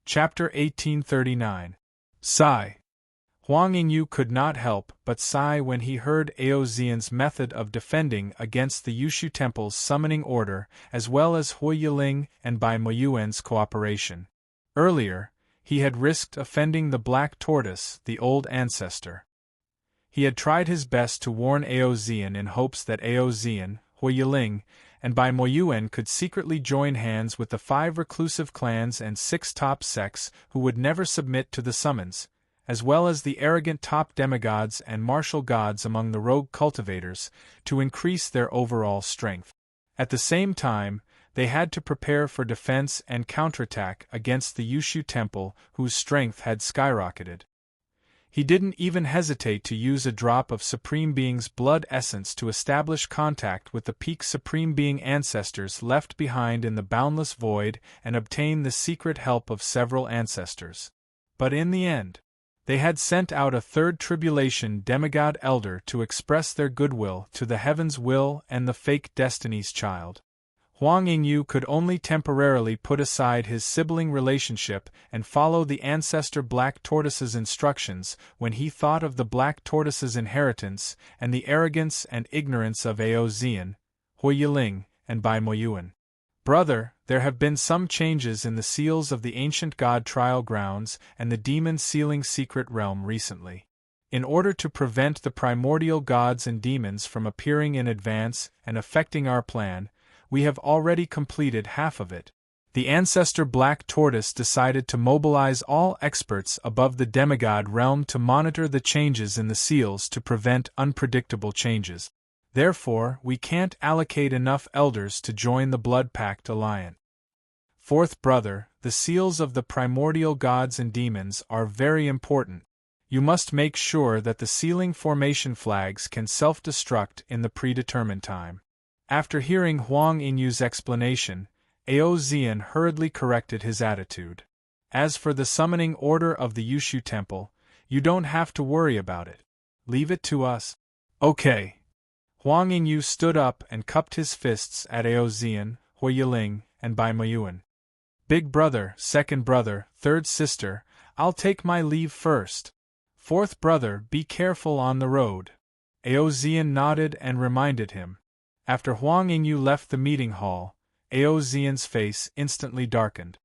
Chapter 1839. Sigh. Huang Yingyu could not help but sigh when he heard Aozian's method of defending against the Yushu Temple's summoning order, as well as Hui Yiling and Bai Moyuan's cooperation. Earlier, he had risked offending the Black Tortoise, the old ancestor. He had tried his best to warn Aozian in hopes that Aozian, Hui Yiling, and Bai Moyuan could secretly join hands with the 5 reclusive clans and 6 top sects who would never submit to the summons, as well as the arrogant top demigods and martial gods among the rogue cultivators, to increase their overall strength. At the same time, they had to prepare for defense and counterattack against the Yushu Temple, whose strength had skyrocketed. He didn't even hesitate to use a drop of Supreme Being's blood essence to establish contact with the peak Supreme Being ancestors left behind in the boundless void and obtain the secret help of several ancestors. But in the end, they had sent out a 3rd tribulation demigod elder to express their goodwill to the heaven's will and the fake destiny's child. Huang Yingyu could only temporarily put aside his sibling relationship and follow the ancestor Black Tortoise's instructions when he thought of the Black Tortoise's inheritance and the arrogance and ignorance of Aozian, Hui Yiling, and Bai Moyuan. Brother, there have been some changes in the seals of the ancient god trial grounds and the demon sealing secret realm recently. In order to prevent the primordial gods and demons from appearing in advance and affecting our plan, we have already completed half of it. The ancestor Black Tortoise decided to mobilize all experts above the demigod realm to monitor the changes in the seals to prevent unpredictable changes. Therefore, we can't allocate enough elders to join the Blood Pact Alliance. 4th brother, the seals of the primordial gods and demons are very important. You must make sure that the sealing formation flags can self-destruct in the predetermined time. After hearing Huang Yinyu's explanation, Aozian hurriedly corrected his attitude. As for the summoning order of the Yushu Temple, you don't have to worry about it. Leave it to us. Okay. Huang Yingyu stood up and cupped his fists at Aozian, Hui Yiling, and Bai Moyuan. Big brother, 2nd brother, 3rd sister, I'll take my leave first. 4th brother, be careful on the road. Aozian nodded and reminded him. After Huang Yingyu left the meeting hall, Aozian's face instantly darkened.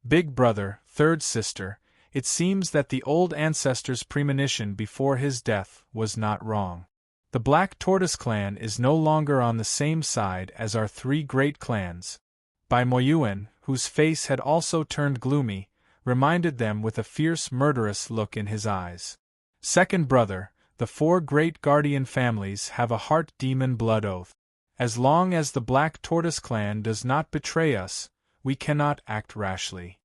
Big brother, 3rd sister, it seems that the old ancestor's premonition before his death was not wrong. The Black Tortoise clan is no longer on the same side as our 3 great clans. Bai Moyuan, whose face had also turned gloomy, reminded them with a fierce murderous look in his eyes. 2nd brother, the 4 great guardian families have a heart demon blood oath. As long as the Black Tortoise clan does not betray us, we cannot act rashly.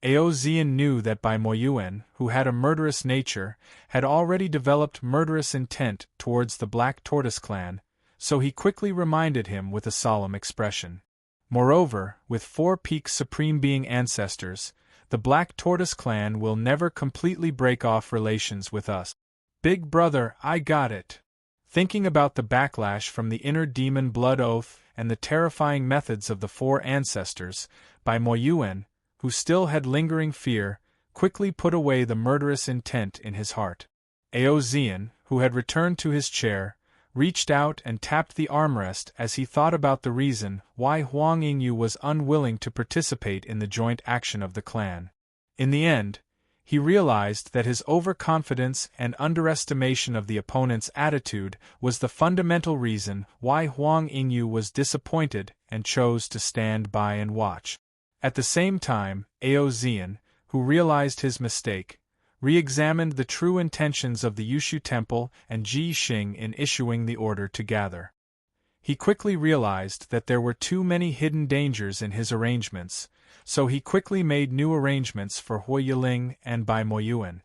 Aozian knew that Bai Moyuan, who had a murderous nature, had already developed murderous intent towards the Black Tortoise clan, so he quickly reminded him with a solemn expression. Moreover, with 4 peak Supreme Being ancestors, the Black Tortoise clan will never completely break off relations with us. Big brother, I got it. Thinking about the backlash from the inner demon blood oath and the terrifying methods of the 4 ancestors, Bai Moyuan, who still had lingering fear, quickly put away the murderous intent in his heart. Aozian, who had returned to his chair, reached out and tapped the armrest as he thought about the reason why Huang Yingyu was unwilling to participate in the joint action of the clan. In the end, he realized that his overconfidence and underestimation of the opponent's attitude was the fundamental reason why Huang Yingyu was disappointed and chose to stand by and watch. At the same time, Aozian, who realized his mistake, re-examined the true intentions of the Yushu Temple and Ji Xing in issuing the order to gather. He quickly realized that there were too many hidden dangers in his arrangements, so he quickly made new arrangements for Hui Yiling and Bai Moyuan.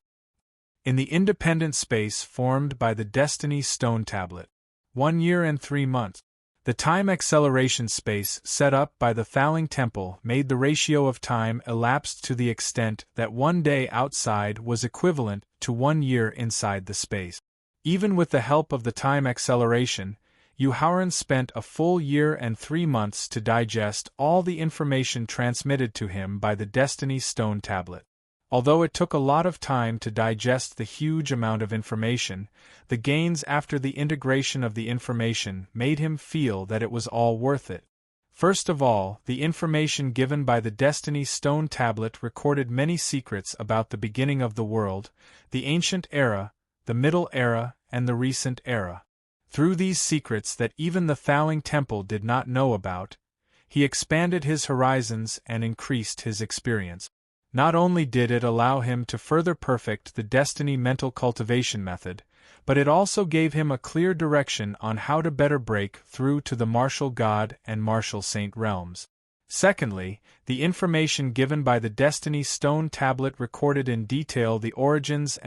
In the independent space formed by the Destiny Stone Tablet, 1 year and 3 months, the time acceleration space set up by the Thaling Temple made the ratio of time elapsed to the extent that 1 day outside was equivalent to 1 year inside the space. Even with the help of the time acceleration, Yuhauran spent a full year and 3 months to digest all the information transmitted to him by the Destiny Stone tablet. Although it took a lot of time to digest the huge amount of information, the gains after the integration of the information made him feel that it was all worth it. First of all, the information given by the Destiny Stone tablet recorded many secrets about the beginning of the world, the ancient era, the middle era, and the recent era. Through these secrets that even the Thawing Temple did not know about, he expanded his horizons and increased his experience. Not only did it allow him to further perfect the Destiny mental cultivation method, but it also gave him a clear direction on how to better break through to the martial god and martial saint realms. Secondly, the information given by the Destiny Stone tablet recorded in detail the origins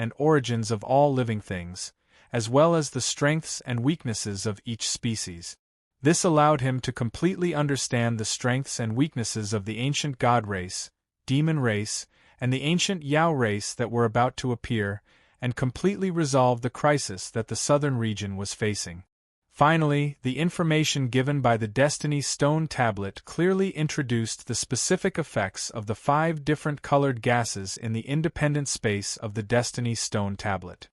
of all living things, as well as the strengths and weaknesses of each species. This allowed him to completely understand the strengths and weaknesses of the ancient god race, demon race, and the ancient Yao race that were about to appear, and completely resolve the crisis that the southern region was facing. Finally, the information given by the Destiny Stone tablet clearly introduced the specific effects of the 5 different colored gases in the independent space of the Destiny Stone tablet.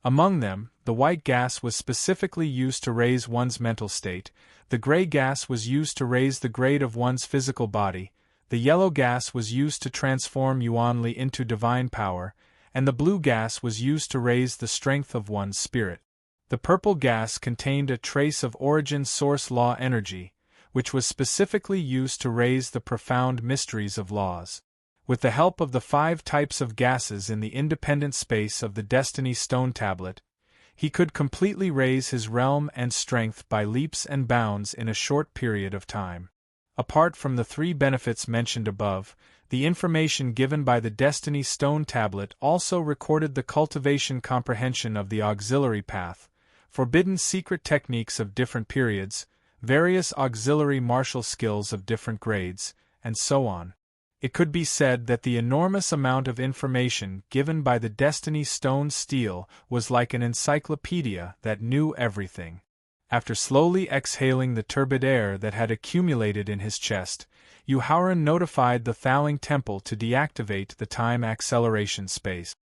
Among them, the white gas was specifically used to raise one's mental state, the gray gas was used to raise the grade of one's physical body, the yellow gas was used to transform Yuanli into divine power, and the blue gas was used to raise the strength of one's spirit. The purple gas contained a trace of origin source law energy, which was specifically used to raise the profound mysteries of laws. With the help of the 5 types of gases in the independent space of the Destiny Stone tablet, he could completely raise his realm and strength by leaps and bounds in a short period of time. Apart from the 3 benefits mentioned above, the information given by the Destiny Stone tablet also recorded the cultivation comprehension of the auxiliary path, forbidden secret techniques of different periods, various auxiliary martial skills of different grades, and so on. It could be said that the enormous amount of information given by the Destiny Stone steel was like an encyclopedia that knew everything. After slowly exhaling the turbid air that had accumulated in his chest, Yuhauran notified the Thawing Temple to deactivate the time acceleration space.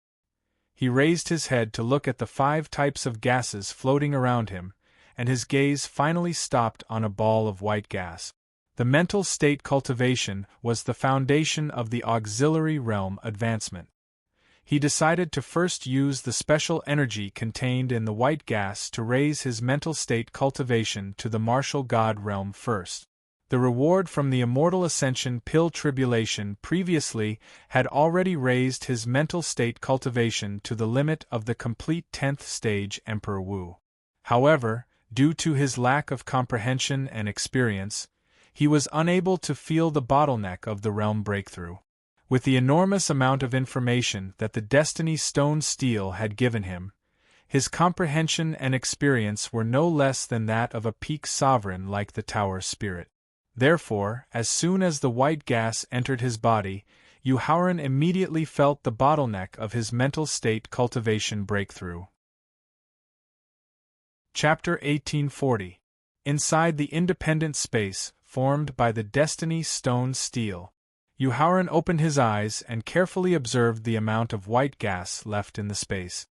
He raised his head to look at the 5 types of gases floating around him, and his gaze finally stopped on a ball of white gas. The mental state cultivation was the foundation of the auxiliary realm advancement. He decided to first use the special energy contained in the white gas to raise his mental state cultivation to the martial god realm first. The reward from the immortal ascension pill tribulation previously had already raised his mental state cultivation to the limit of the complete 10th stage Emperor Wu. However, due to his lack of comprehension and experience, he was unable to feel the bottleneck of the realm breakthrough. With the enormous amount of information that the Destiny Stone steel had given him, his comprehension and experience were no less than that of a peak sovereign like the Tower Spirit. Therefore, as soon as the white gas entered his body, Yuhauran immediately felt the bottleneck of his mental state cultivation breakthrough. Chapter 1840. Inside the independent space formed by the Destiny Stone steel, Yuhauran opened his eyes and carefully observed the amount of white gas left in the space.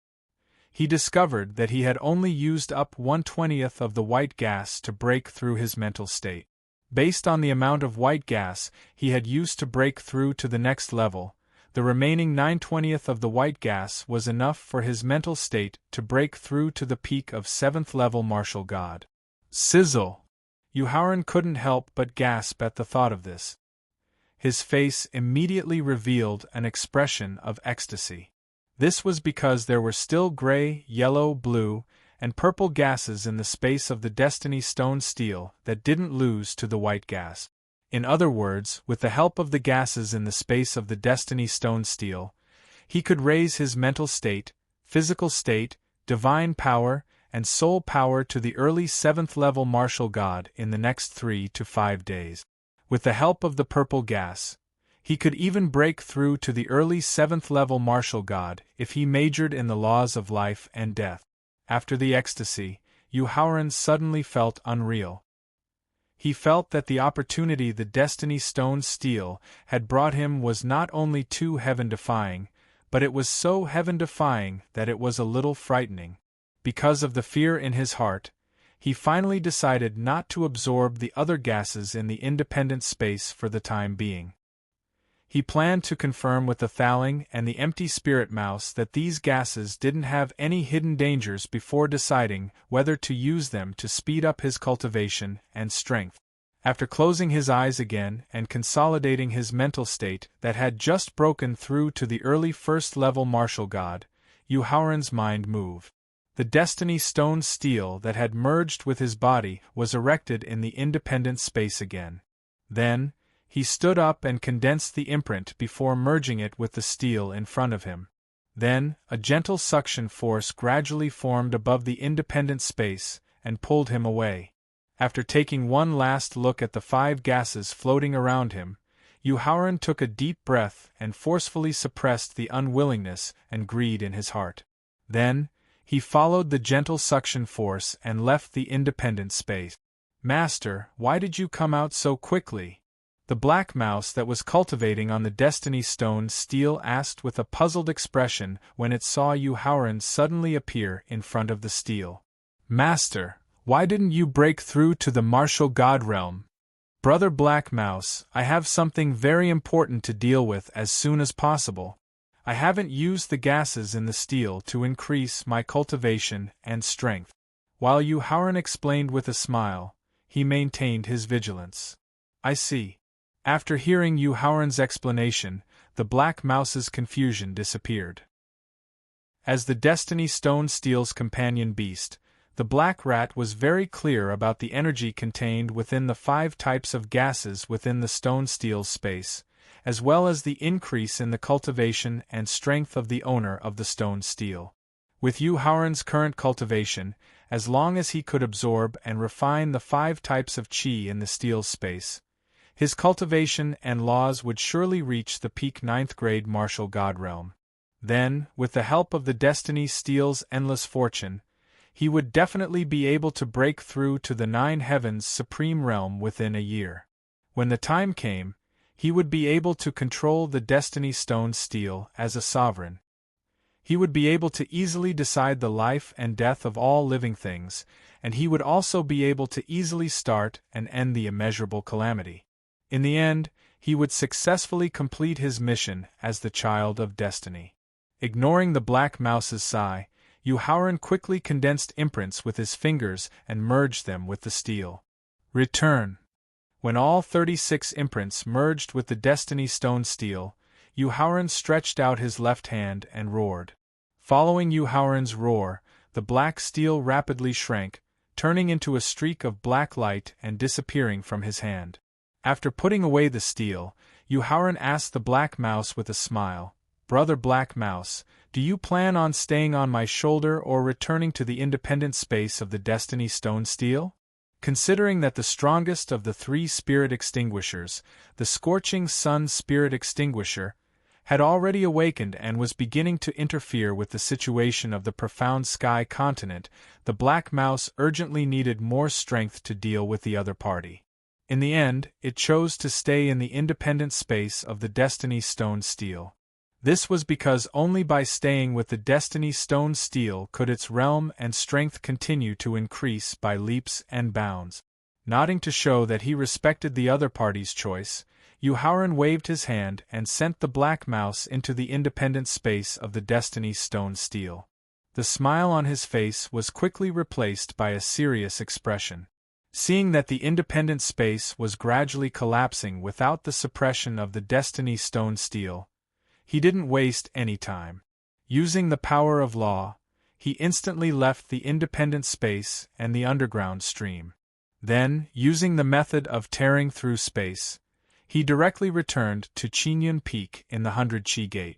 He discovered that he had only used up 1/20th of the white gas to break through his mental state. Based on the amount of white gas he had used to break through to the next level, the remaining 9/20th of the white gas was enough for his mental state to break through to the peak of 7th level martial god. Sizzle! Yuhauran couldn't help but gasp at the thought of this. His face immediately revealed an expression of ecstasy. This was because there were still gray, yellow, blue, and purple gases in the space of the Destiny Stone steel that didn't lose to the white gas. In other words, with the help of the gases in the space of the Destiny Stone steel, he could raise his mental state, physical state, divine power, and soul power to the early 7th level martial god in the next 3 to 5 days. With the help of the purple gas, he could even break through to the early 7th level martial god if he majored in the laws of life and death. After the ecstasy, Yuhauran suddenly felt unreal. He felt that the opportunity the Destiny Stone Steel had brought him was not only too heaven-defying, but it was so heaven-defying that it was a little frightening. Because of the fear in his heart, he finally decided not to absorb the other gases in the independent space for the time being. He planned to confirm with the Thaling and the empty spirit mouse that these gases didn't have any hidden dangers before deciding whether to use them to speed up his cultivation and strength. After closing his eyes again and consolidating his mental state that had just broken through to the early first-level martial god, Yuhauran's mind moved. The Destiny Stone Steel that had merged with his body was erected in the independent space again. Then, he stood up and condensed the imprint before merging it with the steel in front of him. Then, a gentle suction force gradually formed above the independent space and pulled him away. After taking one last look at the 5 gases floating around him, Yuhauran took a deep breath and forcefully suppressed the unwillingness and greed in his heart. Then, he followed the gentle suction force and left the independent space. "Master, why did you come out so quickly?" The black mouse that was cultivating on the Destiny Stone Steel asked with a puzzled expression when it saw Yuhauran suddenly appear in front of the steel. "Master, why didn't you break through to the martial god realm?" "Brother Black Mouse, I have something very important to deal with as soon as possible. I haven't used the gases in the steel to increase my cultivation and strength." While Yuhauran explained with a smile, he maintained his vigilance. "I see." After hearing Yuhauran's explanation, the black mouse's confusion disappeared. As the Destiny Stone Steel's companion beast, the black rat was very clear about the energy contained within the 5 types of gases within the stone steel's space, as well as the increase in the cultivation and strength of the owner of the stone steel. With Yuhauran's current cultivation, as long as he could absorb and refine the 5 types of qi in the steel space, his cultivation and laws would surely reach the peak 9th grade martial god realm. Then, with the help of the Destiny Steel's endless fortune, he would definitely be able to break through to the 9 heavens supreme realm within a year. When the time came, he would be able to control the Destiny Stone Steel as a sovereign. He would be able to easily decide the life and death of all living things, and he would also be able to easily start and end the immeasurable calamity. In the end, he would successfully complete his mission as the child of destiny. Ignoring the black mouse's sigh, Yuhauran quickly condensed imprints with his fingers and merged them with the steel. Return. When all 36 imprints merged with the Destiny Stone Steel, Yuhauran stretched out his left hand and roared. Following Yuhauran's roar, the black steel rapidly shrank, turning into a streak of black light and disappearing from his hand. After putting away the steel, Yuhauran asked the black mouse with a smile, "Brother Black Mouse, do you plan on staying on my shoulder or returning to the independent space of the Destiny Stone Steel?" Considering that the strongest of the 3 spirit extinguishers, the Scorching Sun Spirit Extinguisher, had already awakened and was beginning to interfere with the situation of the Profound Sky continent, the black mouse urgently needed more strength to deal with the other party. In the end, it chose to stay in the independent space of the Destiny Stone Steel. This was because only by staying with the Destiny Stone Steel could its realm and strength continue to increase by leaps and bounds. Nodding to show that he respected the other party's choice, Yuhauran waved his hand and sent the black mouse into the independent space of the Destiny Stone Steel. The smile on his face was quickly replaced by a serious expression. Seeing that the independent space was gradually collapsing without the suppression of the Destiny Stone Steel, he didn't waste any time. Using the power of law, he instantly left the independent space and the underground stream. Then, using the method of tearing through space, he directly returned to Qingyun Peak in the 100 Qi Gate.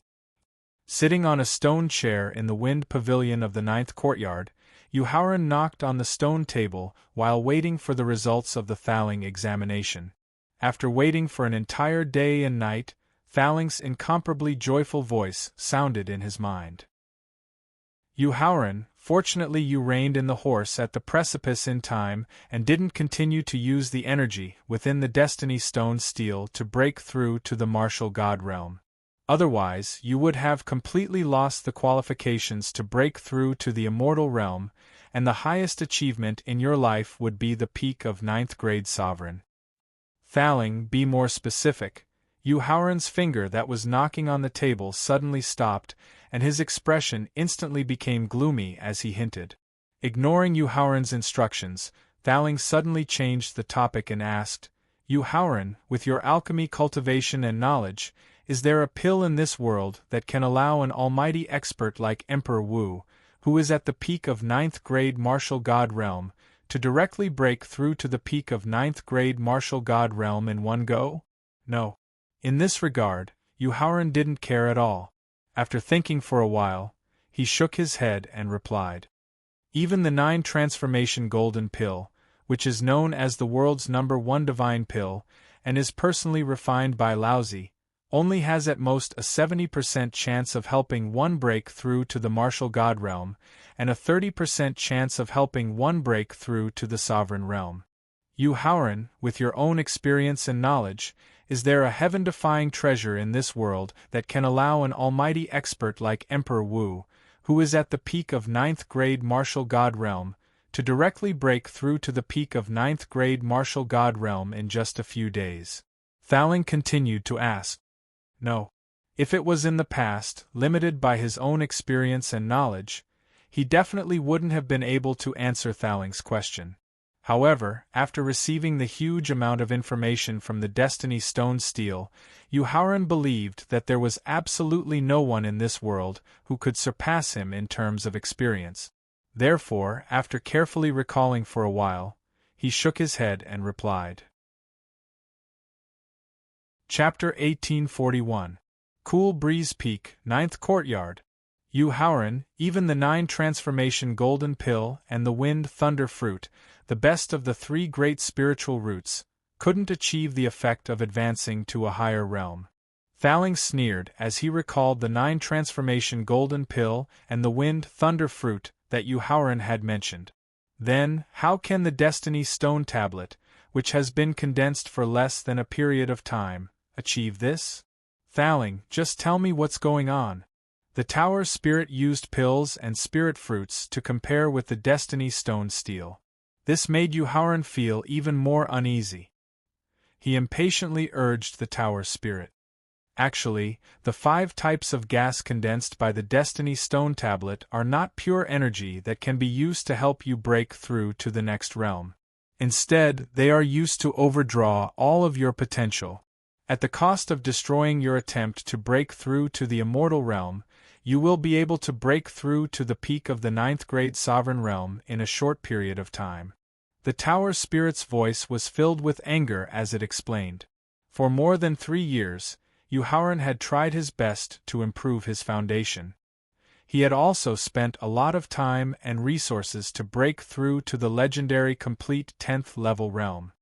Sitting on a stone chair in the wind pavilion of the 9th courtyard, Yuhauran knocked on the stone table while waiting for the results of the Thaling examination. After waiting for an entire day and night, Thaling's incomparably joyful voice sounded in his mind. "Yuhauran, Fortunately, you reined in the horse at the precipice in time and didn't continue to use the energy within the Destiny Stone steel to break through to the martial god realm. Otherwise, you would have completely lost the qualifications to break through to the immortal realm, and the highest achievement in your life would be the peak of 9th grade sovereign. Thaling, be more specific. Howren's finger that was knocking on the table suddenly stopped, and his expression instantly became gloomy as he hinted. Ignoring Howren's instructions, Thaling suddenly changed the topic and asked, Howren, with your alchemy cultivation and knowledge, is there a pill in this world that can allow an almighty expert like Emperor Wu, who is at the peak of 9th grade martial god realm, to directly break through to the peak of 9th grade martial god realm in one go? No. In this regard, Howren didn't care at all. After thinking for a while, he shook his head and replied. Even the 9 transformation golden pill, which is known as the world's #1 divine pill, and is personally refined by Laozi, only has at most a 70% chance of helping one break through to the martial god realm, and a 30% chance of helping one break through to the sovereign realm. Howren, with your own experience and knowledge, is there a heaven-defying treasure in this world that can allow an almighty expert like Emperor Wu, who is at the peak of 9th grade martial god realm, to directly break through to the peak of 9th grade martial god realm in just a few days? Thaling continued to ask. No. If it was in the past, limited by his own experience and knowledge, he definitely wouldn't have been able to answer Thaling's question. However, after receiving the huge amount of information from the Destiny Stone steel, Howren believed that there was absolutely no one in this world who could surpass him in terms of experience. Therefore, after carefully recalling for a while, he shook his head and replied. Chapter 1841. Cool Breeze Peak, 9th Courtyard. Howren, even the 9 transformation golden pill and the wind thunder fruit, the best of the 3 great spiritual roots, couldn't achieve the effect of advancing to a higher realm. Thaling sneered as he recalled the 9 transformation golden pill and the wind thunder fruit that Howren had mentioned. Then, how can the Destiny Stone tablet, which has been condensed for less than a period of time, achieve this? Thaling, just tell me what's going on. The Tower Spirit used pills and spirit fruits to compare with the Destiny Stone steel. This made Howren feel even more uneasy. He impatiently urged the Tower Spirit. Actually, the 5 types of gas condensed by the Destiny Stone tablet are not pure energy that can be used to help you break through to the next realm. Instead, they are used to overdraw all of your potential. At the cost of destroying your attempt to break through to the immortal realm, you will be able to break through to the peak of the 9th grade sovereign realm in a short period of time. The Tower Spirit's voice was filled with anger as it explained. For more than 3 years, Howren had tried his best to improve his foundation. He had also spent a lot of time and resources to break through to the legendary complete 10th level realm.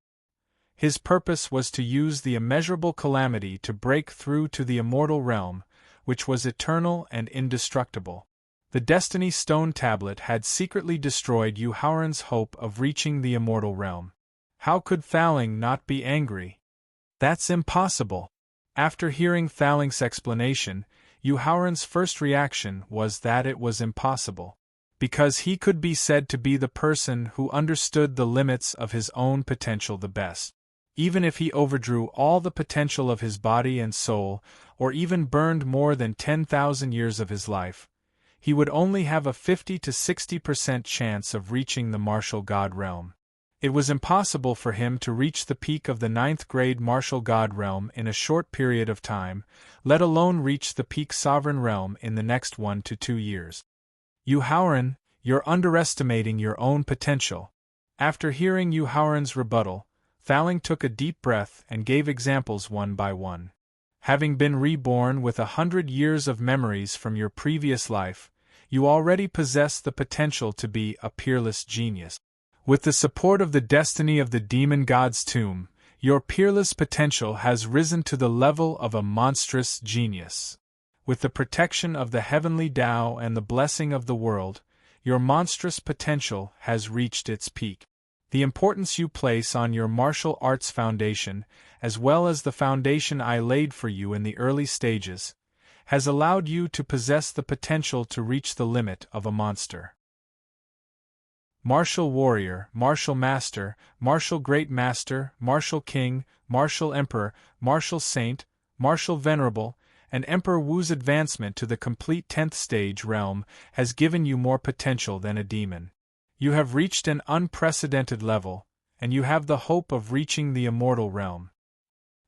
His purpose was to use the immeasurable calamity to break through to the immortal realm, which was eternal and indestructible. The Destiny Stone tablet had secretly destroyed Howren's hope of reaching the immortal realm. How could Thaling not be angry? That's impossible. After hearing Thaling's explanation, Howren's first reaction was that it was impossible, because he could be said to be the person who understood the limits of his own potential the best. Even if he overdrew all the potential of his body and soul, or even burned more than 10,000 years of his life, he would only have a 50 to 60% chance of reaching the martial god realm. It was impossible for him to reach the peak of the 9th grade martial god realm in a short period of time, let alone reach the peak sovereign realm in the next 1 to 2 years. Howren, you're underestimating your own potential. After hearing Howren's rebuttal, Thaling took a deep breath and gave examples one by one. Having been reborn with 100 years of memories from your previous life, you already possess the potential to be a peerless genius. With the support of the destiny of the demon god's tomb, your peerless potential has risen to the level of a monstrous genius. With the protection of the heavenly Tao and the blessing of the world, your monstrous potential has reached its peak. The importance you place on your martial arts foundation, as well as the foundation I laid for you in the early stages, has allowed you to possess the potential to reach the limit of a monster. Martial warrior, martial master, martial great master, martial king, martial emperor, martial saint, martial venerable, and Emperor Wu's advancement to the complete 10th stage realm has given you more potential than a demon. You have reached an unprecedented level, and you have the hope of reaching the immortal realm.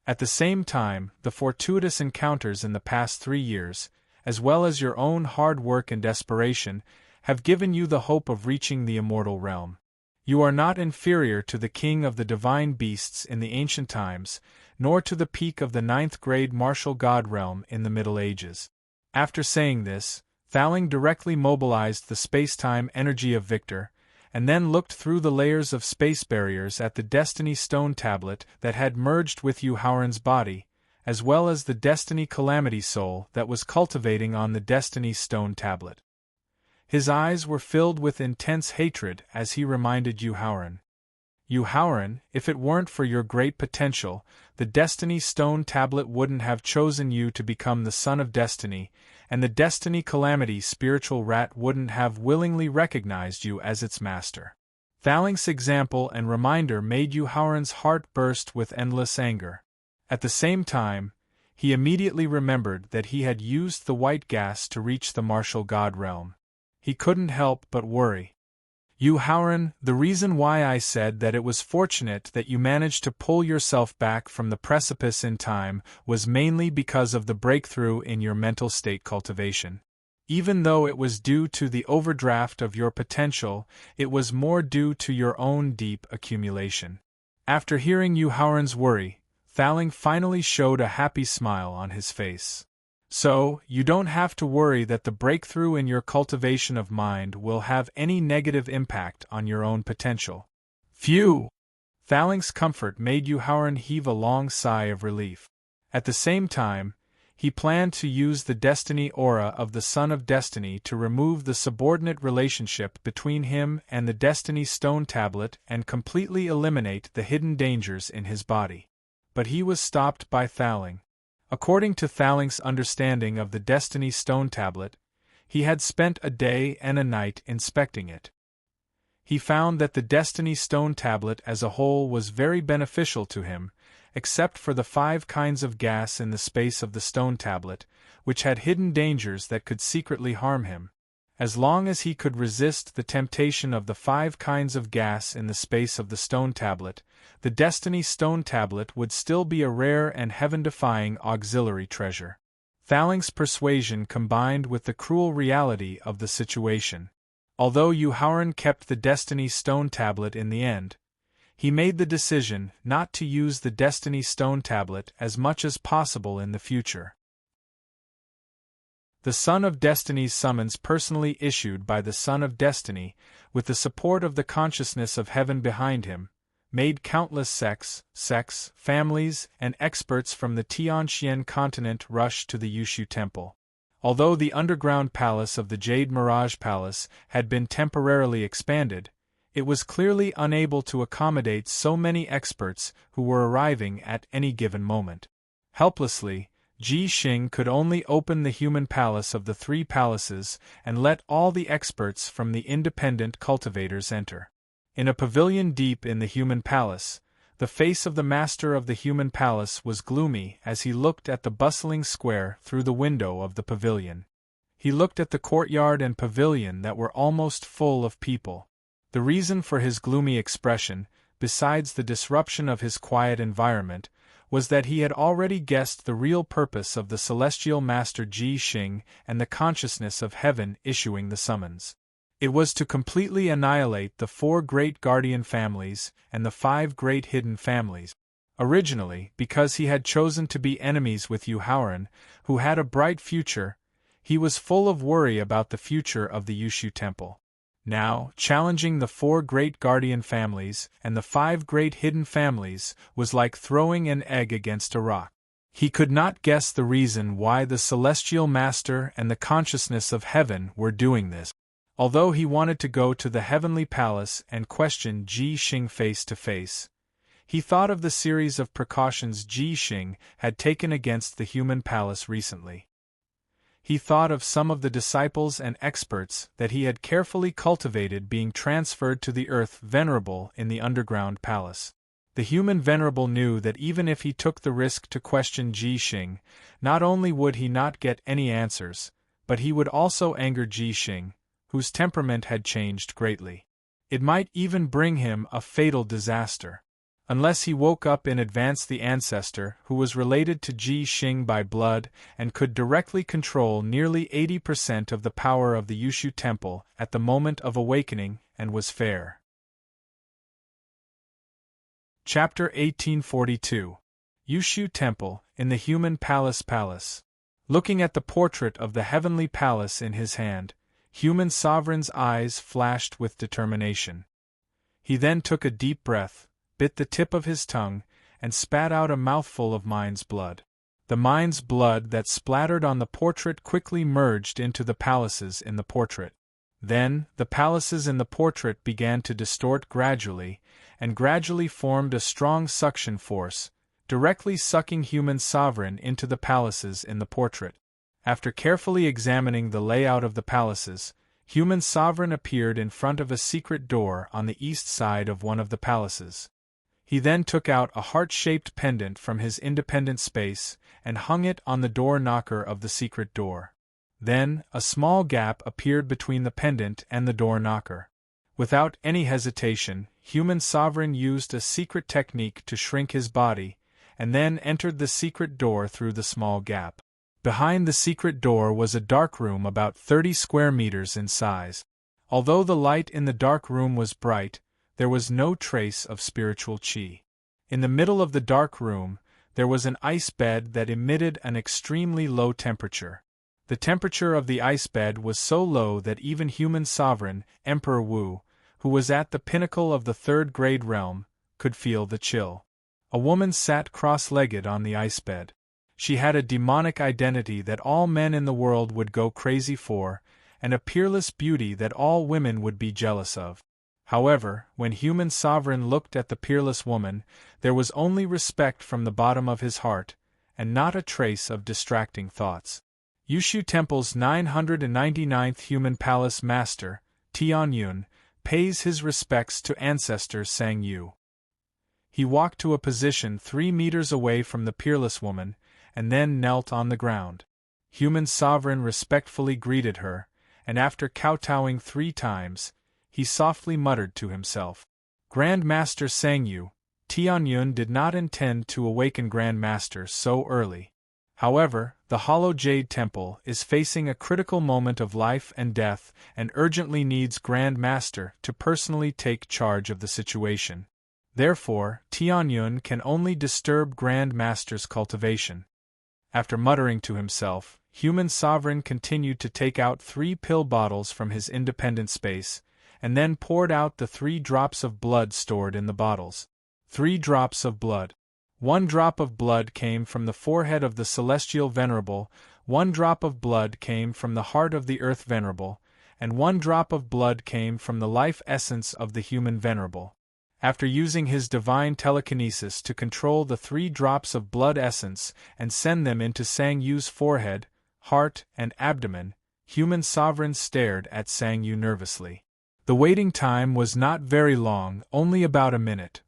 At the same time, the fortuitous encounters in the past 3 years, as well as your own hard work and desperation, have given you the hope of reaching the immortal realm. You are not inferior to the king of the divine beasts in the ancient times, nor to the peak of the 9th grade martial god realm in the Middle Ages. After saying this, Thaling directly mobilized the space-time energy of Victor, and then looked through the layers of space barriers at the Destiny Stone tablet that had merged with Yuhauran's body, as well as the Destiny Calamity soul that was cultivating on the Destiny Stone tablet. His eyes were filled with intense hatred as he reminded Yuhauran. Yuhauran, if it weren't for your great potential, the Destiny Stone tablet wouldn't have chosen you to become the Son of Destiny, and the Destiny Calamity spiritual rat wouldn't have willingly recognized you as its master. Thaling's example and reminder made Yuhauran's heart burst with endless anger. At the same time, he immediately remembered that he had used the white gas to reach the martial god realm. He couldn't help but worry. Yuhauran, the reason why I said that it was fortunate that you managed to pull yourself back from the precipice in time was mainly because of the breakthrough in your mental state cultivation. Even though it was due to the overdraft of your potential, it was more due to your own deep accumulation. After hearing Yuhauran's worry, Thaling finally showed a happy smile on his face. So, you don't have to worry that the breakthrough in your cultivation of mind will have any negative impact on your own potential. Phew! Thaling's comfort made Yuhauran heave a long sigh of relief. At the same time, he planned to use the destiny aura of the Son of Destiny to remove the subordinate relationship between him and the Destiny Stone tablet and completely eliminate the hidden dangers in his body. But he was stopped by Thaling. According to Thaling's understanding of the Destiny Stone tablet, he had spent a day and a night inspecting it. He found that the Destiny Stone tablet as a whole was very beneficial to him, except for the 5 kinds of gas in the space of the stone tablet, which had hidden dangers that could secretly harm him. As long as he could resist the temptation of the 5 kinds of gas in the space of the stone tablet, the Destiny Stone tablet would still be a rare and heaven-defying auxiliary treasure. Thaling's persuasion combined with the cruel reality of the situation. Although Yuhauran kept the Destiny Stone tablet in the end, he made the decision not to use the Destiny Stone tablet as much as possible in the future. The Son of Destiny's summons personally issued by the Son of Destiny, with the support of the consciousness of heaven behind him, made countless sects, families, and experts from the Tianxian continent rush to the Yushu Temple. Although the underground palace of the Jade Mirage Palace had been temporarily expanded, it was clearly unable to accommodate so many experts who were arriving at any given moment. Helplessly, Ji Xing could only open the human palace of the 3 palaces and let all the experts from the independent cultivators enter. In a pavilion deep in the human palace, the face of the master of the human palace was gloomy as he looked at the bustling square through the window of the pavilion. He looked at the courtyard and pavilion that were almost full of people. The reason for his gloomy expression, besides the disruption of his quiet environment, was that he had already guessed the real purpose of the celestial master Ji Xing and the consciousness of heaven issuing the summons. It was to completely annihilate the 4 great guardian families and the 5 great hidden families. Originally, because he had chosen to be enemies with Yuhauran, who had a bright future, he was full of worry about the future of the Yushu Temple. Now, challenging the 4 great guardian families and the 5 great hidden families was like throwing an egg against a rock. He could not guess the reason why the celestial master and the consciousness of heaven were doing this. Although he wanted to go to the heavenly palace and question Ji Xing face to face, he thought of the series of precautions Ji Xing had taken against the human palace recently. He thought of some of the disciples and experts that he had carefully cultivated being transferred to the earth venerable in the underground palace. The human venerable knew that even if he took the risk to question Ji Xing, not only would he not get any answers, but he would also anger Ji Xing, whose temperament had changed greatly. It might even bring him a fatal disaster. Unless he woke up in advance the ancestor who was related to Ji Xing by blood and could directly control nearly 80% of the power of the Yushu temple at the moment of awakening and was fair. Chapter 1842. Yushu Temple, in the Human Palace. Looking at the portrait of the heavenly palace in his hand, human sovereign's eyes flashed with determination. He then took a deep breath, bit the tip of his tongue, and spat out a mouthful of mind's blood. The mind's blood that splattered on the portrait quickly merged into the palaces in the portrait. Then, the palaces in the portrait began to distort gradually, and gradually formed a strong suction force, directly sucking human sovereign into the palaces in the portrait. After carefully examining the layout of the palaces, human sovereign appeared in front of a secret door on the east side of one of the palaces. He then took out a heart-shaped pendant from his independent space and hung it on the door knocker of the secret door. Then, a small gap appeared between the pendant and the door knocker. Without any hesitation, human sovereign used a secret technique to shrink his body, and then entered the secret door through the small gap. Behind the secret door was a dark room about 30 square meters in size. Although the light in the dark room was bright, there was no trace of spiritual qi. In the middle of the dark room, there was an ice bed that emitted an extremely low temperature. The temperature of the ice bed was so low that even human sovereign, Emperor Wu, who was at the pinnacle of the third-grade realm, could feel the chill. A woman sat cross-legged on the ice bed. She had a demonic identity that all men in the world would go crazy for, and a peerless beauty that all women would be jealous of. However, when human sovereign looked at the peerless woman, there was only respect from the bottom of his heart, and not a trace of distracting thoughts. Yushu Temple's 999th Human Palace Master, Tianyun, pays his respects to ancestor Sang Yu. He walked to a position 3 meters away from the peerless woman, and then knelt on the ground. Human sovereign respectfully greeted her, and after kowtowing 3 times, he softly muttered to himself, "Grand Master Sang Yu." Tianyun did not intend to awaken Grand Master so early. However, the Hollow Jade Temple is facing a critical moment of life and death and urgently needs Grand Master to personally take charge of the situation. Therefore, Tianyun can only disturb Grand Master's cultivation. After muttering to himself, human sovereign continued to take out 3 pill bottles from his independent space, and then poured out the 3 drops of blood stored in the bottles. 3 drops of blood. 1 drop of blood came from the forehead of the celestial venerable, 1 drop of blood came from the heart of the earth venerable, and 1 drop of blood came from the life essence of the human venerable. After using his divine telekinesis to control the 3 drops of blood essence and send them into Sang Yu's forehead, heart, and abdomen, human sovereign stared at Sang Yu nervously. The waiting time was not very long, only about a minute.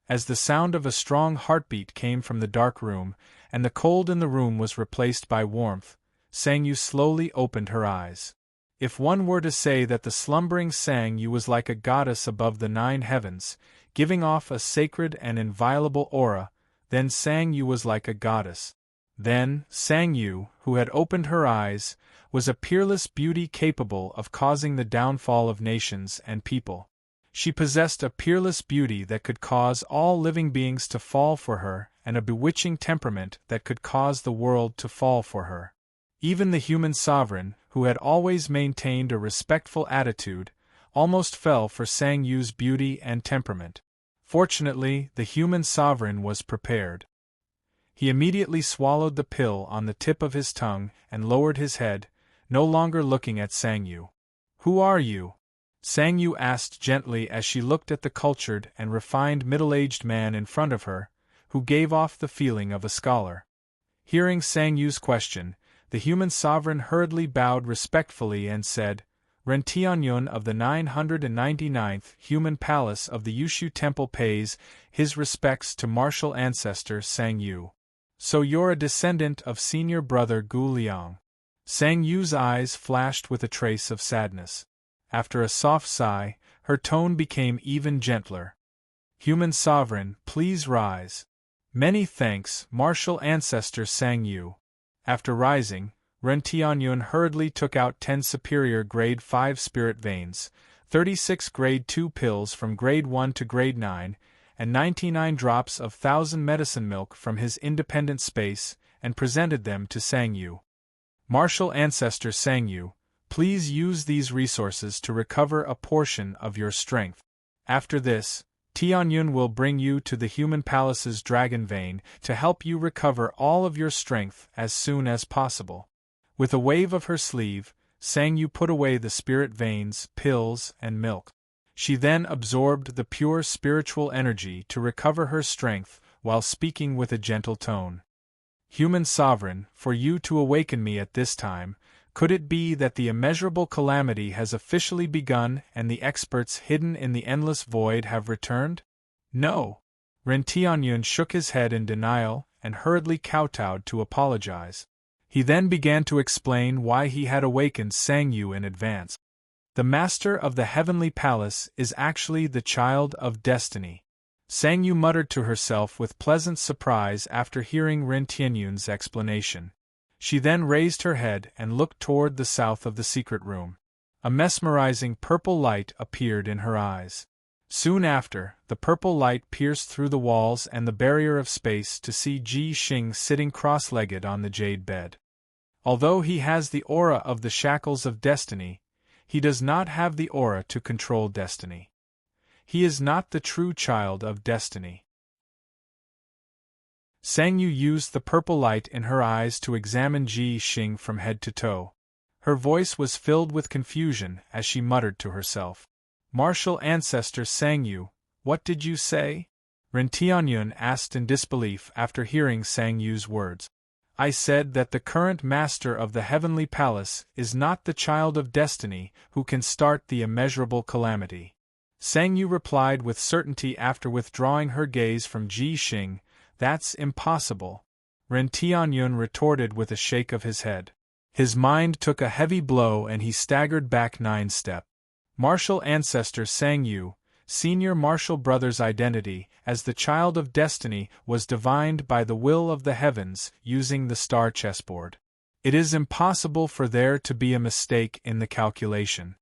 As the sound of a strong heartbeat came from the dark room, and the cold in the room was replaced by warmth, Sang Yu slowly opened her eyes. If one were to say that the slumbering Sang Yu was like a goddess above the 9 heavens, giving off a sacred and inviolable aura, then Sang Yu was like a goddess. Then, Sang Yu, who had opened her eyes, was a peerless beauty capable of causing the downfall of nations and people. She possessed a peerless beauty that could cause all living beings to fall for her, and a bewitching temperament that could cause the world to fall for her. Even the human sovereign, who had always maintained a respectful attitude, almost fell for Sang Yu's beauty and temperament. Fortunately, the human sovereign was prepared. He immediately swallowed the pill on the tip of his tongue and lowered his head, no longer looking at Sang Yu. "Who are you?" Sang Yu asked gently as she looked at the cultured and refined middle-aged man in front of her, who gave off the feeling of a scholar. Hearing Sang Yu's question, the human sovereign hurriedly bowed respectfully and said, "Ren Tianyun of the 999th Human Palace of the Yushu Temple pays his respects to martial ancestor Sang Yu. So you're a descendant of senior brother Gu Liang." Sang Yu's eyes flashed with a trace of sadness. After a soft sigh, her tone became even gentler. "Human sovereign, please rise." "Many thanks, martial ancestor Sang Yu." After rising, Ren Tianyun hurriedly took out 10 superior grade 5 spirit veins, 36 grade 2 pills from grade 1 to grade 9, and 99 drops of 1000 medicine milk from his independent space, and presented them to Sang Yu. "Martial ancestor Sang Yu, please use these resources to recover a portion of your strength. After this, Tianyun will bring you to the Human Palace's Dragon Vein to help you recover all of your strength as soon as possible." With a wave of her sleeve, Sang Yu put away the spirit veins, pills, and milk. She then absorbed the pure spiritual energy to recover her strength while speaking with a gentle tone. "Human sovereign, for you to awaken me at this time, could it be that the immeasurable calamity has officially begun and the experts hidden in the endless void have returned?" "No." Ren Tianyun shook his head in denial and hurriedly kowtowed to apologize. He then began to explain why he had awakened Sang Yu in advance. "The master of the heavenly palace is actually the child of destiny." Sang Yu muttered to herself with pleasant surprise after hearing Ren Tianyun's explanation. She then raised her head and looked toward the south of the secret room. A mesmerizing purple light appeared in her eyes. Soon after, the purple light pierced through the walls and the barrier of space to see Ji Xing sitting cross-legged on the jade bed. Although he has the aura of the shackles of destiny, he does not have the aura to control destiny. He is not the true child of destiny. Sang Yu used the purple light in her eyes to examine Ji Xing from head to toe. Her voice was filled with confusion as she muttered to herself. "Martial ancestor Sang Yu, what did you say?" Ren Tianyun asked in disbelief after hearing Sang Yu's words. "I said that the current master of the heavenly palace is not the child of destiny who can start the immeasurable calamity." Sang Yu replied with certainty after withdrawing her gaze from Ji Xing, "That's impossible." Ren Tianyun retorted with a shake of his head. His mind took a heavy blow and he staggered back 9 steps. Martial ancestor Sang Yu, senior martial brother's identity as the child of destiny was divined by the will of the heavens using the star chessboard. It is impossible for there to be a mistake in the calculation.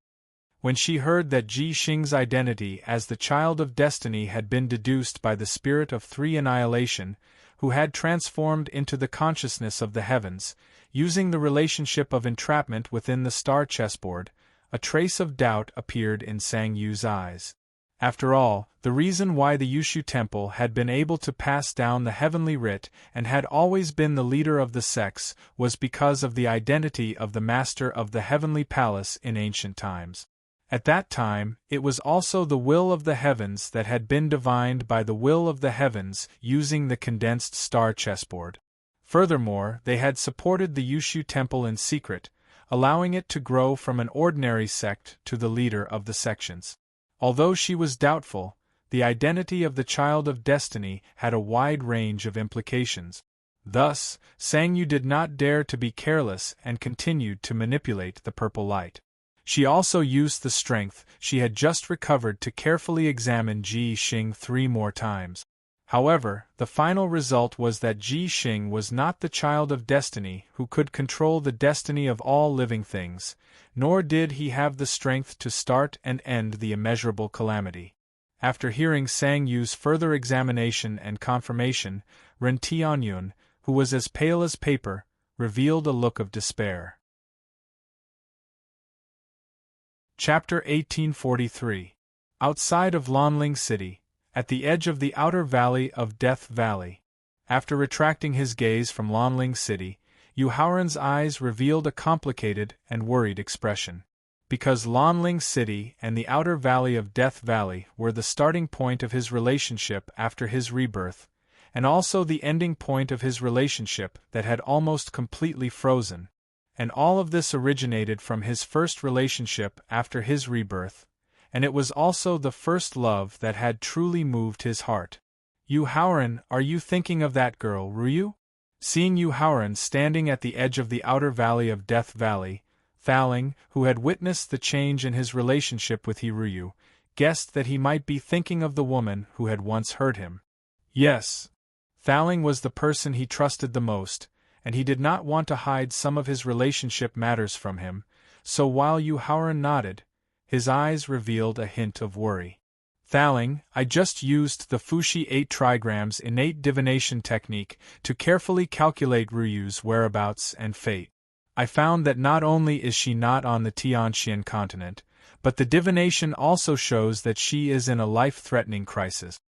When she heard that Ji Xing's identity as the child of destiny had been deduced by the spirit of 3 annihilation, who had transformed into the consciousness of the heavens, using the relationship of entrapment within the star chessboard, a trace of doubt appeared in Sang Yu's eyes. After all, the reason why the Yushu Temple had been able to pass down the heavenly writ and had always been the leader of the sects was because of the identity of the master of the heavenly palace in ancient times. At that time, it was also the will of the heavens that had been divined by the will of the heavens using the condensed star chessboard. Furthermore, they had supported the Yushu Temple in secret, allowing it to grow from an ordinary sect to the leader of the sections. Although she was doubtful, the identity of the child of destiny had a wide range of implications. Thus, Sang Yu did not dare to be careless and continued to manipulate the purple light. She also used the strength she had just recovered to carefully examine Ji Xing 3 more times. However, the final result was that Ji Xing was not the child of destiny who could control the destiny of all living things, nor did he have the strength to start and end the immeasurable calamity. After hearing Sang Yu's further examination and confirmation, Ren Tianyun, who was as pale as paper, revealed a look of despair. Chapter 1843. Outside of Lanling City, at the edge of the outer valley of Death Valley. After retracting his gaze from Lanling City, Yu Haoran's eyes revealed a complicated and worried expression. Because Lanling City and the outer valley of Death Valley were the starting point of his relationship after his rebirth, and also the ending point of his relationship that had almost completely frozen. And all of this originated from his first relationship after his rebirth, and it was also the first love that had truly moved his heart. Yu Haoran, are you thinking of that girl, Ruyu? Seeing Yu Haoran standing at the edge of the outer valley of Death Valley, Thaling, who had witnessed the change in his relationship with Hiruyu, guessed that he might be thinking of the woman who had once hurt him. Yes. Thaling was the person he trusted the most, and he did not want to hide some of his relationship matters from him, so while Yu Haoran nodded, his eyes revealed a hint of worry. Thaling, I just used the Fushi 8 trigrams innate divination technique to carefully calculate Ruyu's whereabouts and fate. I found that not only is she not on the Tianxian continent, but the divination also shows that she is in a life-threatening crisis.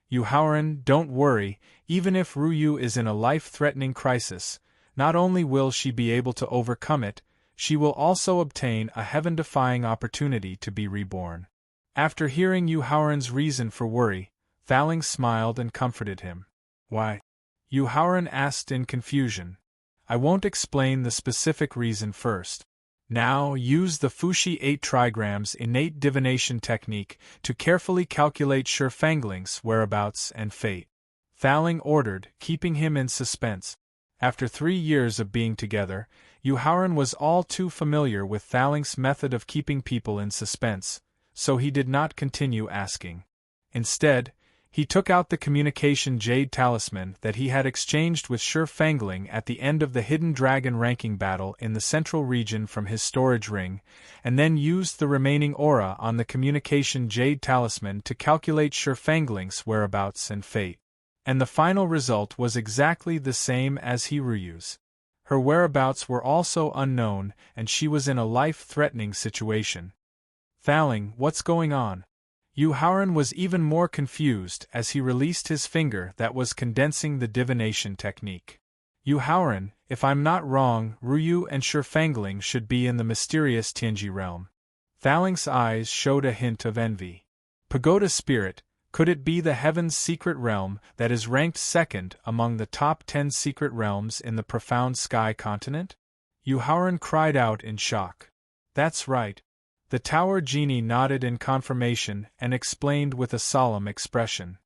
Yu Haoran, don't worry, even if Ruyu is in a life-threatening crisis, not only will she be able to overcome it, she will also obtain a heaven-defying opportunity to be reborn. After hearing Yu Haoran's reason for worry, Thaling smiled and comforted him. Why? Yu Haoran asked in confusion. I won't explain the specific reason first. Now, use the Fushi 8 trigrams innate divination technique to carefully calculate Shurfangling's whereabouts and fate. Thaling ordered, keeping him in suspense. After 3 years of being together, Yu Haoran was all too familiar with Thaling's method of keeping people in suspense, so he did not continue asking. Instead, he took out the communication jade talisman that he had exchanged with Shurfangling at the end of the Hidden Dragon ranking battle in the central region from his storage ring, and then used the remaining aura on the communication jade talisman to calculate Shurfangling's whereabouts and fate. And the final result was exactly the same as Hiruyu's. Her whereabouts were also unknown, and she was in a life-threatening situation. Thaling, what's going on? Yu Haoran was even more confused as he released his finger that was condensing the divination technique. Yu Haoran, if I'm not wrong, Ruyu and Shurfangling should be in the mysterious Tianji realm. Thaling's eyes showed a hint of envy. Pagoda Spirit, could it be the Heaven's secret realm that is ranked second among the top 10 secret realms in the profound sky continent? Yu Haoran cried out in shock. That's right. The Tower Genie nodded in confirmation and explained with a solemn expression.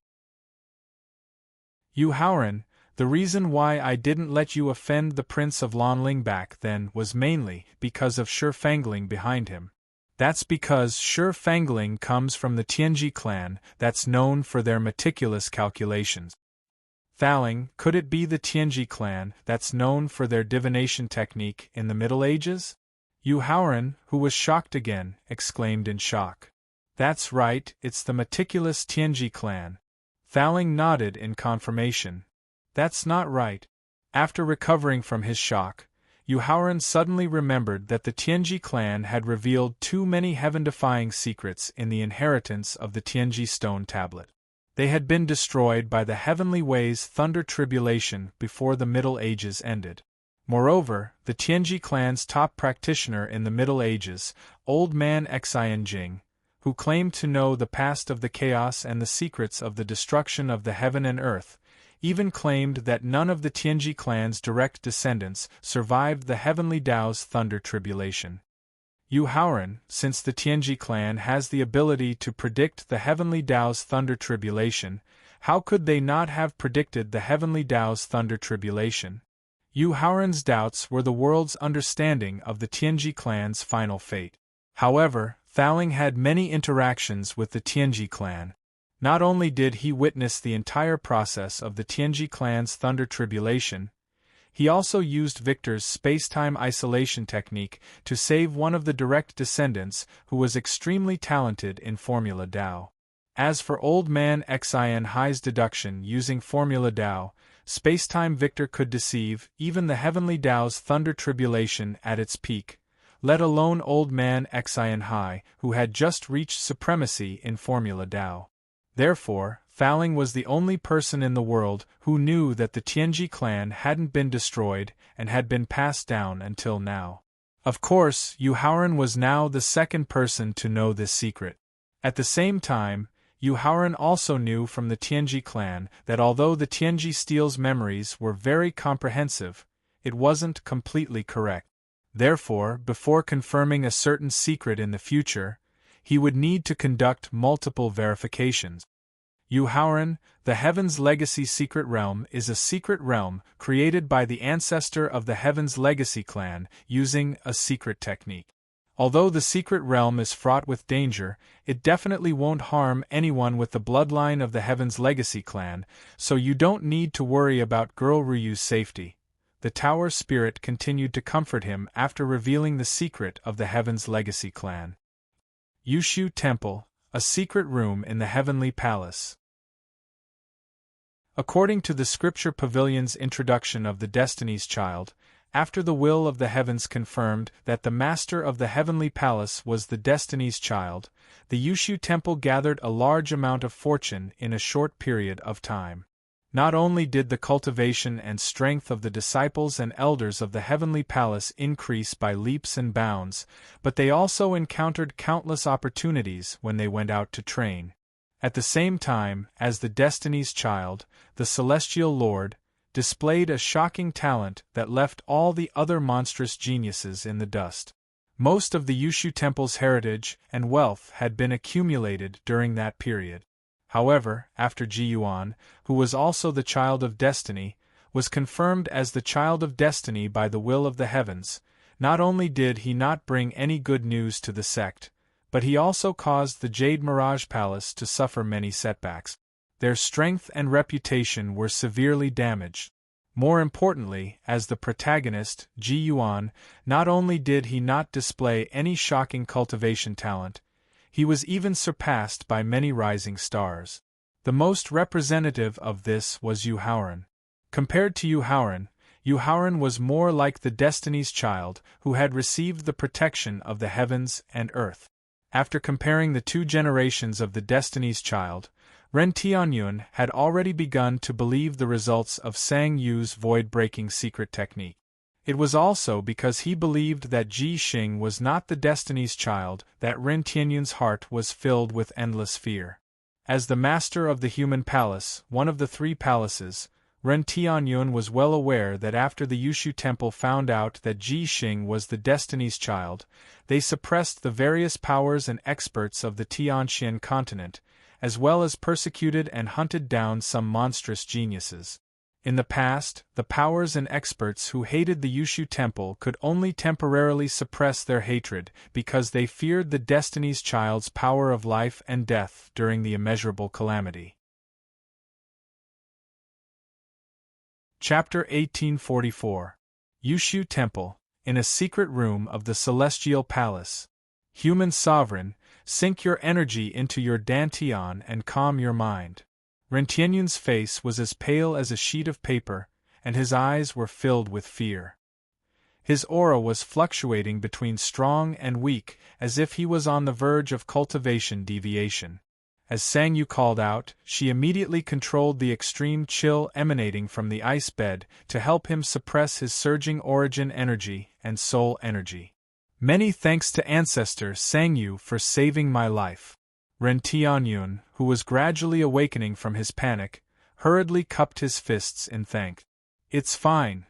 Yu Haoran, the reason why I didn't let you offend the Prince of Lanling back then was mainly because of Shurfangling behind him. That's because Shurfangling comes from the Tianji clan that's known for their meticulous calculations. Thaling, could it be the Tianji clan that's known for their divination technique in the Middle Ages? Yu Haoran, who was shocked again, exclaimed in shock. That's right, it's the meticulous Tianji clan. Thaling nodded in confirmation. That's not right. After recovering from his shock, Yu Haoran suddenly remembered that the Tianji clan had revealed too many heaven-defying secrets in the inheritance of the Tianji stone tablet. They had been destroyed by the Heavenly Way's thunder tribulation before the Middle Ages ended. Moreover, the Tianji clan's top practitioner in the Middle Ages, Old Man Xian Jing, who claimed to know the past of the chaos and the secrets of the destruction of the heaven and earth, even claimed that none of the Tianji clan's direct descendants survived the Heavenly Tao's thunder tribulation. Yu Haoran, since the Tianji clan has the ability to predict the Heavenly Tao's thunder tribulation, how could they not have predicted the Heavenly Tao's thunder tribulation? Yu Haoran's doubts were the world's understanding of the Tianji clan's final fate. However, Thaling had many interactions with the Tianji clan. Not only did he witness the entire process of the Tianji clan's thunder tribulation, he also used Victor's space-time isolation technique to save one of the direct descendants who was extremely talented in Formula Tao. As for Old Man Xian Hai's deduction using Formula Tao, Space-Time Victor could deceive even the Heavenly Tao's thunder tribulation at its peak, let alone Old Man Xian Hai, who had just reached supremacy in Formula Tao. Therefore, Faling was the only person in the world who knew that the Tianji clan hadn't been destroyed and had been passed down until now. Of course, Yu Haoran was now the second person to know this secret. At the same time, Yu Haoran also knew from the Tianji clan that although the Tianji steel's memories were very comprehensive, it wasn't completely correct. Therefore, before confirming a certain secret in the future, he would need to conduct multiple verifications. Yu Haoran, the Heaven's Legacy Secret Realm, is a secret realm created by the ancestor of the Heaven's Legacy clan using a secret technique. Although the secret realm is fraught with danger, it definitely won't harm anyone with the bloodline of the Heaven's Legacy clan, so you don't need to worry about Girl Ryu's safety. The Tower Spirit continued to comfort him after revealing the secret of the Heaven's Legacy clan. Yushu Temple, a secret room in the Heavenly Palace. According to the Scripture Pavilion's introduction of the Destiny's Child, after the will of the heavens confirmed that the master of the Heavenly Palace was the Destiny's Child, the Yushu Temple gathered a large amount of fortune in a short period of time. Not only did the cultivation and strength of the disciples and elders of the Heavenly Palace increase by leaps and bounds, but they also encountered countless opportunities when they went out to train. At the same time as the Destiny's Child, the Celestial Lord displayed a shocking talent that left all the other monstrous geniuses in the dust. Most of the Yushu Temple's heritage and wealth had been accumulated during that period. However, after Ji Yuan, who was also the Child of Destiny, was confirmed as the Child of Destiny by the will of the heavens, not only did he not bring any good news to the sect, but he also caused the Jade Mirage Palace to suffer many setbacks. Their strength and reputation were severely damaged. More importantly, as the protagonist, Ji Yuan, not only did he not display any shocking cultivation talent, he was even surpassed by many rising stars. The most representative of this was Yu Haoran. Compared to Yu Haoran was more like the Destiny's Child who had received the protection of the heavens and earth. After comparing the two generations of the Destiny's Child, Ren Tianyun had already begun to believe the results of Sang Yu's void-breaking secret technique. It was also because he believed that Ji Xing was not the Destiny's Child that Ren Tianyun's heart was filled with endless fear. As the master of the human palace, one of the three palaces, Ren Tianyun was well aware that after the Yushu Temple found out that Ji Xing was the Destiny's Child, they suppressed the various powers and experts of the Tianxian continent, as well as persecuted and hunted down some monstrous geniuses. In the past, the powers and experts who hated the Yushu Temple could only temporarily suppress their hatred because they feared the Destiny's Child's power of life and death during the immeasurable calamity. Chapter 1844. Yushu Temple, in a secret room of the Celestial Palace. Human Sovereign, sink your energy into your dantian and calm your mind. Ren Tianyun's face was as pale as a sheet of paper, and his eyes were filled with fear. His aura was fluctuating between strong and weak, as if he was on the verge of cultivation deviation. As Sang Yu called out, she immediately controlled the extreme chill emanating from the ice bed to help him suppress his surging origin energy and soul energy. Many thanks to Ancestor Sang Yu for saving my life. Ren Tianyun, who was gradually awakening from his panic, hurriedly cupped his fists in thanks. It's fine,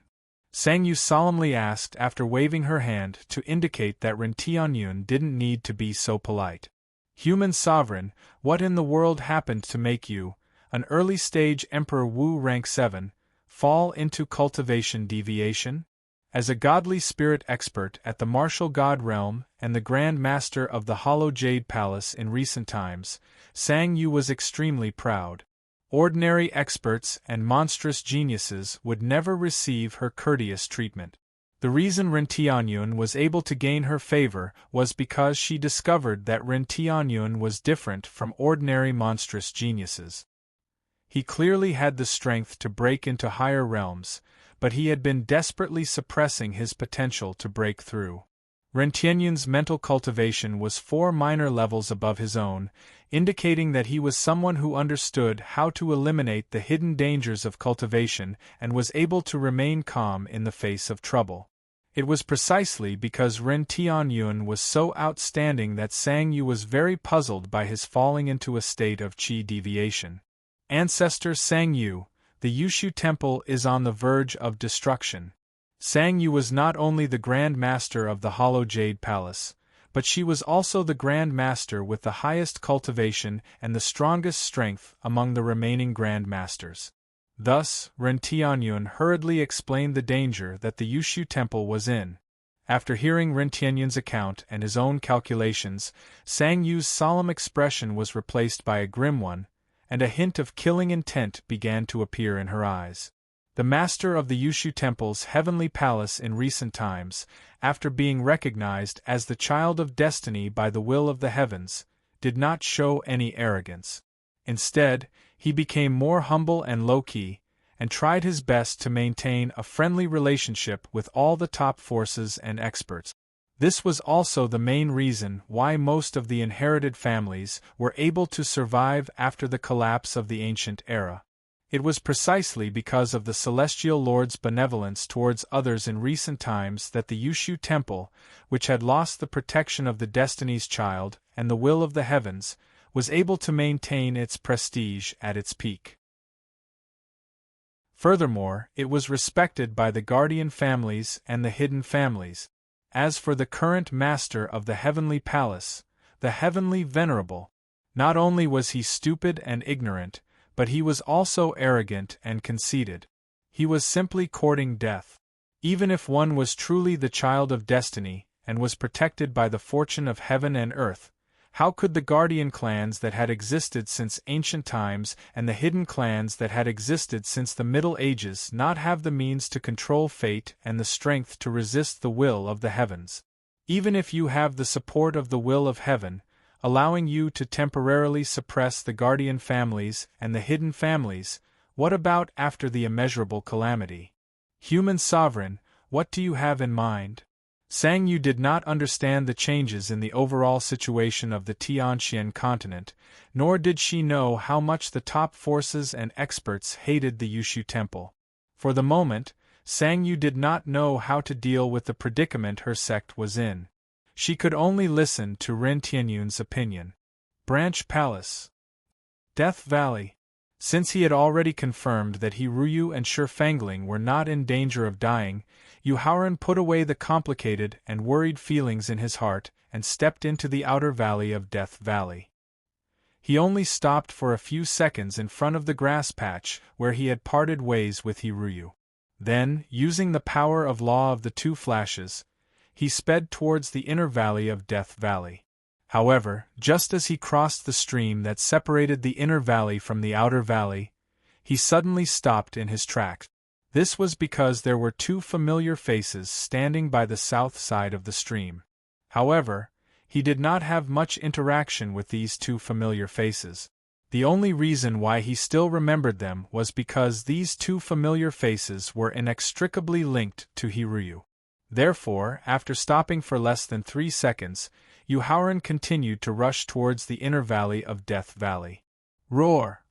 Sang Yu solemnly asked after waving her hand to indicate that Ren Tianyun didn't need to be so polite. Human Sovereign, what in the world happened to make you, an early-stage Emperor Wu rank 7, fall into cultivation deviation? As a godly spirit expert at the martial god realm and the Grand Master of the Hollow Jade Palace in recent times, Sang Yu was extremely proud. Ordinary experts and monstrous geniuses would never receive her courteous treatment. The reason Ren Tianyun was able to gain her favor was because she discovered that Ren Tianyun was different from ordinary monstrous geniuses. He clearly had the strength to break into higher realms, but he had been desperately suppressing his potential to break through. Ren Tianyun's mental cultivation was 4 minor levels above his own, indicating that he was someone who understood how to eliminate the hidden dangers of cultivation and was able to remain calm in the face of trouble. It was precisely because Ren Tianyun was so outstanding that Sang Yu was very puzzled by his falling into a state of qi deviation. Ancestor Sang Yu, the Yushu Temple is on the verge of destruction. Sang Yu was not only the Grand Master of the Hollow Jade Palace, but she was also the Grand Master with the highest cultivation and the strongest strength among the remaining Grand Masters. Thus, Ren Tianyun hurriedly explained the danger that the Yushu Temple was in. After hearing Ren Tianyun's account and his own calculations, Sang Yu's solemn expression was replaced by a grim one, and a hint of killing intent began to appear in her eyes. The master of the Yushu Temple's heavenly palace in recent times, after being recognized as the child of destiny by the will of the heavens, did not show any arrogance. Instead, he became more humble and low-key, and tried his best to maintain a friendly relationship with all the top forces and experts. This was also the main reason why most of the inherited families were able to survive after the collapse of the ancient era. It was precisely because of the Celestial Lord's benevolence towards others in recent times that the Yushu Temple, which had lost the protection of the Destiny's Child and the will of the heavens, was able to maintain its prestige at its peak. Furthermore, it was respected by the guardian families and the hidden families. As for the current master of the heavenly palace, the heavenly venerable, not only was he stupid and ignorant, but he was also arrogant and conceited. He was simply courting death. Even if one was truly the child of destiny, and was protected by the fortune of heaven and earth, how could the guardian clans that had existed since ancient times and the hidden clans that had existed since the Middle Ages not have the means to control fate and the strength to resist the will of the heavens? Even if you have the support of the will of heaven, allowing you to temporarily suppress the guardian families and the hidden families, what about after the immeasurable calamity? Human sovereign, what do you have in mind? Sang Yu did not understand the changes in the overall situation of the Tianxian continent, nor did she know how much the top forces and experts hated the Yushu Temple. For the moment, Sang Yu did not know how to deal with the predicament her sect was in. She could only listen to Ren Tianyun's opinion. Branch Palace. Death Valley. Since he had already confirmed that he Ruyu and Shi Fangling were not in danger of dying, Yu Haoran put away the complicated and worried feelings in his heart and stepped into the outer valley of Death Valley. He only stopped for a few seconds in front of the grass patch where he had parted ways with Hiruyu. Then, using the power of Law of the Two Flashes, he sped towards the inner valley of Death Valley. However, just as he crossed the stream that separated the inner valley from the outer valley, he suddenly stopped in his tracks. This was because there were 2 familiar faces standing by the south side of the stream. However, he did not have much interaction with these 2 familiar faces. The only reason why he still remembered them was because these 2 familiar faces were inextricably linked to Hiruyu. Therefore, after stopping for less than 3 seconds, Yu Haoran continued to rush towards the inner valley of Death Valley. Roar!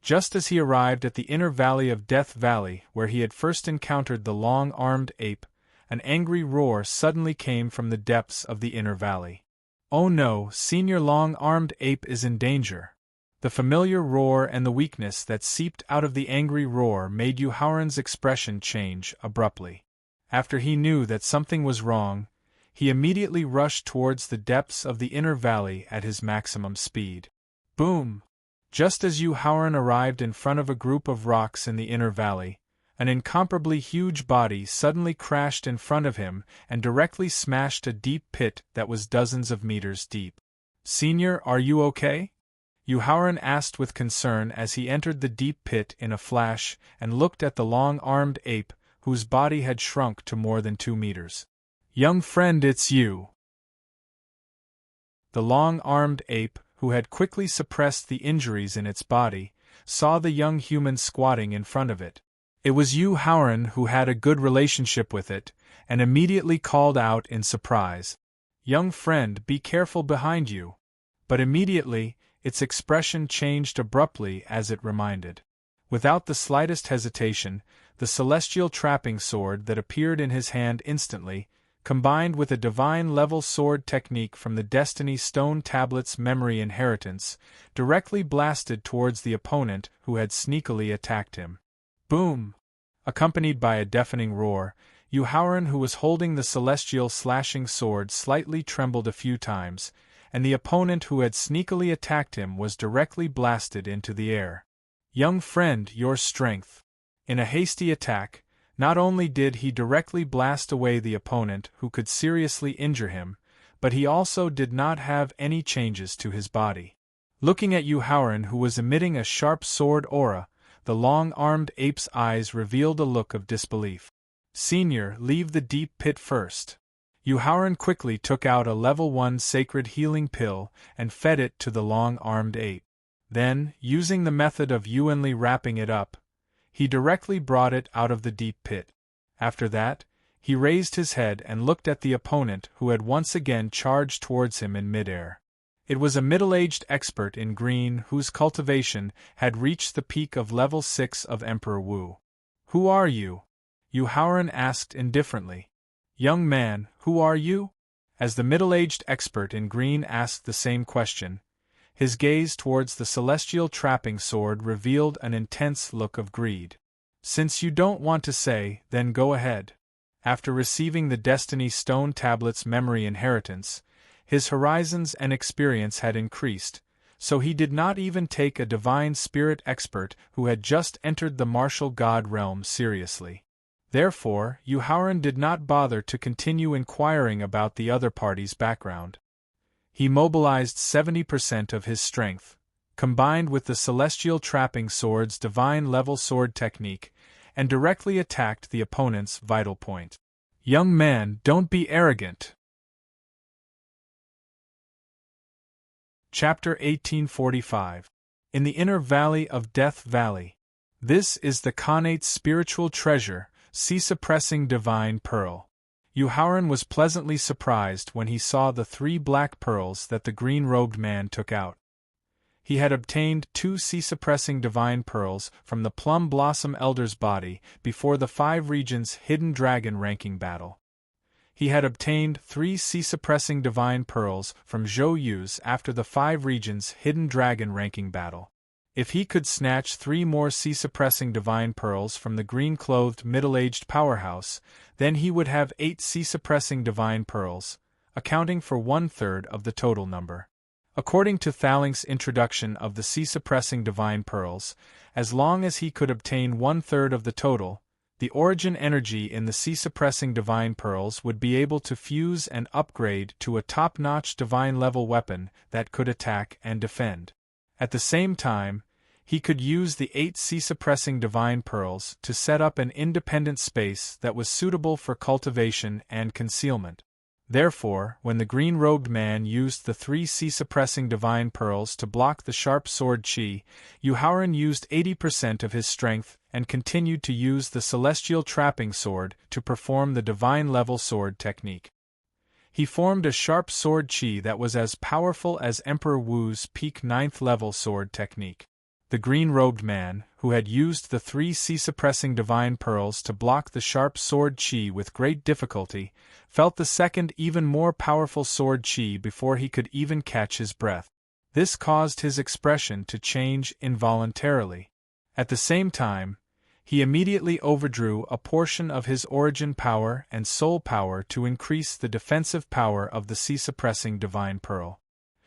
Just as he arrived at the inner valley of Death Valley, where he had first encountered the long-armed ape, an angry roar suddenly came from the depths of the inner valley. Oh no, Senior Long-Armed Ape is in danger. The familiar roar and the weakness that seeped out of the angry roar made Yu Haoran's expression change abruptly. After he knew that something was wrong, he immediately rushed towards the depths of the inner valley at his maximum speed. Boom! Just as Yu Haoran arrived in front of a group of rocks in the inner valley, an incomparably huge body suddenly crashed in front of him and directly smashed a deep pit that was dozens of meters deep. Senior, are you okay? Yu Haoran asked with concern as he entered the deep pit in a flash and looked at the long-armed ape, whose body had shrunk to more than 2 meters. Young friend, it's you. The long-armed ape, who had quickly suppressed the injuries in its body, saw the young human squatting in front of it. It was Yu Haoran who had a good relationship with it, and immediately called out in surprise. "Young friend, be careful behind you." But immediately, its expression changed abruptly as it reminded. Without the slightest hesitation, the celestial trapping sword that appeared in his hand instantly, combined with a divine level sword technique from the Destiny Stone Tablet's memory inheritance, directly blasted towards the opponent who had sneakily attacked him. Boom! Accompanied by a deafening roar, Yuhauran, who was holding the celestial slashing sword, slightly trembled a few times, and the opponent who had sneakily attacked him was directly blasted into the air. "Young friend, your strength." In a hasty attack, not only did he directly blast away the opponent who could seriously injure him, but he also did not have any changes to his body. Looking at Yuhauran, who was emitting a sharp sword aura, the long-armed ape's eyes revealed a look of disbelief. "Senior, leave the deep pit first." Yuhauran quickly took out a level 1 sacred healing pill and fed it to the long-armed ape. Then, using the method of Yuanli wrapping it up, he directly brought it out of the deep pit. After that, he raised his head and looked at the opponent who had once again charged towards him in midair. It was a middle-aged expert in green whose cultivation had reached the peak of level 6 of Emperor Wu. "Who are you?" Yuhauran asked indifferently. "Young man, who are you?" As the middle-aged expert in green asked the same question, his gaze towards the celestial trapping sword revealed an intense look of greed. "Since you don't want to say, then go ahead." After receiving the Destiny Stone Tablet's memory inheritance, his horizons and experience had increased, so he did not even take a divine spirit expert who had just entered the martial god realm seriously. Therefore, Yuhauran did not bother to continue inquiring about the other party's background. He mobilized 70% of his strength, combined with the celestial trapping sword's divine level sword technique, and directly attacked the opponent's vital point. "Young man, don't be arrogant." Chapter 1845. In the Inner Valley of Death Valley. This is the Khanate's spiritual treasure, sea-suppressing divine pearl. Yuhauran was pleasantly surprised when he saw the 3 black pearls that the green-robed man took out. He had obtained 2 sea-suppressing divine pearls from the Plum Blossom Elder's body before the 5 regions hidden dragon ranking battle. He had obtained 3 sea-suppressing divine pearls from Zhou Yu's after the 5 regions hidden dragon ranking battle. If he could snatch 3 more sea-suppressing divine pearls from the green-clothed middle-aged powerhouse, then he would have 8 sea-suppressing divine pearls, accounting for 1/3 of the total number. According to Thalink's introduction of the sea-suppressing divine pearls, as long as he could obtain 1/3 of the total, the origin energy in the sea-suppressing divine pearls would be able to fuse and upgrade to a top-notch divine-level weapon that could attack and defend. At the same time, he could use the 8 sea-suppressing divine pearls to set up an independent space that was suitable for cultivation and concealment. Therefore, when the green-robed man used the 3 sea-suppressing divine pearls to block the sharp sword chi, Yuhauran used 80% of his strength and continued to use the celestial trapping sword to perform the divine-level sword technique. He formed a sharp sword chi that was as powerful as Emperor Wu's peak 9th level sword technique. The green-robed man, who had used the 3 sea-suppressing divine pearls to block the sharp sword chi with great difficulty, felt the second even more powerful sword chi before he could even catch his breath. This caused his expression to change involuntarily. At the same time, he immediately overdrew a portion of his origin power and soul power to increase the defensive power of the sea-suppressing divine pearl.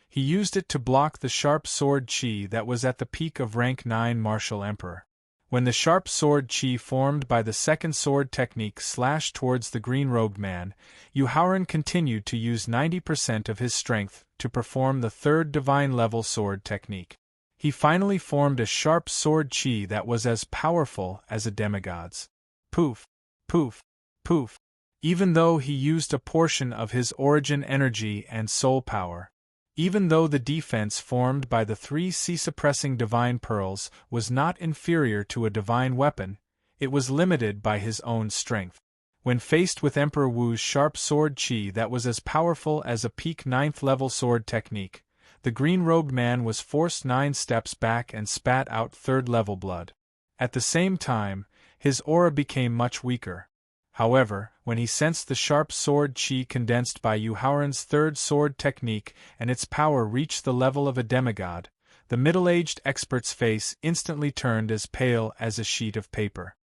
He used it to block the sharp sword chi that was at the peak of rank 9 martial emperor. When the sharp sword chi formed by the second sword technique slashed towards the green-robed man, Yuhauran continued to use 90% of his strength to perform the 3rd divine-level sword technique. He finally formed a sharp sword chi that was as powerful as a demigod's. Poof, poof, poof. Even though he used a portion of his origin energy and soul power, even though the defense formed by the 3 sea-suppressing divine pearls was not inferior to a divine weapon, it was limited by his own strength. When faced with Emperor Wu's sharp sword chi that was as powerful as a peak 9th level sword technique, the green-robed man was forced 9 steps back and spat out 3rd level blood. At the same time, his aura became much weaker. However, when he sensed the sharp sword chi condensed by Yu Haoran's 3rd sword technique and its power reached the level of a demigod, the middle-aged expert's face instantly turned as pale as a sheet of paper.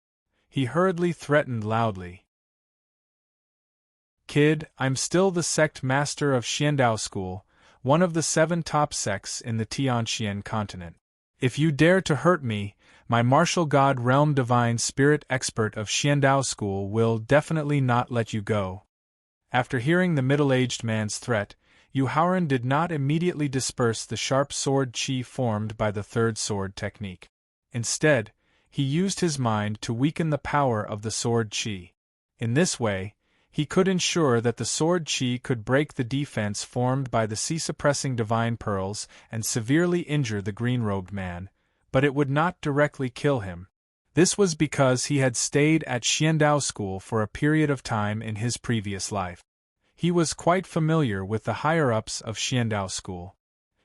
He hurriedly threatened loudly. "Kid, I'm still the sect master of Xiandao School, one of the 7 top sects in the Tianxian continent. If you dare to hurt me, my martial god realm divine spirit expert of Xiandao School will definitely not let you go." After hearing the middle-aged man's threat, Yu Haoran did not immediately disperse the sharp sword chi formed by the 3rd sword technique. Instead, he used his mind to weaken the power of the sword chi. In this way, he could ensure that the sword chi could break the defense formed by the Ci-suppressing divine pearls and severely injure the green-robed man, but it would not directly kill him. This was because he had stayed at Xiandao School for a period of time in his previous life. He was quite familiar with the higher-ups of Xiandao School.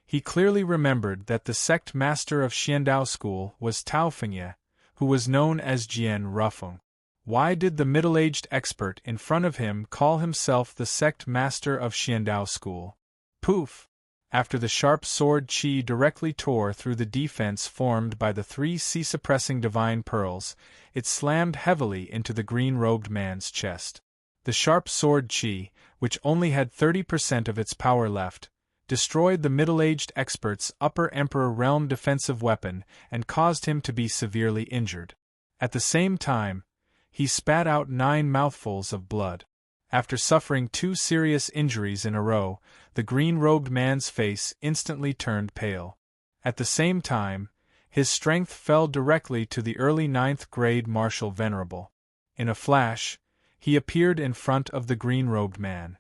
He clearly remembered that the sect master of Xiandao School was Tao Fengye, who was known as Jian Rufeng. Why did the middle-aged expert in front of him call himself the sect master of Xiandao School? Poof! After the sharp sword chi directly tore through the defense formed by the 3 Ci-suppressing divine pearls, it slammed heavily into the green-robed man's chest. The sharp sword chi, which only had 30% of its power left, destroyed the middle-aged expert's upper emperor realm defensive weapon and caused him to be severely injured. At the same time, he spat out 9 mouthfuls of blood. After suffering 2 serious injuries in a row, the green-robed man's face instantly turned pale. At the same time, his strength fell directly to the early 9th grade martial venerable. In a flash, he appeared in front of the green-robed man.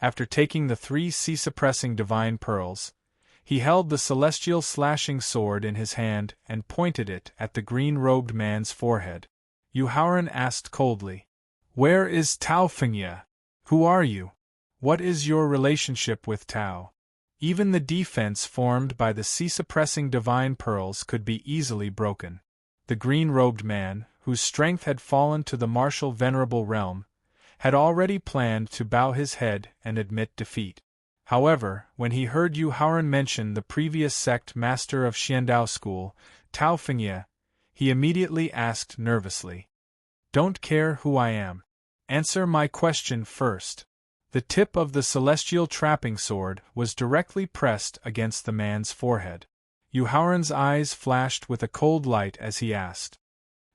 After taking the 3 Ci-suppressing divine pearls, he held the celestial slashing sword in his hand and pointed it at the green-robed man's forehead. Yu Haoran asked coldly, "Where is Tao Fengye? Who are you? What is your relationship with Tao?" Even the defense formed by the Ci-suppressing divine pearls could be easily broken. The green-robed man, whose strength had fallen to the martial venerable realm, had already planned to bow his head and admit defeat. However, when he heard Yu Haoran mention the previous sect master of Xiandao School, Tao Fengye, he immediately asked nervously, "Don't care who I am. Answer my question first." The tip of the celestial trapping sword was directly pressed against the man's forehead. Yu Haoran's eyes flashed with a cold light as he asked,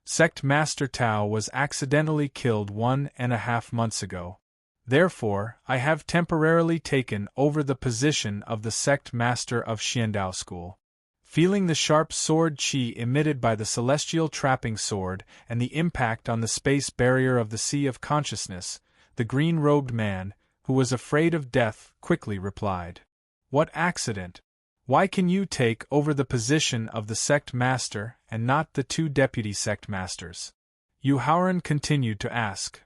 "Sect Master Tao was accidentally killed 1.5 months ago. Therefore, I have temporarily taken over the position of the sect master of Xiandao School." Feeling the sharp sword chi emitted by the celestial trapping sword and the impact on the space barrier of the Sea of Consciousness, the green-robed man, who was afraid of death, quickly replied, "What accident? Why can you take over the position of the sect master and not the 2 deputy sect masters?" Yu Haoran continued to ask.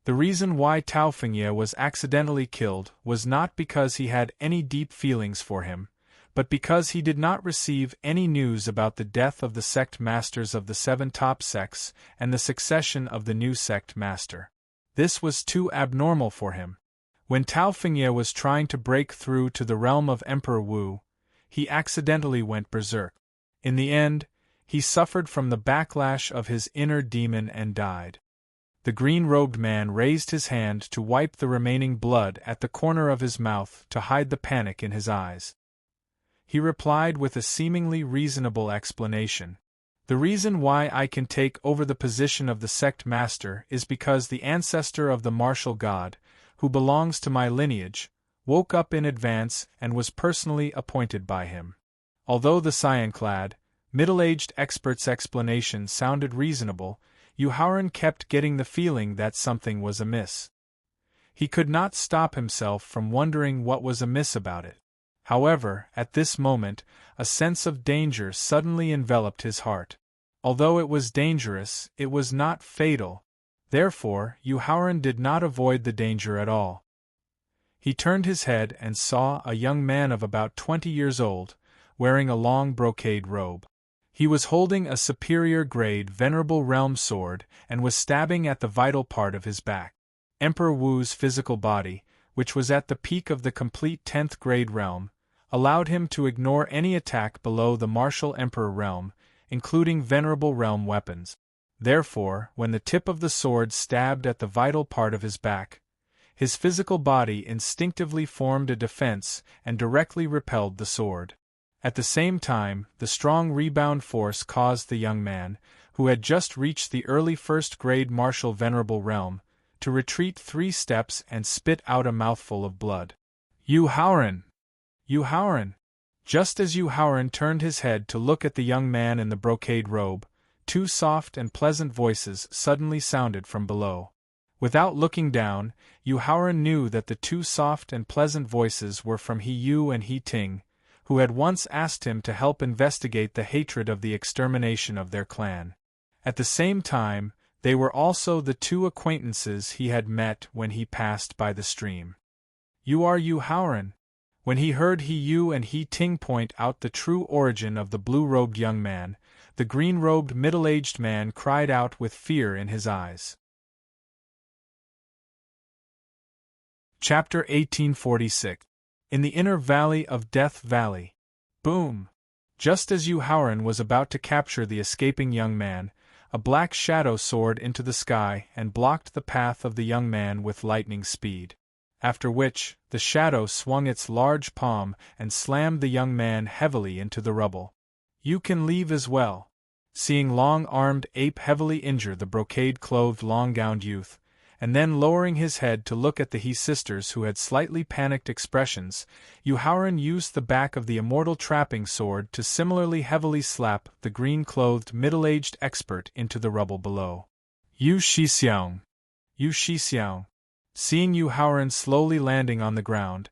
The reason why Tao Fengye was accidentally killed was not because he had any deep feelings for him, but because he did not receive any news about the death of the sect masters of the 7 top sects and the succession of the new sect master. This was too abnormal for him. When Tao Fengye was trying to break through to the realm of Emperor Wu, he accidentally went berserk. In the end, he suffered from the backlash of his inner demon and died. The green-robed man raised his hand to wipe the remaining blood at the corner of his mouth to hide the panic in his eyes. He replied with a seemingly reasonable explanation. "The reason why I can take over the position of the sect master is because the ancestor of the martial god, who belongs to my lineage, woke up in advance and was personally appointed by him." Although the cyan-clad, middle-aged expert's explanation sounded reasonable, Yu Haoran kept getting the feeling that something was amiss. He could not stop himself from wondering what was amiss about it. However, at this moment, a sense of danger suddenly enveloped his heart. Although it was dangerous, it was not fatal. Therefore, Yuhaoran did not avoid the danger at all. He turned his head and saw a young man of about 20 years old, wearing a long brocade robe. He was holding a superior-grade Venerable Realm sword and was stabbing at the vital part of his back. Emperor Wu's physical body, which was at the peak of the complete 10th grade realm, allowed him to ignore any attack below the martial Emperor realm, including Venerable Realm weapons. Therefore, when the tip of the sword stabbed at the vital part of his back, his physical body instinctively formed a defense and directly repelled the sword. At the same time, the strong rebound force caused the young man, who had just reached the early first-grade martial Venerable Realm, to retreat 3 steps and spit out a mouthful of blood. Yuhaoran! Yuhaoran! Just as Yuhaoran turned his head to look at the young man in the brocade robe, 2 soft and pleasant voices suddenly sounded from below. Without looking down, Yuhaoran knew that the 2 soft and pleasant voices were from He Yu and He Ting, who had once asked him to help investigate the hatred of the extermination of their clan. At the same time, they were also the 2 acquaintances he had met when he passed by the stream. You are Yuhaoran. When he heard He Yu and He Ting point out the true origin of the blue-robed young man, the green-robed middle-aged man cried out with fear in his eyes. Chapter 1846. In the inner valley of Death Valley. Boom! Just as Yuhaoran was about to capture the escaping young man, a black shadow soared into the sky and blocked the path of the young man with lightning speed. After which, the shadow swung its large palm and slammed the young man heavily into the rubble. You can leave as well. Seeing long-armed ape heavily injure the brocade-clothed long-gowned youth, and then lowering his head to look at the He sisters who had slightly panicked expressions, Yuhaoran used the back of the immortal trapping sword to similarly heavily slap the green-clothed middle-aged expert into the rubble below. Yu Shixiang! Yu Shixiang! Seeing Yuhaoran slowly landing on the ground,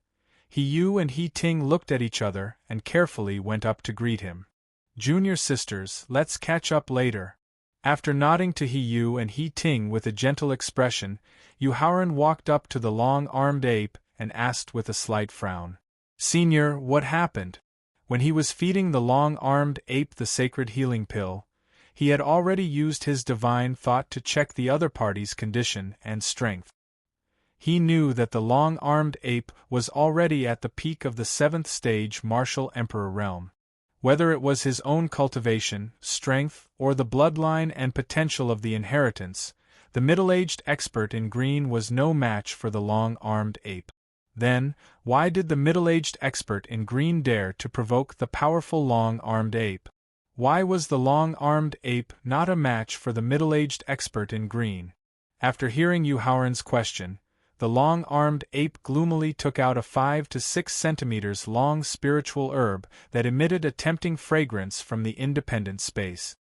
He Yu and He Ting looked at each other and carefully went up to greet him. Junior sisters, let's catch up later. After nodding to He Yu and He Ting with a gentle expression, Yuhaoran walked up to the long-armed ape and asked with a slight frown. Senior, what happened? When he was feeding the long-armed ape the sacred healing pill, he had already used his divine thought to check the other party's condition and strength. He knew that the long-armed ape was already at the peak of the 7th stage martial Emperor realm. Whether it was his own cultivation, strength, or the bloodline and potential of the inheritance, the middle-aged expert in green was no match for the long-armed ape. Then, why did the middle-aged expert in green dare to provoke the powerful long-armed ape? Why was the long-armed ape not a match for the middle-aged expert in green? After hearing Yuhaoran's question, the long-armed ape gloomily took out a 5 to 6 centimeters long spiritual herb that emitted a tempting fragrance from the independent space.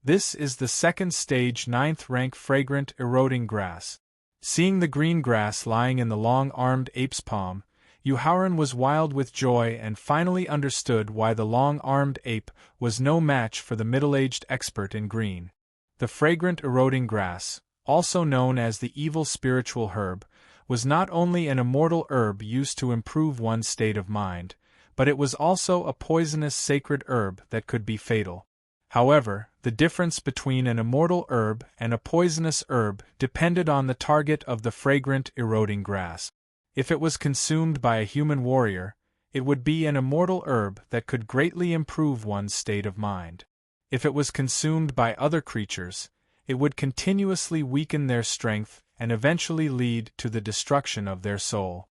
This is the 2nd stage 9th rank fragrant eroding grass. Seeing the green grass lying in the long-armed ape's palm, Yuhaoran was wild with joy and finally understood why the long-armed ape was no match for the middle-aged expert in green. The fragrant eroding grass, also known as the evil spiritual herb, was not only an immortal herb used to improve one's state of mind, but it was also a poisonous sacred herb that could be fatal. However, the difference between an immortal herb and a poisonous herb depended on the target of the fragrant eroding grass. If it was consumed by a human warrior, it would be an immortal herb that could greatly improve one's state of mind. If it was consumed by other creatures, it would continuously weaken their strength and eventually lead to the destruction of their soul.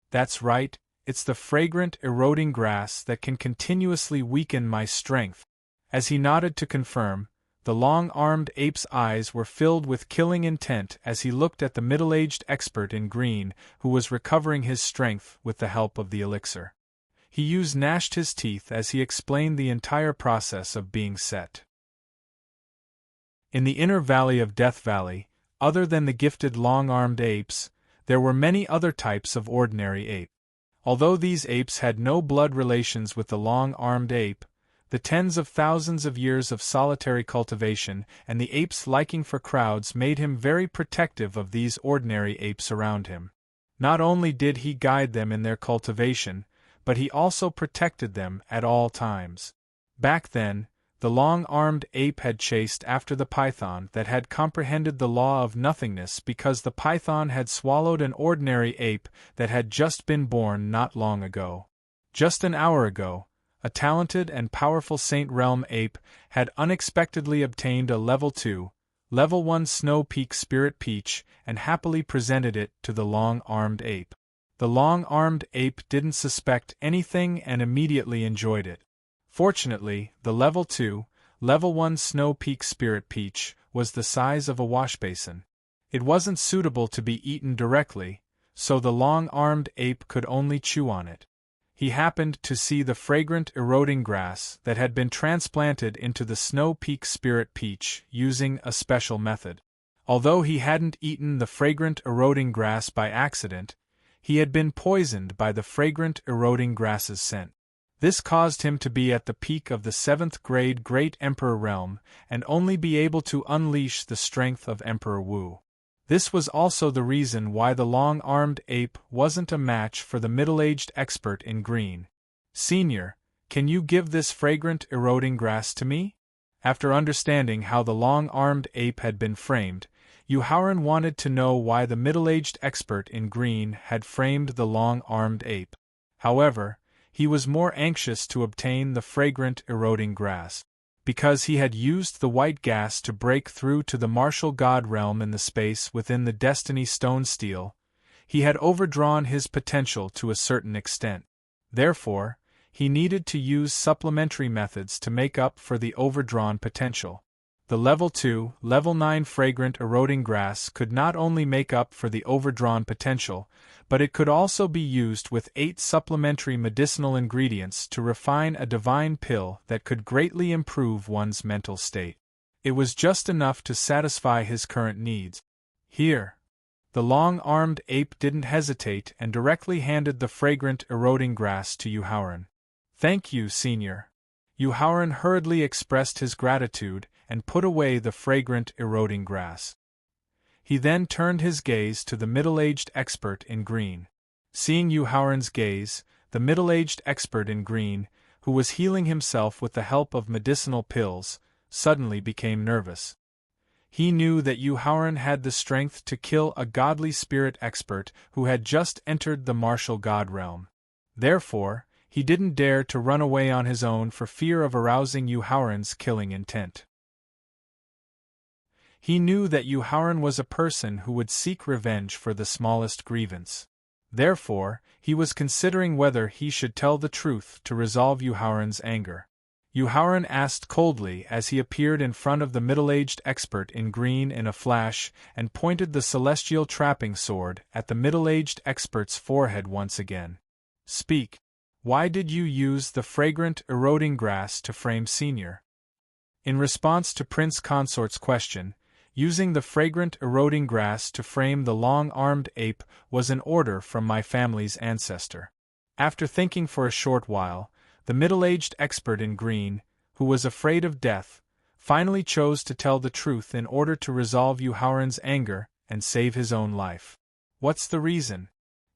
That's right, it's the fragrant eroding grass that can continuously weaken my strength. As he nodded to confirm, the long-armed ape's eyes were filled with killing intent as he looked at the middle-aged expert in green who was recovering his strength with the help of the elixir. He gnashed his teeth as he explained the entire process of being set. In the inner valley of Death Valley, other than the gifted long-armed apes, there were many other types of ordinary ape. Although these apes had no blood relations with the long-armed ape, The tens of thousands of years of solitary cultivation and the ape's liking for crowds made him very protective of these ordinary apes around him. Not only did he guide them in their cultivation, but he also protected them at all times. Back then, the long-armed ape had chased after the python that had comprehended the law of nothingness because the python had swallowed an ordinary ape that had just been born not long ago. Just an hour ago, a talented and powerful Saint Realm ape had unexpectedly obtained a Level 2, Level 1 Snow Peak Spirit Peach and happily presented it to the long-armed ape. The long-armed ape didn't suspect anything and immediately enjoyed it. Fortunately, the Level 2, Level 1 Snow Peak Spirit Peach was the size of a washbasin. It wasn't suitable to be eaten directly, so the long-armed ape could only chew on it. He happened to see the fragrant eroding grass that had been transplanted into the Snow Peak Spirit Peach using a special method. Although he hadn't eaten the fragrant eroding grass by accident, he had been poisoned by the fragrant eroding grass's scent. This caused him to be at the peak of the 7th grade Great Emperor Realm and only be able to unleash the strength of Emperor Wu. This was also the reason why the long-armed ape wasn't a match for the middle-aged expert in green. "Senior, can you give this fragrant eroding grass to me?" After understanding how the long-armed ape had been framed, Yuhauran wanted to know why the middle-aged expert in green had framed the long-armed ape. However, he was more anxious to obtain the fragrant eroding grass. Because he had used the white gas to break through to the martial god realm in the space within the Destiny stone steel, he had overdrawn his potential to a certain extent. Therefore, he needed to use supplementary methods to make up for the overdrawn potential. The Level 2, Level 9 fragrant eroding grass could not only make up for the overdrawn potential, but it could also be used with 8 supplementary medicinal ingredients to refine a divine pill that could greatly improve one's mental state. It was just enough to satisfy his current needs. Here. The long-armed ape didn't hesitate and directly handed the fragrant eroding grass to Yuhauran. "Thank you, Senior." Yuhauran hurriedly expressed his gratitude and put away the fragrant eroding grass. He then turned his gaze to the middle-aged expert in green. Seeing Yuhauran's gaze, the middle-aged expert in green, who was healing himself with the help of medicinal pills, suddenly became nervous. He knew that Yuhauran had the strength to kill a godly spirit expert who had just entered the martial god realm. Therefore, he didn't dare to run away on his own for fear of arousing Yuhauran's killing intent. He knew that Yuhauran was a person who would seek revenge for the smallest grievance. Therefore, he was considering whether he should tell the truth to resolve Yuhauran's anger. Yuhauran asked coldly as he appeared in front of the middle-aged expert in green in a flash and pointed the celestial trapping sword at the middle-aged expert's forehead once again. "Speak. Why did you use the fragrant eroding grass to frame Senior?" In response to Prince Consort's question, using the fragrant eroding grass to frame the long-armed ape was an order from my family's ancestor. After thinking for a short while, the middle-aged expert in green, who was afraid of death, finally chose to tell the truth in order to resolve Yuhauran's anger and save his own life. "What's the reason?"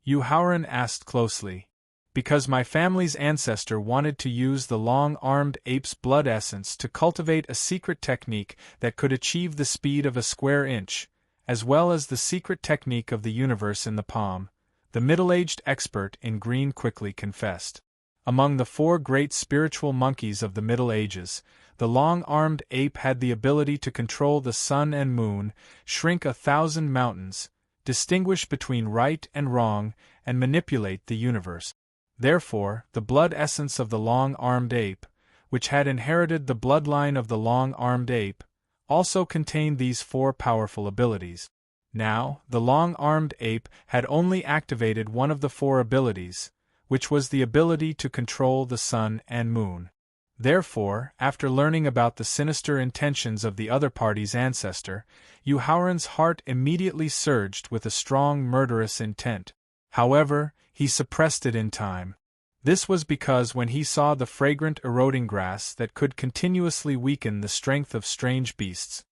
Yuhauran asked closely. "Because my family's ancestor wanted to use the long-armed ape's blood essence to cultivate a secret technique that could achieve the speed of a square inch, as well as the secret technique of the universe in the palm," the middle-aged expert in green quickly confessed. Among the 4 great spiritual monkeys of the Middle Ages, the long-armed ape had the ability to control the sun and moon, shrink 1,000 mountains, distinguish between right and wrong, and manipulate the universe. Therefore, the blood essence of the long-armed ape, which had inherited the bloodline of the long-armed ape, also contained these 4 powerful abilities. Now, the long-armed ape had only activated one of the 4 abilities, which was the ability to control the sun and moon. Therefore, after learning about the sinister intentions of the other party's ancestor, Yuhauran's heart immediately surged with a strong murderous intent. However, he suppressed it in time. This was because when he saw the fragrant eroding grass that could continuously weaken the strength of strange beasts,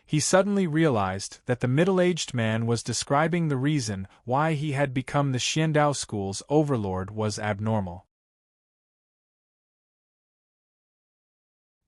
he suddenly realized that the middle-aged man was describing the reason why he had become the Xiandao school's overlord was abnormal.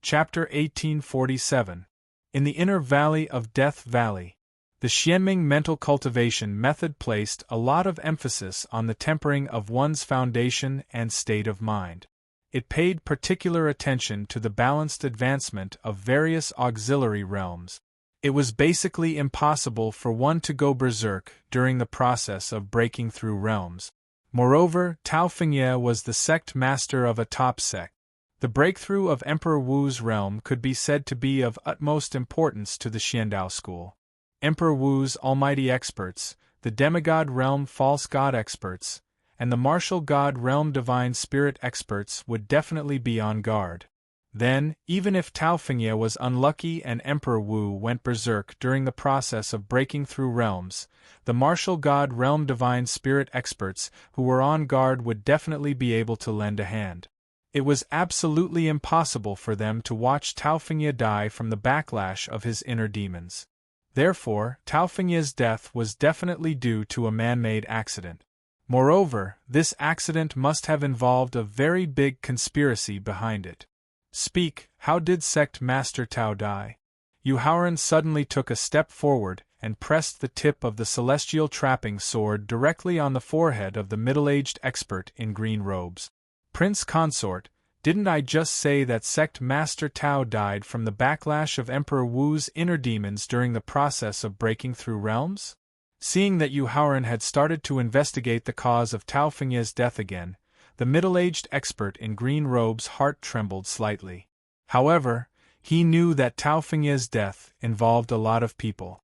Chapter 1847. In the inner valley of Death Valley, the Xianming mental cultivation method placed a lot of emphasis on the tempering of one's foundation and state of mind. It paid particular attention to the balanced advancement of various auxiliary realms. It was basically impossible for one to go berserk during the process of breaking through realms. Moreover, Tao Fengye was the sect master of a top sect. The breakthrough of Emperor Wu's realm could be said to be of utmost importance to the Xiandao school. Emperor Wu's almighty experts, the demigod realm false god experts, and the martial god realm divine spirit experts would definitely be on guard. Then, even if Tao Fengye was unlucky and Emperor Wu went berserk during the process of breaking through realms, the martial god realm divine spirit experts who were on guard would definitely be able to lend a hand. It was absolutely impossible for them to watch Tao Fengye die from the backlash of his inner demons. Therefore, Tao Fengye's death was definitely due to a man-made accident. Moreover, this accident must have involved a very big conspiracy behind it. Speak, how did Sect Master Tao die? Yu Haoran suddenly took a step forward and pressed the tip of the celestial trapping sword directly on the forehead of the middle-aged expert in green robes. Prince Consort, didn't I just say that Sect Master Tao died from the backlash of Emperor Wu's inner demons during the process of breaking through realms? Seeing that Yu Haoran had started to investigate the cause of Tao Fengye's death again, the middle-aged expert in green robes' heart trembled slightly. However, he knew that Tao Fengye's death involved a lot of people.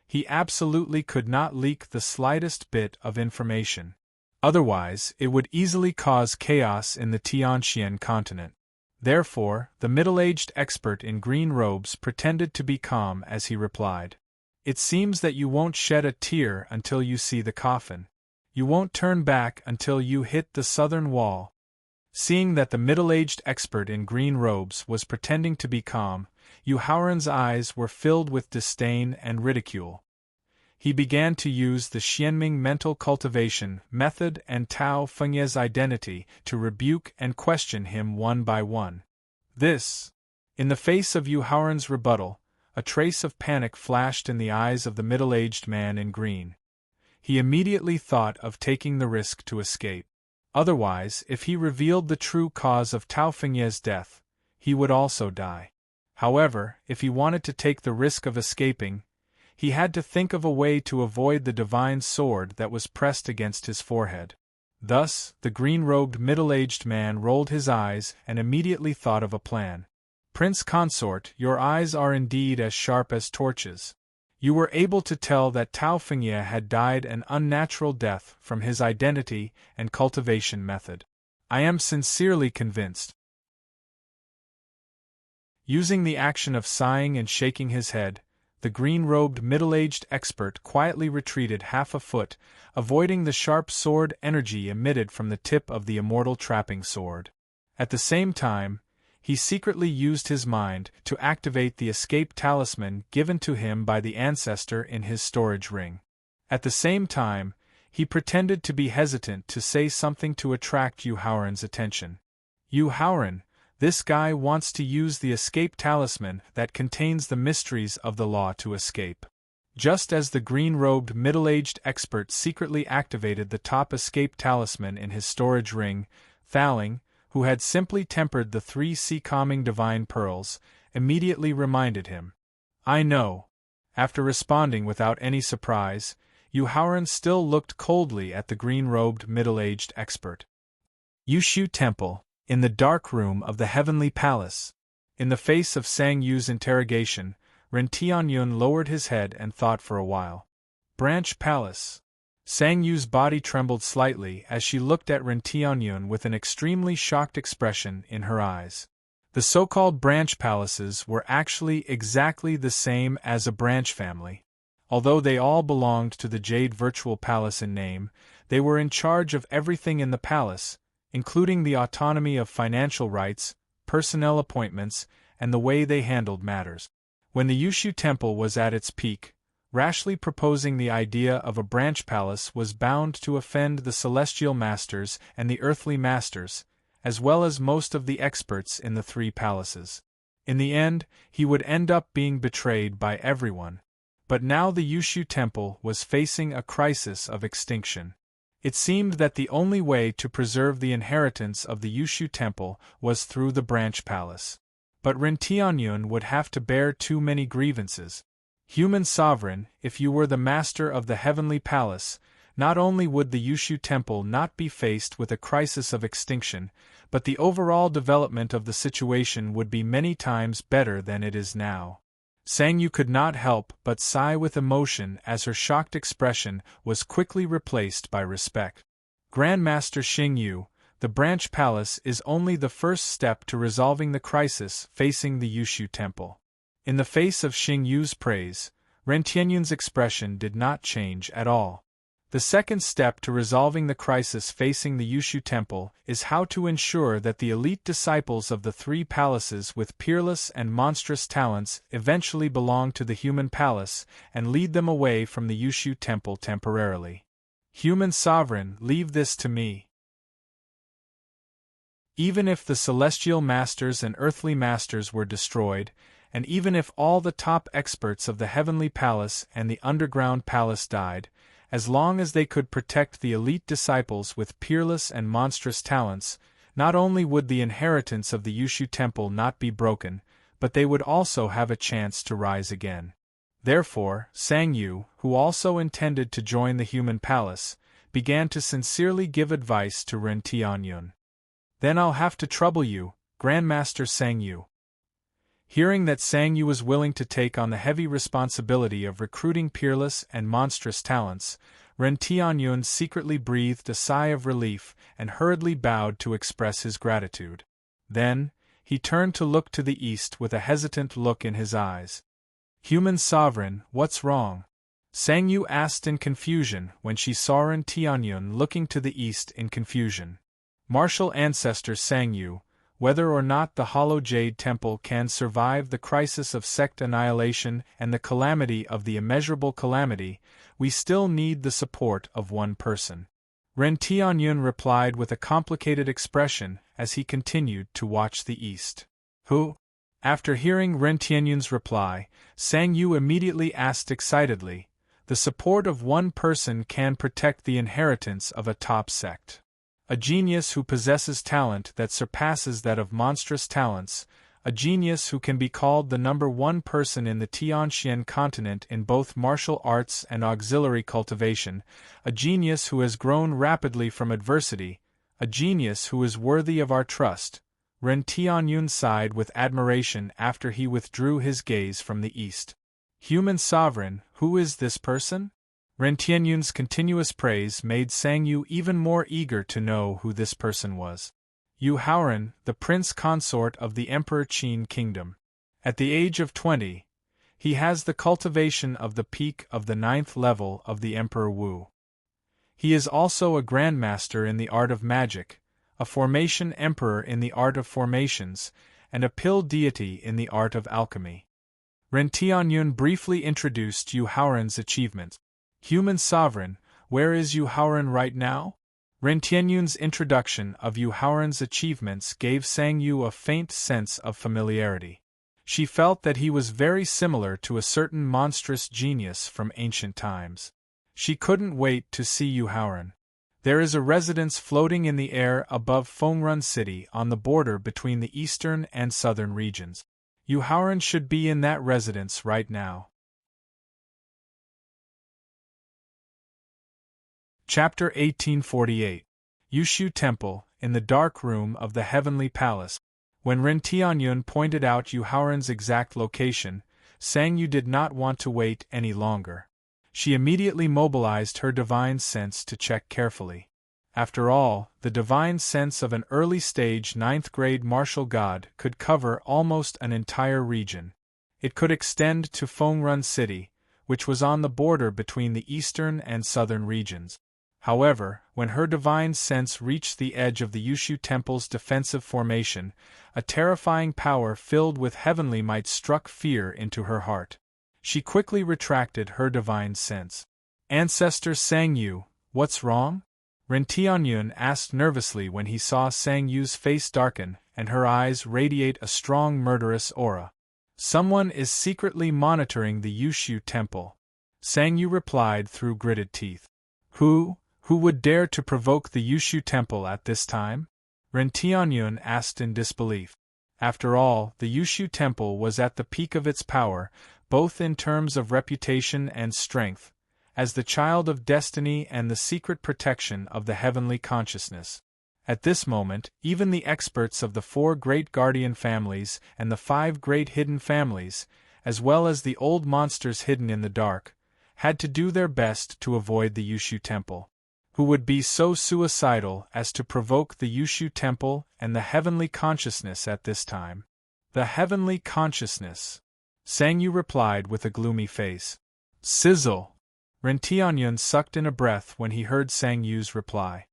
He absolutely could not leak the slightest bit of information. Otherwise, it would easily cause chaos in the Tianxian continent. Therefore, the middle-aged expert in green robes pretended to be calm as he replied, "It seems that you won't shed a tear until you see the coffin. You won't turn back until you hit the southern wall." Seeing that the middle-aged expert in green robes was pretending to be calm, Yu Haoran's eyes were filled with disdain and ridicule. He began to use the Xianming mental cultivation method and Tao Fengye's identity to rebuke and question him one by one. In the face of Yu Haoran's rebuttal, a trace of panic flashed in the eyes of the middle-aged man in green. He immediately thought of taking the risk to escape. Otherwise, if he revealed the true cause of Tao Fengye's death, he would also die. However, if he wanted to take the risk of escaping, he had to think of a way to avoid the divine sword that was pressed against his forehead. Thus, the green-robed middle-aged man rolled his eyes and immediately thought of a plan. "Prince Consort, your eyes are indeed as sharp as torches. You were able to tell that Tao Fengye had died an unnatural death from his identity and cultivation method. I am sincerely convinced." Using the action of sighing and shaking his head, the green-robed middle-aged expert quietly retreated half a foot, avoiding the sharp sword energy emitted from the tip of the immortal trapping sword. At the same time, he secretly used his mind to activate the escape talisman given to him by the ancestor in his storage ring. At the same time, he pretended to be hesitant to say something to attract Yu Haoran's attention. "Yu Haoran, this guy wants to use the escape talisman that contains the mysteries of the law to escape." Just as the green-robed middle-aged expert secretly activated the top escape talisman in his storage ring, Thaling, who had simply tempered the 3 sea-calming divine pearls, immediately reminded him. "I know." After responding without any surprise, Yu Haoran still looked coldly at the green-robed middle-aged expert. Yushu Temple, in the dark room of the Heavenly Palace. In the face of Sang Yu's interrogation, Ren Tianyun lowered his head and thought for a while. Branch Palace. Sang Yu's body trembled slightly as she looked at Ren Tianyun with an extremely shocked expression in her eyes. The so-called branch palaces were actually exactly the same as a branch family. Although they all belonged to the Jade Virtual Palace in name, they were in charge of everything in the palace, including the autonomy of financial rights, personnel appointments, and the way they handled matters. When the Yushu Temple was at its peak, rashly proposing the idea of a branch palace was bound to offend the celestial masters and the earthly masters, as well as most of the experts in the three palaces. In the end, he would end up being betrayed by everyone. But now the Yushu Temple was facing a crisis of extinction. It seemed that the only way to preserve the inheritance of the Yushu Temple was through the branch palace. But Ren Tianyun would have to bear too many grievances. Human sovereign, if you were the master of the heavenly palace, not only would the Yushu Temple not be faced with a crisis of extinction, but the overall development of the situation would be many times better than it is now. Sang Yu could not help but sigh with emotion as her shocked expression was quickly replaced by respect. Grandmaster Xing Yu, the branch palace is only the first step to resolving the crisis facing the Yushu Temple. In the face of Xing Yu's praise, Ren Tianyun's expression did not change at all. The second step to resolving the crisis facing the Yushu Temple is how to ensure that the elite disciples of the three palaces with peerless and monstrous talents eventually belong to the human palace and lead them away from the Yushu Temple temporarily. Human sovereign, leave this to me. Even if the celestial masters and earthly masters were destroyed, and even if all the top experts of the heavenly palace and the underground palace died, as long as they could protect the elite disciples with peerless and monstrous talents, not only would the inheritance of the Yushu Temple not be broken, but they would also have a chance to rise again. Therefore, Sang Yu, who also intended to join the human palace, began to sincerely give advice to Ren Tianyun. Then I'll have to trouble you, Grandmaster Sang Yu. Hearing that Sang Yu was willing to take on the heavy responsibility of recruiting peerless and monstrous talents, Ren Tianyun secretly breathed a sigh of relief and hurriedly bowed to express his gratitude. Then, he turned to look to the east with a hesitant look in his eyes. Human sovereign, what's wrong? Sang Yu asked in confusion when she saw Ren Tianyun looking to the east in confusion. Martial ancestor Sang Yu, whether or not the Hollow Jade Temple can survive the crisis of sect annihilation and the calamity of the immeasurable calamity, we still need the support of one person. Ren Tianyun replied with a complicated expression as he continued to watch the east. Who? After hearing Ren Tianyun's reply, Sang Yu immediately asked excitedly, the support of one person can protect the inheritance of a top sect. A genius who possesses talent that surpasses that of monstrous talents, a genius who can be called the number one person in the Tianxian continent in both martial arts and auxiliary cultivation, a genius who has grown rapidly from adversity, a genius who is worthy of our trust. Ren Tianyun sighed with admiration after he withdrew his gaze from the east. Human sovereign, who is this person? Ren Tianyun's continuous praise made Sang Yu even more eager to know who this person was. Yu Haoran, the prince consort of the Emperor Qin Kingdom. At the age of 20, he has the cultivation of the peak of the 9th level of the Emperor Wu. He is also a grandmaster in the art of magic, a formation emperor in the art of formations, and a pill deity in the art of alchemy. Ren Tianyun briefly introduced Yu Haoran's achievements. Human sovereign, where is Yu Haoran right now? Ren Tianyun's introduction of Yu Haoran's achievements gave Sang Yu a faint sense of familiarity. She felt that he was very similar to a certain monstrous genius from ancient times. She couldn't wait to see Yu Haoran. There is a residence floating in the air above Fengrun City on the border between the eastern and southern regions. Yu Haoran should be in that residence right now. Chapter 1848. Yushu Temple, in the dark room of the Heavenly Palace. When Ren Tianyun pointed out Yu Haoran's exact location, Sang Yu did not want to wait any longer. She immediately mobilized her divine sense to check carefully. After all, the divine sense of an early-stage 9th-grade martial god could cover almost an entire region. It could extend to Fengrun City, which was on the border between the eastern and southern regions. However, when her divine sense reached the edge of the Yushu Temple's defensive formation, a terrifying power filled with heavenly might struck fear into her heart. She quickly retracted her divine sense. "Ancestor Sang Yu, what's wrong?" Ren Tianyun asked nervously when he saw Sang Yu's face darken and her eyes radiate a strong murderous aura. "Someone is secretly monitoring the Yushu Temple," Sang Yu replied through gritted teeth. Who would dare to provoke the Yushu Temple at this time?" Ren Tianyun asked in disbelief. After all, the Yushu Temple was at the peak of its power, both in terms of reputation and strength, as the child of destiny and the secret protection of the heavenly consciousness. At this moment, even the experts of the 4 great guardian families and the 5 great hidden families, as well as the old monsters hidden in the dark, had to do their best to avoid the Yushu Temple. Who would be so suicidal as to provoke the Yushu Temple and the heavenly consciousness at this time? "The heavenly consciousness," Sang Yu replied with a gloomy face. "Sizzle!" Ren Tianyun sucked in a breath when he heard Sang Yu's reply.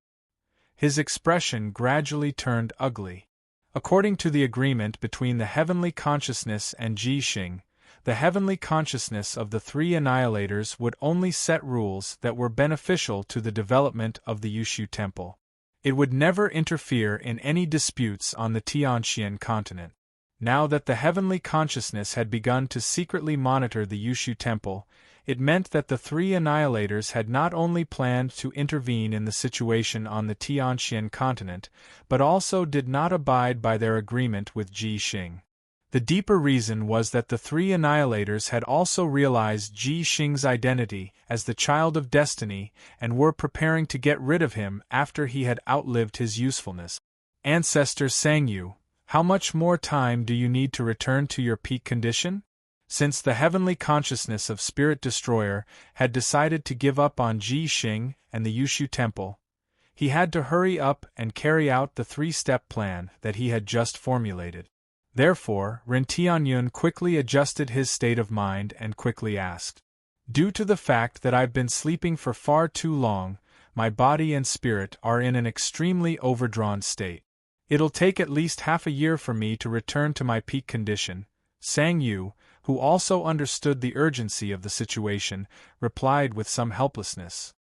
His expression gradually turned ugly. According to the agreement between the heavenly consciousness and Ji Xing, the heavenly consciousness of the 3 annihilators would only set rules that were beneficial to the development of the Yushu Temple. It would never interfere in any disputes on the Tianxian continent. Now that the heavenly consciousness had begun to secretly monitor the Yushu Temple, it meant that the 3 annihilators had not only planned to intervene in the situation on the Tianxian continent, but also did not abide by their agreement with Ji Xing. The deeper reason was that the 3 annihilators had also realized Ji Xing's identity as the child of destiny and were preparing to get rid of him after he had outlived his usefulness. "Ancestor Sang Yu, how much more time do you need to return to your peak condition?" Since the heavenly consciousness of Spirit Destroyer had decided to give up on Ji Xing and the Yushu Temple, he had to hurry up and carry out the 3-step plan that he had just formulated. Therefore, Ren Tianyun quickly adjusted his state of mind and quickly asked, "Due to the fact that I've been sleeping for far too long, my body and spirit are in an extremely overdrawn state. It'll take at least half a year for me to return to my peak condition." Sang Yu, who also understood the urgency of the situation, replied with some helplessness.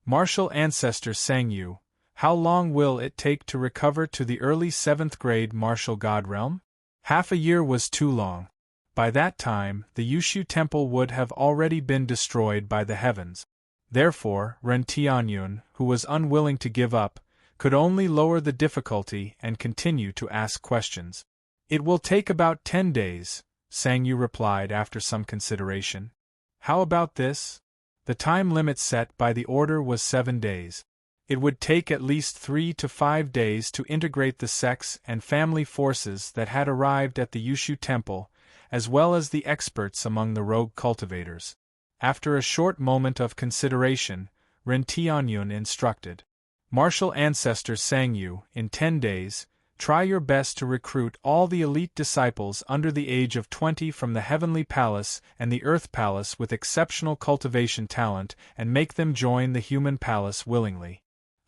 "Martial Ancestor Sang Yu, how long will it take to recover to the early 7th grade martial god realm?" Half a year was too long. By that time, the Yushu Temple would have already been destroyed by the heavens. Therefore, Ren Tianyun, who was unwilling to give up, could only lower the difficulty and continue to ask questions. "It will take about 10 days, Sang Yu replied after some consideration. "How about this?" The time limit set by the order was 7 days. It would take at least 3 to 5 days to integrate the sex and family forces that had arrived at the Yushu Temple, as well as the experts among the rogue cultivators. After a short moment of consideration, Ren Tianyun instructed, "Martial Ancestor Sang Yu, in 10 days, try your best to recruit all the elite disciples under the age of 20 from the Heavenly Palace and the Earth Palace with exceptional cultivation talent and make them join the Human Palace willingly.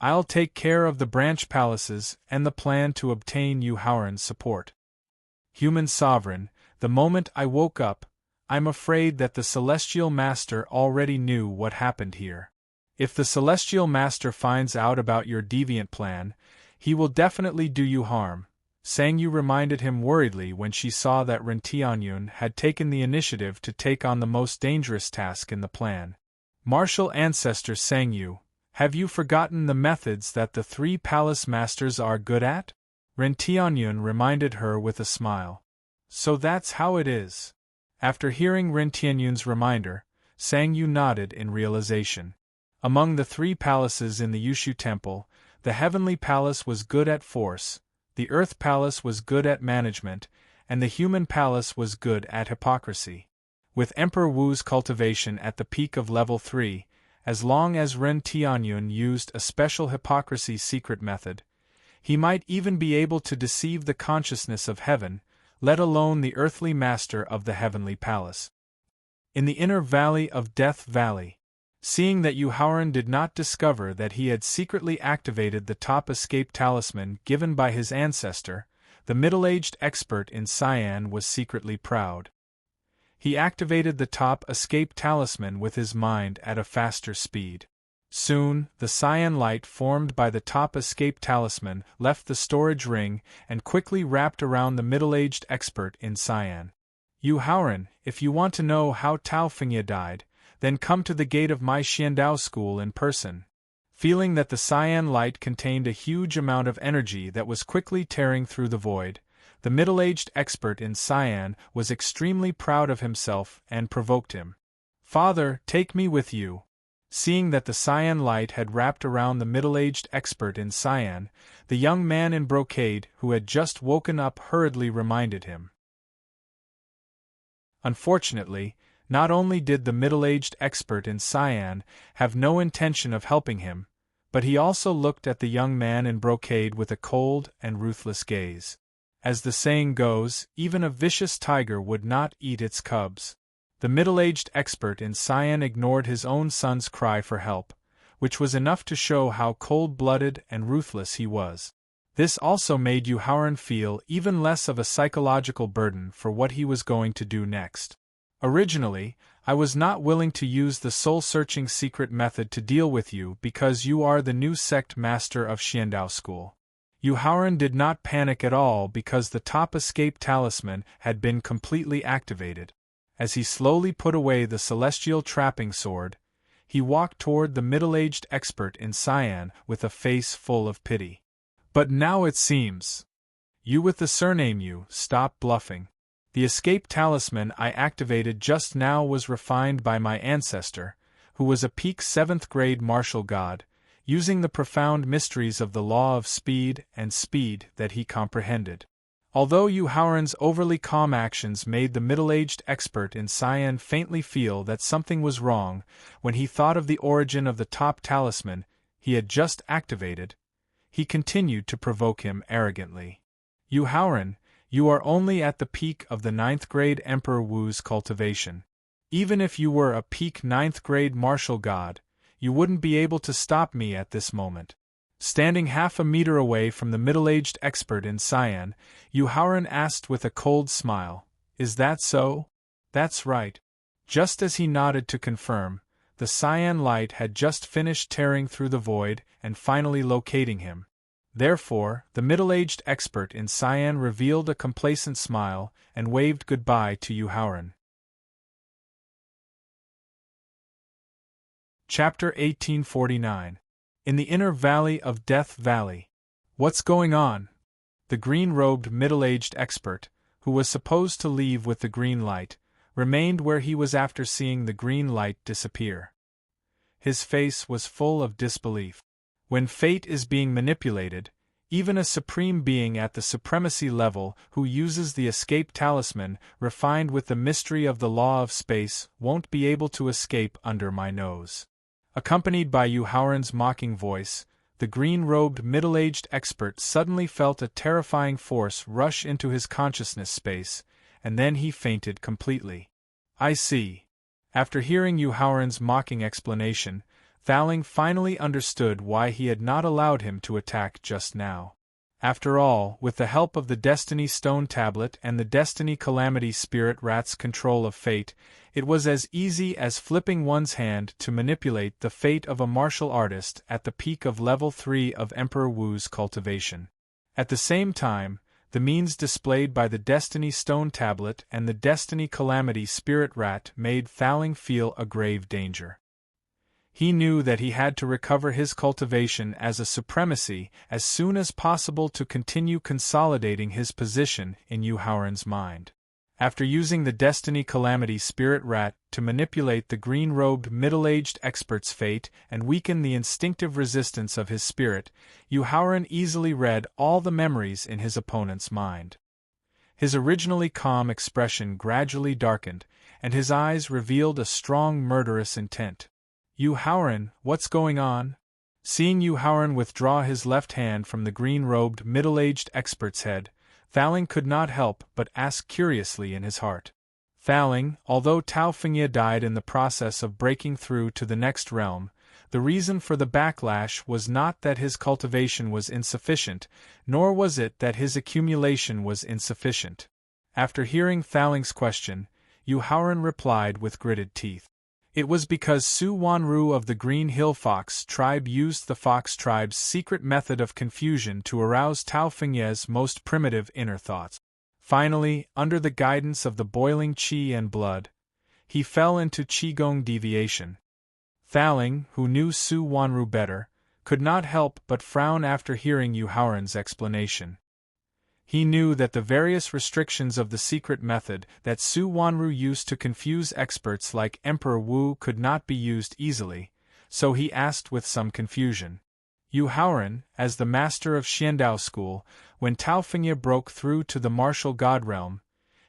I'll take care of the branch palaces and the plan to obtain Yu Haoran's support." Human Sovereign, the moment I woke up, I'm afraid that the Celestial Master already knew what happened here. If the Celestial Master finds out about your deviant plan, he will definitely do you harm, Sang Yu reminded him worriedly when she saw that Ren Tianyun had taken the initiative to take on the most dangerous task in the plan. "Martial Ancestor Sang Yu, have you forgotten the methods that the 3 palace masters are good at?" Ren Tianyun reminded her with a smile. "So that's how it is." After hearing Ren Tianyun's reminder, Sang Yu nodded in realization. Among the 3 palaces in the Yushu Temple, the Heavenly Palace was good at force, the Earth Palace was good at management, and the Human Palace was good at hypocrisy. With Emperor Wu's cultivation at the peak of level 3, as long as Ren Tianyun used a special hypocrisy secret method, he might even be able to deceive the consciousness of heaven, let alone the earthly master of the Heavenly Palace. In the inner valley of Death Valley, Seeing that Yu Haoran did not discover that he had secretly activated the top escape talisman given by his ancestor, the middle-aged expert in Cyan was secretly proud. He activated the top escape talisman with his mind at a faster speed. Soon, the cyan light formed by the top escape talisman left the storage ring and quickly wrapped around the middle-aged expert in Cyan. Yu Haoran, if you want to know how Tao Fengye died, then come to the gate of my Xiandao school in person. Feeling that the cyan light contained a huge amount of energy that was quickly tearing through the void, the middle-aged expert in Cyan was extremely proud of himself and provoked him. Father, take me with you. Seeing that the cyan light had wrapped around the middle-aged expert in Cyan, the young man in brocade who had just woken up hurriedly reminded him. Unfortunately, not only did the middle-aged expert in Cyan have no intention of helping him, but he also looked at the young man in brocade with a cold and ruthless gaze. As the saying goes, even a vicious tiger would not eat its cubs. The middle-aged expert in Cyan ignored his own son's cry for help, which was enough to show how cold-blooded and ruthless he was. This also made Yu Haoran feel even less of a psychological burden for what he was going to do next. Originally, I was not willing to use the soul-searching secret method to deal with you because you are the new sect master of Xiandao School. Yu Haoran did not panic at all because the top escape talisman had been completely activated. As he slowly put away the celestial trapping sword, he walked toward the middle-aged expert in Cyan with a face full of pity. But now it seems. You with the surname Yu, stop bluffing. The escape talisman I activated just now was refined by my ancestor, who was a peak 7th grade martial god, using the profound mysteries of the law of speed and speed that he comprehended. Although Yu Haoran's overly calm actions made the middle-aged expert in Cyan faintly feel that something was wrong when he thought of the origin of the top talisman he had just activated, he continued to provoke him arrogantly. Yu Haoran, you are only at the peak of the 9th grade Emperor Wu's cultivation. Even if you were a peak 9th grade martial god, you wouldn't be able to stop me at this moment. Standing half a meter away from the middle-aged expert in Cyan, Yu Haoran asked with a cold smile, "Is that so?" "That's right." Just as he nodded to confirm, the cyan light had just finished tearing through the void and finally locating him. Therefore, the middle-aged expert in Cyan revealed a complacent smile and waved goodbye to Yu Haoran. Chapter 1849. In the Inner Valley of Death Valley. What's going on? The green-robed middle-aged expert, who was supposed to leave with the green light, remained where he was after seeing the green light disappear. His face was full of disbelief. When fate is being manipulated, even a supreme being at the supremacy level who uses the escape talisman refined with the mystery of the law of space won't be able to escape under my nose. Accompanied by Yu Haoran's mocking voice, the green-robed middle-aged expert suddenly felt a terrifying force rush into his consciousness space, and then he fainted completely. I see. After hearing Yu Haoran's mocking explanation, Thaling finally understood why he had not allowed him to attack just now. After all, with the help of the Destiny Stone Tablet and the Destiny Calamity Spirit Rat's control of fate, it was as easy as flipping one's hand to manipulate the fate of a martial artist at the peak of level 3 of Emperor Wu's cultivation. At the same time, the means displayed by the Destiny Stone Tablet and the Destiny Calamity Spirit Rat made Thaling feel a grave danger. He knew that he had to recover his cultivation as a supremacy as soon as possible to continue consolidating his position in Yu Haoran's mind. After using the Destiny Calamity Spirit Rat to manipulate the green-robed middle-aged expert's fate and weaken the instinctive resistance of his spirit, Yu Haoran easily read all the memories in his opponent's mind. His originally calm expression gradually darkened, and his eyes revealed a strong murderous intent. Yu Haoran, what's going on? Seeing Yu Haoran withdraw his left hand from the green-robed middle-aged expert's head, Thaling could not help but ask curiously in his heart. Thaling, although Tao Fengye died in the process of breaking through to the next realm, the reason for the backlash was not that his cultivation was insufficient, nor was it that his accumulation was insufficient. After hearing Thaling's question, Yu Haoran replied with gritted teeth. It was because Su Wanru of the Green Hill Fox tribe used the Fox tribe's secret method of confusion to arouse Tao Fengye's most primitive inner thoughts. Finally, under the guidance of the boiling qi and blood, he fell into qigong deviation. Thaling, who knew Su Wanru better, could not help but frown after hearing Yu Haoran's explanation. He knew that the various restrictions of the secret method that Su Wanru used to confuse experts like Emperor Wu could not be used easily, so he asked with some confusion. Yu Haoran, as the master of Xiandao school, when Tao Fengye broke through to the martial god realm,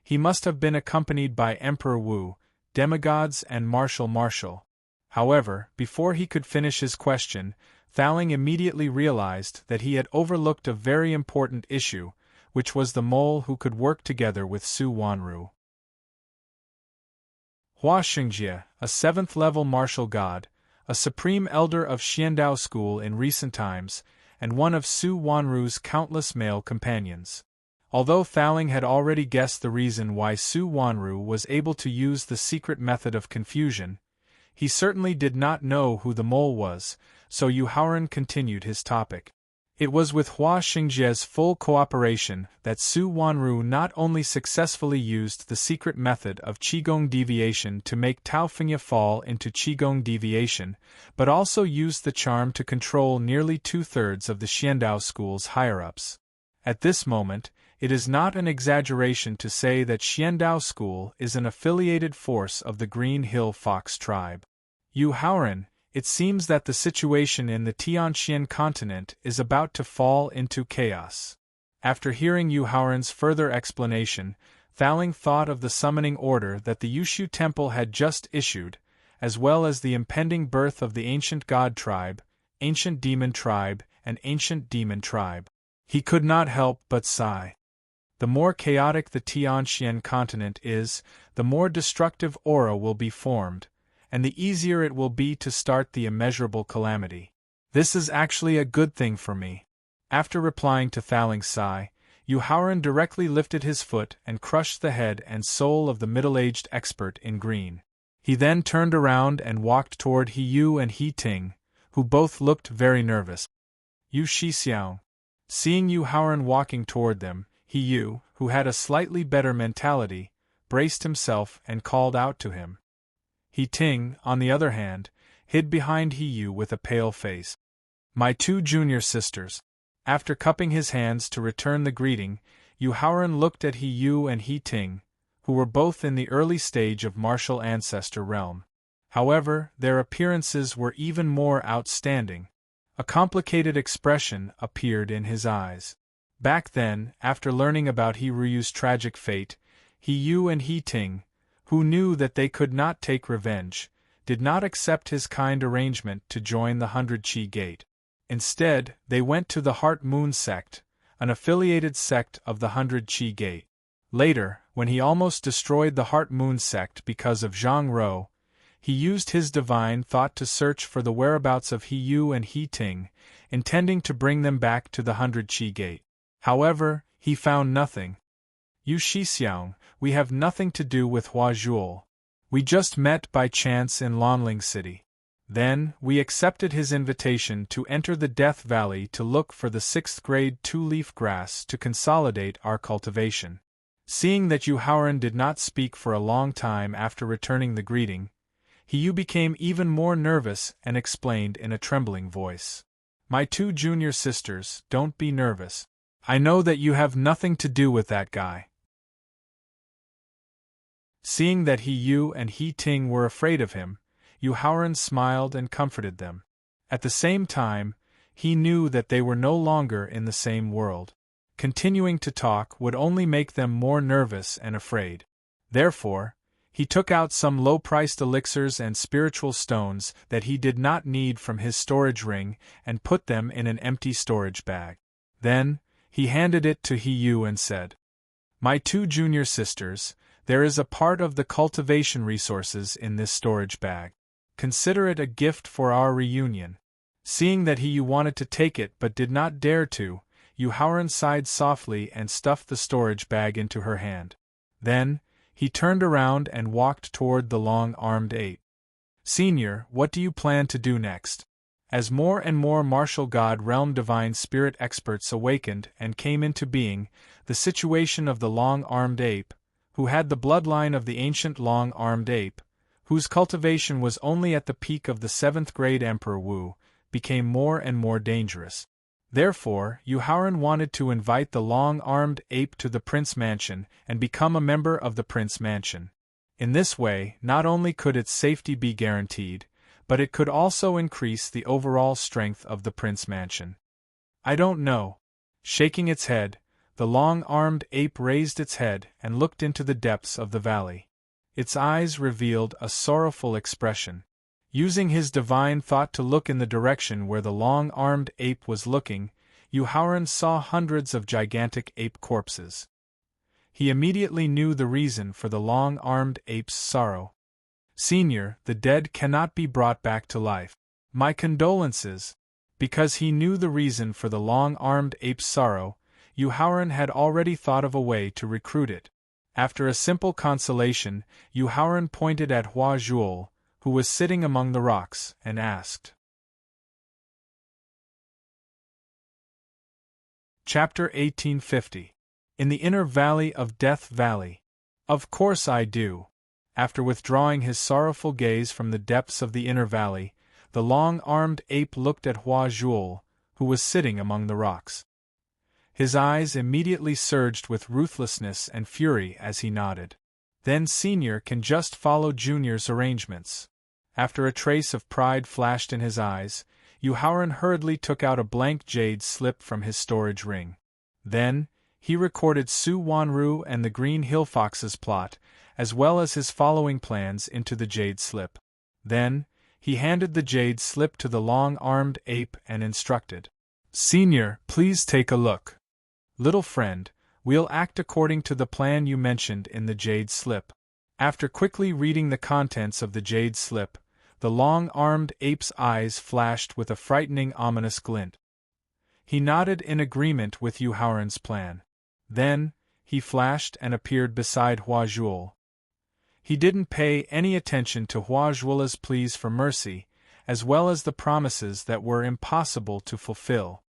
he must have been accompanied by Emperor Wu, demigods and martial. However, before he could finish his question, Thaling immediately realized that he had overlooked a very important issue, which was the mole who could work together with Su Wanru. Hua Xingjie, a 7th-level martial god, a supreme elder of Xiandao school in recent times, and one of Su Wanru's countless male companions. Although Thaling had already guessed the reason why Su Wanru was able to use the secret method of confusion, he certainly did not know who the mole was, so Yu Haoran continued his topic. It was with Hua Xingjie's full cooperation that Su Wanru not only successfully used the secret method of qigong deviation to make Tao Fengye fall into qigong deviation, but also used the charm to control nearly 2/3 of the Xiandao school's higher-ups. At this moment, it is not an exaggeration to say that Xiandao school is an affiliated force of the Green Hill Fox tribe. Yu Haoran, it seems that the situation in the Tianxian continent is about to fall into chaos. After hearing Yu Haoran's further explanation, Thaling thought of the summoning order that the Yushu Temple had just issued, as well as the impending birth of the ancient god tribe, ancient demon tribe, and ancient demon tribe. He could not help but sigh. The more chaotic the Tianxian continent is, the more destructive aura will be formed, and the easier it will be to start the immeasurable calamity. This is actually a good thing for me. After replying to Thaling's sigh, Yu Haoran directly lifted his foot and crushed the head and soul of the middle-aged expert in green. He then turned around and walked toward He Yu and He Ting, who both looked very nervous. Yu Shixiao. Seeing Yu Haoran walking toward them, He Yu, who had a slightly better mentality, braced himself and called out to him. He Ting, on the other hand, hid behind He Yu with a pale face. My 2 junior sisters. After cupping his hands to return the greeting, Yu Haoran looked at He Yu and He Ting, who were both in the early stage of martial ancestor realm. However, their appearances were even more outstanding. A complicated expression appeared in his eyes. Back then, after learning about He Ryu's tragic fate, He Yu and He Ting, who knew that they could not take revenge, did not accept his kind arrangement to join the 100 Qi Gate. Instead, they went to the Heart Moon sect, an affiliated sect of the 100 Qi Gate. Later, when he almost destroyed the Heart Moon sect because of Zhang Ro, he used his divine thought to search for the whereabouts of He Yu and He Ting, intending to bring them back to the 100 Qi Gate. However, he found nothing. Yu Shixiang, we have nothing to do with Hua Zhuol. We just met by chance in Lanling City. Then, we accepted his invitation to enter the Death Valley to look for the 6th-grade 2-leaf grass to consolidate our cultivation. Seeing that Yu Haoran did not speak for a long time after returning the greeting, He Yu became even more nervous and explained in a trembling voice. My 2 junior sisters, don't be nervous. I know that you have nothing to do with that guy. Seeing that He Yu and He Ting were afraid of him, Yu Haoran smiled and comforted them. At the same time, he knew that they were no longer in the same world. Continuing to talk would only make them more nervous and afraid. Therefore, he took out some low-priced elixirs and spiritual stones that he did not need from his storage ring and put them in an empty storage bag. Then, he handed it to He Yu and said, My 2 junior sisters, There is a part of the cultivation resources in this storage bag. Consider it a gift for our reunion. Seeing that He wanted to take it but did not dare to, Yuharan sighed softly and stuffed the storage bag into her hand. Then, he turned around and walked toward the long-armed ape. Senior, what do you plan to do next? As more and more martial god realm divine spirit experts awakened and came into being, the situation of the long-armed ape, who had the bloodline of the ancient long-armed ape, whose cultivation was only at the peak of the 7th grade Emperor Wu, became more and more dangerous. Therefore, Yuharan wanted to invite the long-armed ape to the Prince Mansion and become a member of the Prince Mansion. In this way, not only could its safety be guaranteed, but it could also increase the overall strength of the Prince Mansion. I don't know. Shaking its head, the long-armed ape raised its head and looked into the depths of the valley. Its eyes revealed a sorrowful expression. Using his divine thought to look in the direction where the long-armed ape was looking, Yuharan saw hundreds of gigantic ape corpses. He immediately knew the reason for the long-armed ape's sorrow. Senior, the dead cannot be brought back to life. My condolences. Because he knew the reason for the long-armed ape's sorrow, Yuharan had already thought of a way to recruit it. After a simple consolation, Yuharan pointed at Hua Zhuol, who was sitting among the rocks, and asked. Chapter 1850. In the Inner Valley of Death Valley. Of course I do. After withdrawing his sorrowful gaze from the depths of the inner valley, the long-armed ape looked at Hua Zhuol, who was sitting among the rocks. His eyes immediately surged with ruthlessness and fury as he nodded. Then Senior can just follow Junior's arrangements. After a trace of pride flashed in his eyes, Yuharan hurriedly took out a blank jade slip from his storage ring. Then, he recorded Su Wanru and the Green Hill Fox's plot, as well as his following plans into the jade slip. Then, he handed the jade slip to the long-armed ape and instructed. Senior, please take a look. Little friend, we'll act according to the plan you mentioned in the jade slip. After quickly reading the contents of the jade slip, the long-armed ape's eyes flashed with a frightening ominous glint. He nodded in agreement with Yuharan's plan. Then, he flashed and appeared beside Hua Zhuol. He didn't pay any attention to Hua Zhuol's pleas for mercy, as well as the promises that were impossible to fulfill.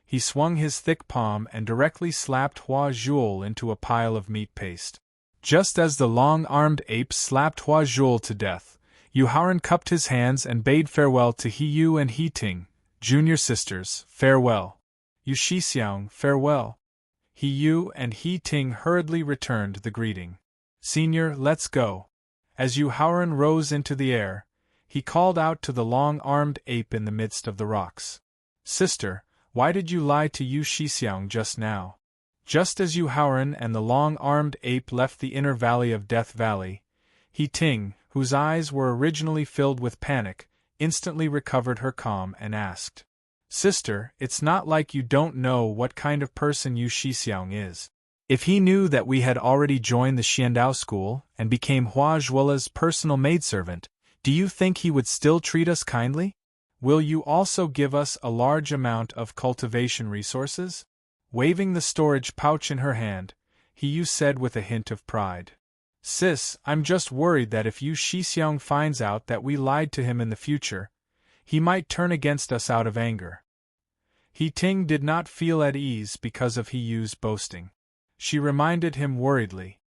He swung his thick palm and directly slapped Hua Zhuol into a pile of meat paste. Just as the long-armed ape slapped Hua Zhuol to death, Yuharan cupped his hands and bade farewell to He Yu and He Ting, junior sisters, farewell. Yu Shixiang, farewell. He Yu and He Ting hurriedly returned the greeting. Senior, let's go. As Yuharan rose into the air, he called out to the long-armed ape in the midst of the rocks. Sister, why did you lie to Yu Shixiang just now? Just as Yuharan and the long-armed ape left the inner valley of Death Valley, He Ting, whose eyes were originally filled with panic, instantly recovered her calm and asked. Sister, it's not like you don't know what kind of person Yu Shixiang is. If he knew that we had already joined the Xiandao school and became Hua Zhuola's personal maidservant, do you think he would still treat us kindly? Will you also give us a large amount of cultivation resources? Waving the storage pouch in her hand, He Yu said with a hint of pride. Sis, I'm just worried that if Yu Shixiang finds out that we lied to him in the future, he might turn against us out of anger. He Ting did not feel at ease because of He Yu's boasting. She reminded him worriedly.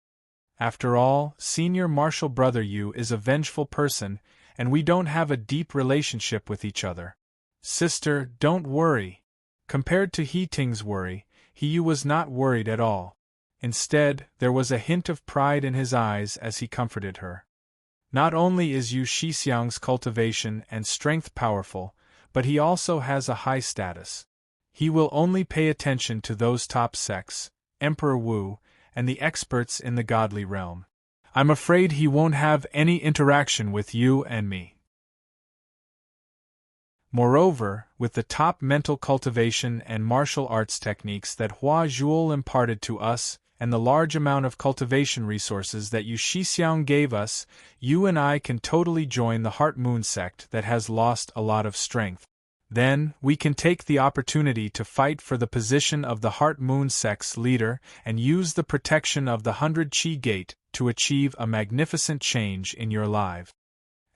After all, senior martial brother Yu is a vengeful person, and we don't have a deep relationship with each other. Sister, don't worry. Compared to He Ting's worry, He Yu was not worried at all. Instead, there was a hint of pride in his eyes as he comforted her. Not only is Yu Shixiang's cultivation and strength powerful, but he also has a high status. He will only pay attention to those top sects, Emperor Wu, and the experts in the godly realm. I'm afraid he won't have any interaction with you and me. Moreover, with the top mental cultivation and martial arts techniques that Hua Zhuol imparted to us and the large amount of cultivation resources that Yu Shixiang gave us, you and I can totally join the Heart Moon sect that has lost a lot of strength. Then, we can take the opportunity to fight for the position of the Heart Moon sect's leader and use the protection of the 100 Qi Gate to achieve a magnificent change in your life.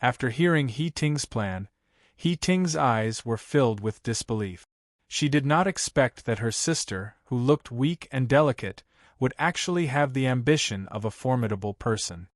After hearing He Ting's plan, He Ting's eyes were filled with disbelief. She did not expect that her sister, who looked weak and delicate, would actually have the ambition of a formidable person.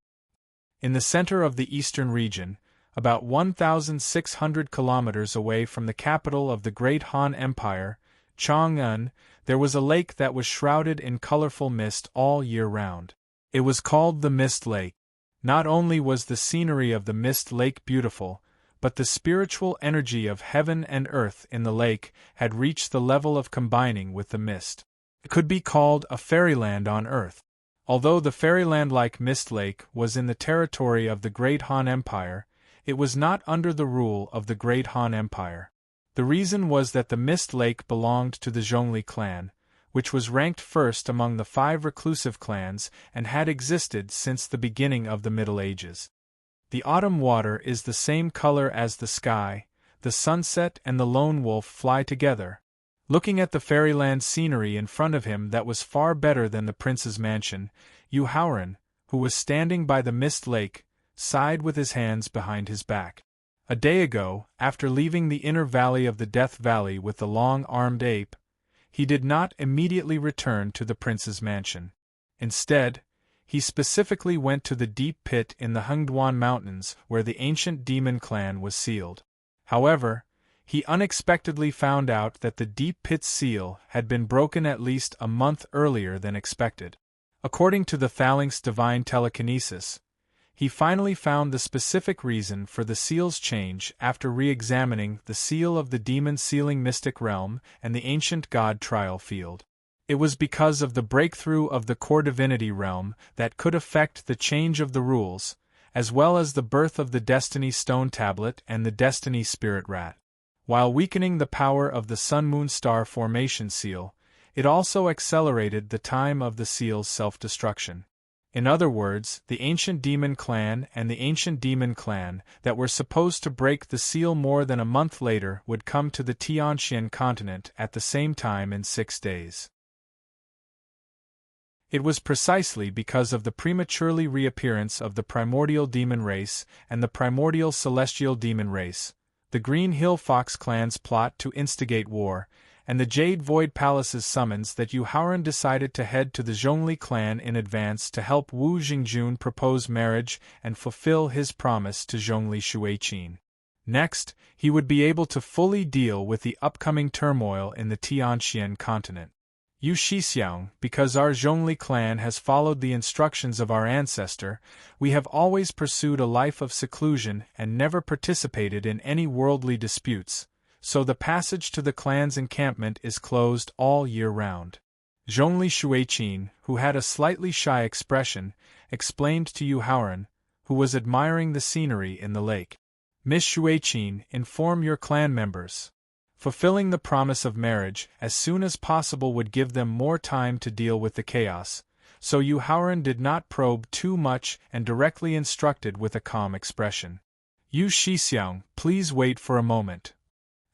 In the center of the eastern region, about 1,600 kilometers away from the capital of the Great Han Empire, Chang'an, there was a lake that was shrouded in colorful mist all year round. It was called the Mist Lake. Not only was the scenery of the Mist Lake beautiful, but the spiritual energy of heaven and earth in the lake had reached the level of combining with the mist. It could be called a fairyland on earth. Although the fairyland-like Mist Lake was in the territory of the Great Han Empire, it was not under the rule of the Great Han Empire. The reason was that the Mist Lake belonged to the Zhongli clan, which was ranked first among the 5 reclusive clans and had existed since the beginning of the Middle Ages. The autumn water is the same color as the sky, the sunset and the lone wolf fly together. Looking at the fairyland scenery in front of him that was far better than the prince's mansion, Yu Haoran, who was standing by the Mist Lake, sighed with his hands behind his back. A day ago, after leaving the inner valley of the Death Valley with the long-armed ape, he did not immediately return to the prince's mansion. Instead, he specifically went to the deep pit in the Hengduan Mountains where the ancient demon clan was sealed. However, he unexpectedly found out that the deep pit's seal had been broken at least a month earlier than expected. According to the Phalanx Divine Telekinesis, he finally found the specific reason for the seal's change after re-examining the seal of the demon sealing mystic realm and the ancient god trial field. It was because of the breakthrough of the core divinity realm that could affect the change of the rules, as well as the birth of the Destiny Stone Tablet and the Destiny Spirit Rat. While weakening the power of the Sun-Moon Star Formation seal, it also accelerated the time of the seal's self-destruction. In other words, the Ancient Demon Clan and the Ancient Demon Clan that were supposed to break the seal more than a month later would come to the Tianxian continent at the same time in 6 days. It was precisely because of the prematurely reappearance of the primordial demon race and the primordial celestial demon race, the Green Hill Fox clan's plot to instigate war, and the Jade Void Palace's summons that Yu Haoran decided to head to the Zhongli clan in advance to help Wu Jingjun propose marriage and fulfill his promise to Zhongli Shuiqin. Next, he would be able to fully deal with the upcoming turmoil in the Tianxian continent. Yu Shixiang, because our Zhongli clan has followed the instructions of our ancestor, we have always pursued a life of seclusion and never participated in any worldly disputes, so the passage to the clan's encampment is closed all year round. Zhongli Shuiqin, who had a slightly shy expression, explained to Yu Haoran, who was admiring the scenery in the lake. Miss Shuiqin, inform your clan members. Fulfilling the promise of marriage as soon as possible would give them more time to deal with the chaos, so Yu Haoran did not probe too much and directly instructed with a calm expression. Yu Shixiang, please wait for a moment.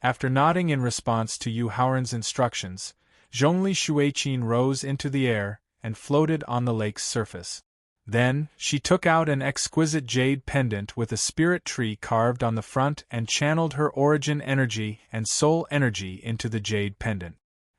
After nodding in response to Yu Haoran's instructions, Zhongli Shuiqin rose into the air and floated on the lake's surface. Then, she took out an exquisite jade pendant with a spirit tree carved on the front and channeled her origin energy and soul energy into the jade pendant.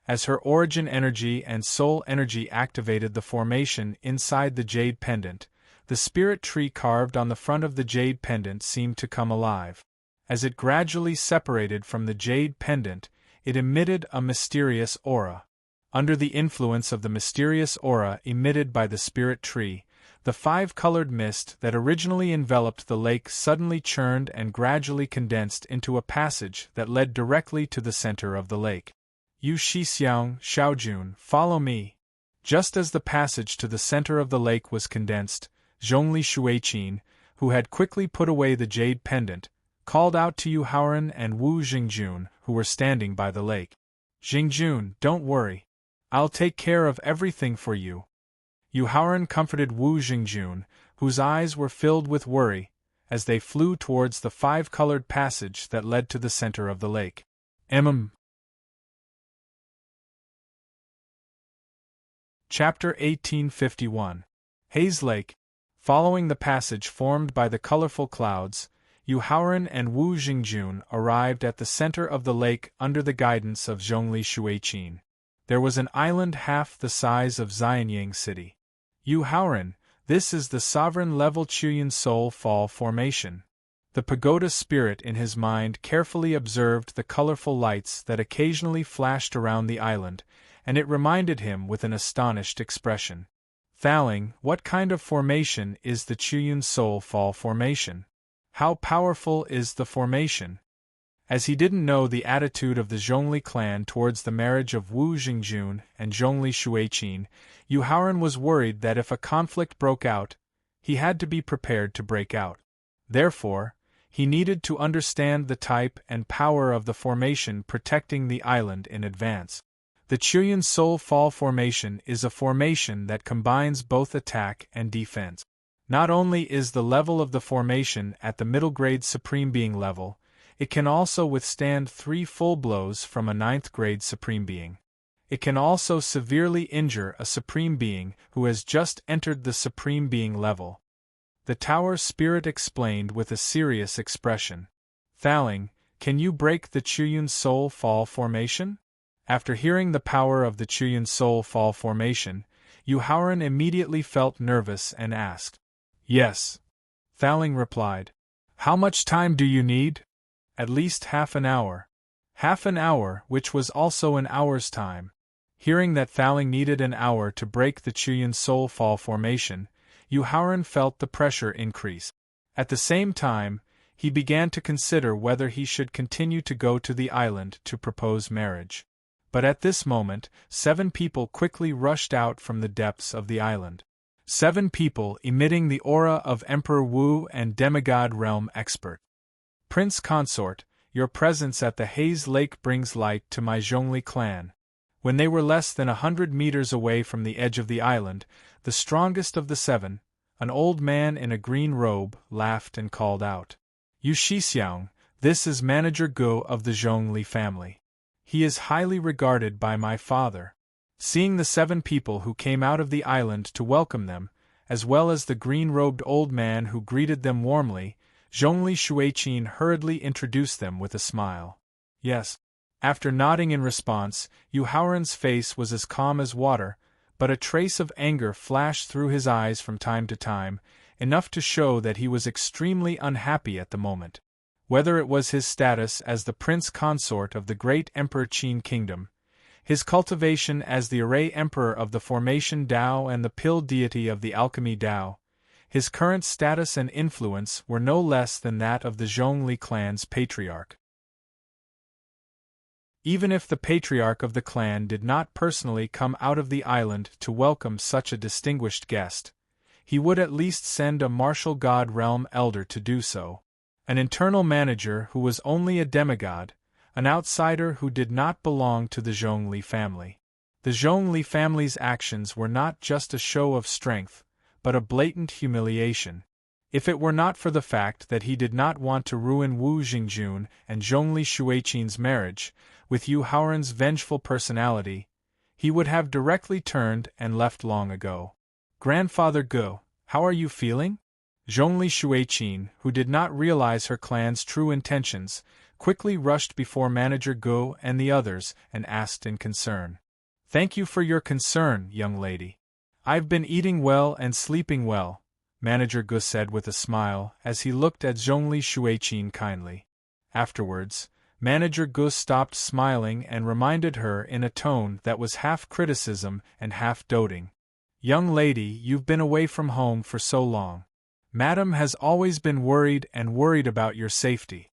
As her origin energy and soul energy activated the formation inside the jade pendant, the spirit tree carved on the front of the jade pendant seemed to come alive. As it gradually separated from the jade pendant, it emitted a mysterious aura. Under the influence of the mysterious aura emitted by the spirit tree, the 5-colored mist that originally enveloped the lake suddenly churned and gradually condensed into a passage that led directly to the center of the lake. Yu Shixiang, Xiaojun, follow me. Just as the passage to the center of the lake was condensed, Zhongli Shuiqin, who had quickly put away the jade pendant, called out to Yu Haoran and Wu Jingjun, who were standing by the lake. Jingjun, don't worry. I'll take care of everything for you. Yu Haoran comforted Wu Jingjun, whose eyes were filled with worry, as they flew towards the five-colored passage that led to the center of the lake. Chapter 1851. Haze Lake. Following the passage formed by the colorful clouds, Yu Haoran and Wu Jingjun arrived at the center of the lake under the guidance of Zhongli Shuiqin. There was an island half the size of Xianyang City. Yu Haoran, this is the sovereign-level Chuyan Soul Fall Formation. The pagoda spirit in his mind carefully observed the colorful lights that occasionally flashed around the island, and it reminded him with an astonished expression. Thaling, what kind of formation is the Chuyan Soul Fall Formation? How powerful is the formation? As he didn't know the attitude of the Zhongli clan towards the marriage of Wu Jingjun and Zhongli Shuiqin, Yu Haoran was worried that if a conflict broke out, he had to be prepared to break out. Therefore, he needed to understand the type and power of the formation protecting the island in advance. The Chuyan Soul Fall Formation is a formation that combines both attack and defense. Not only is the level of the formation at the middle grade Supreme Being level, it can also withstand 3 full blows from a 9th grade Supreme Being. It can also severely injure a Supreme Being who has just entered the Supreme Being level. The Tower Spirit explained with a serious expression. Thaling, can you break the Chuyan Soul Fall Formation? After hearing the power of the Chuyan Soul Fall Formation, Yu Haoran immediately felt nervous and asked. Yes. Thaling replied. How much time do you need? At least half an hour. Half an hour, which was also an hour's time. Hearing that Thaling needed an hour to break the Chuyan Soul Fall Formation, Yu Haoran felt the pressure increase. At the same time, he began to consider whether he should continue to go to the island to propose marriage. But at this moment, 7 people quickly rushed out from the depths of the island. 7 people emitting the aura of Emperor Wu and Demigod Realm Expert. Prince Consort, your presence at the Haze Lake brings light to my Zhongli clan. When they were less than 100 meters away from the edge of the island, the strongest of the 7, an old man in a green robe, laughed and called out. Yu Shixiang, this is Manager Gu of the Zhongli family. He is highly regarded by my father. Seeing the 7 people who came out of the island to welcome them, as well as the green-robed old man who greeted them warmly, Zhongli Shuiqin hurriedly introduced them with a smile. Yes. After nodding in response, Yu Haoran's face was as calm as water, but a trace of anger flashed through his eyes from time to time, enough to show that he was extremely unhappy at the moment. Whether it was his status as the prince consort of the great Emperor Qin Kingdom, his cultivation as the Array Emperor of the Formation Dao and the Pill Deity of the Alchemy Dao, his current status and influence were no less than that of the Zhongli clan's patriarch. Even if the patriarch of the clan did not personally come out of the island to welcome such a distinguished guest, he would at least send a martial god realm elder to do so. An internal manager who was only a demigod, an outsider who did not belong to the Zhongli family. The Zhongli family's actions were not just a show of strength, but a blatant humiliation. If it were not for the fact that he did not want to ruin Wu Jingjun and Zhongli Shuiqin's marriage, with Yu Haoran's vengeful personality, he would have directly turned and left long ago. Grandfather Gu, how are you feeling? Zhongli Shuiqin, who did not realize her clan's true intentions, quickly rushed before Manager Gu and the others and asked in concern. Thank you for your concern, young lady. I've been eating well and sleeping well, Manager Gu said with a smile as he looked at Zhongli Shuiqin kindly. Afterwards, Manager Gu stopped smiling and reminded her in a tone that was half criticism and half doting. Young lady, you've been away from home for so long. Madam has always been worried about your safety.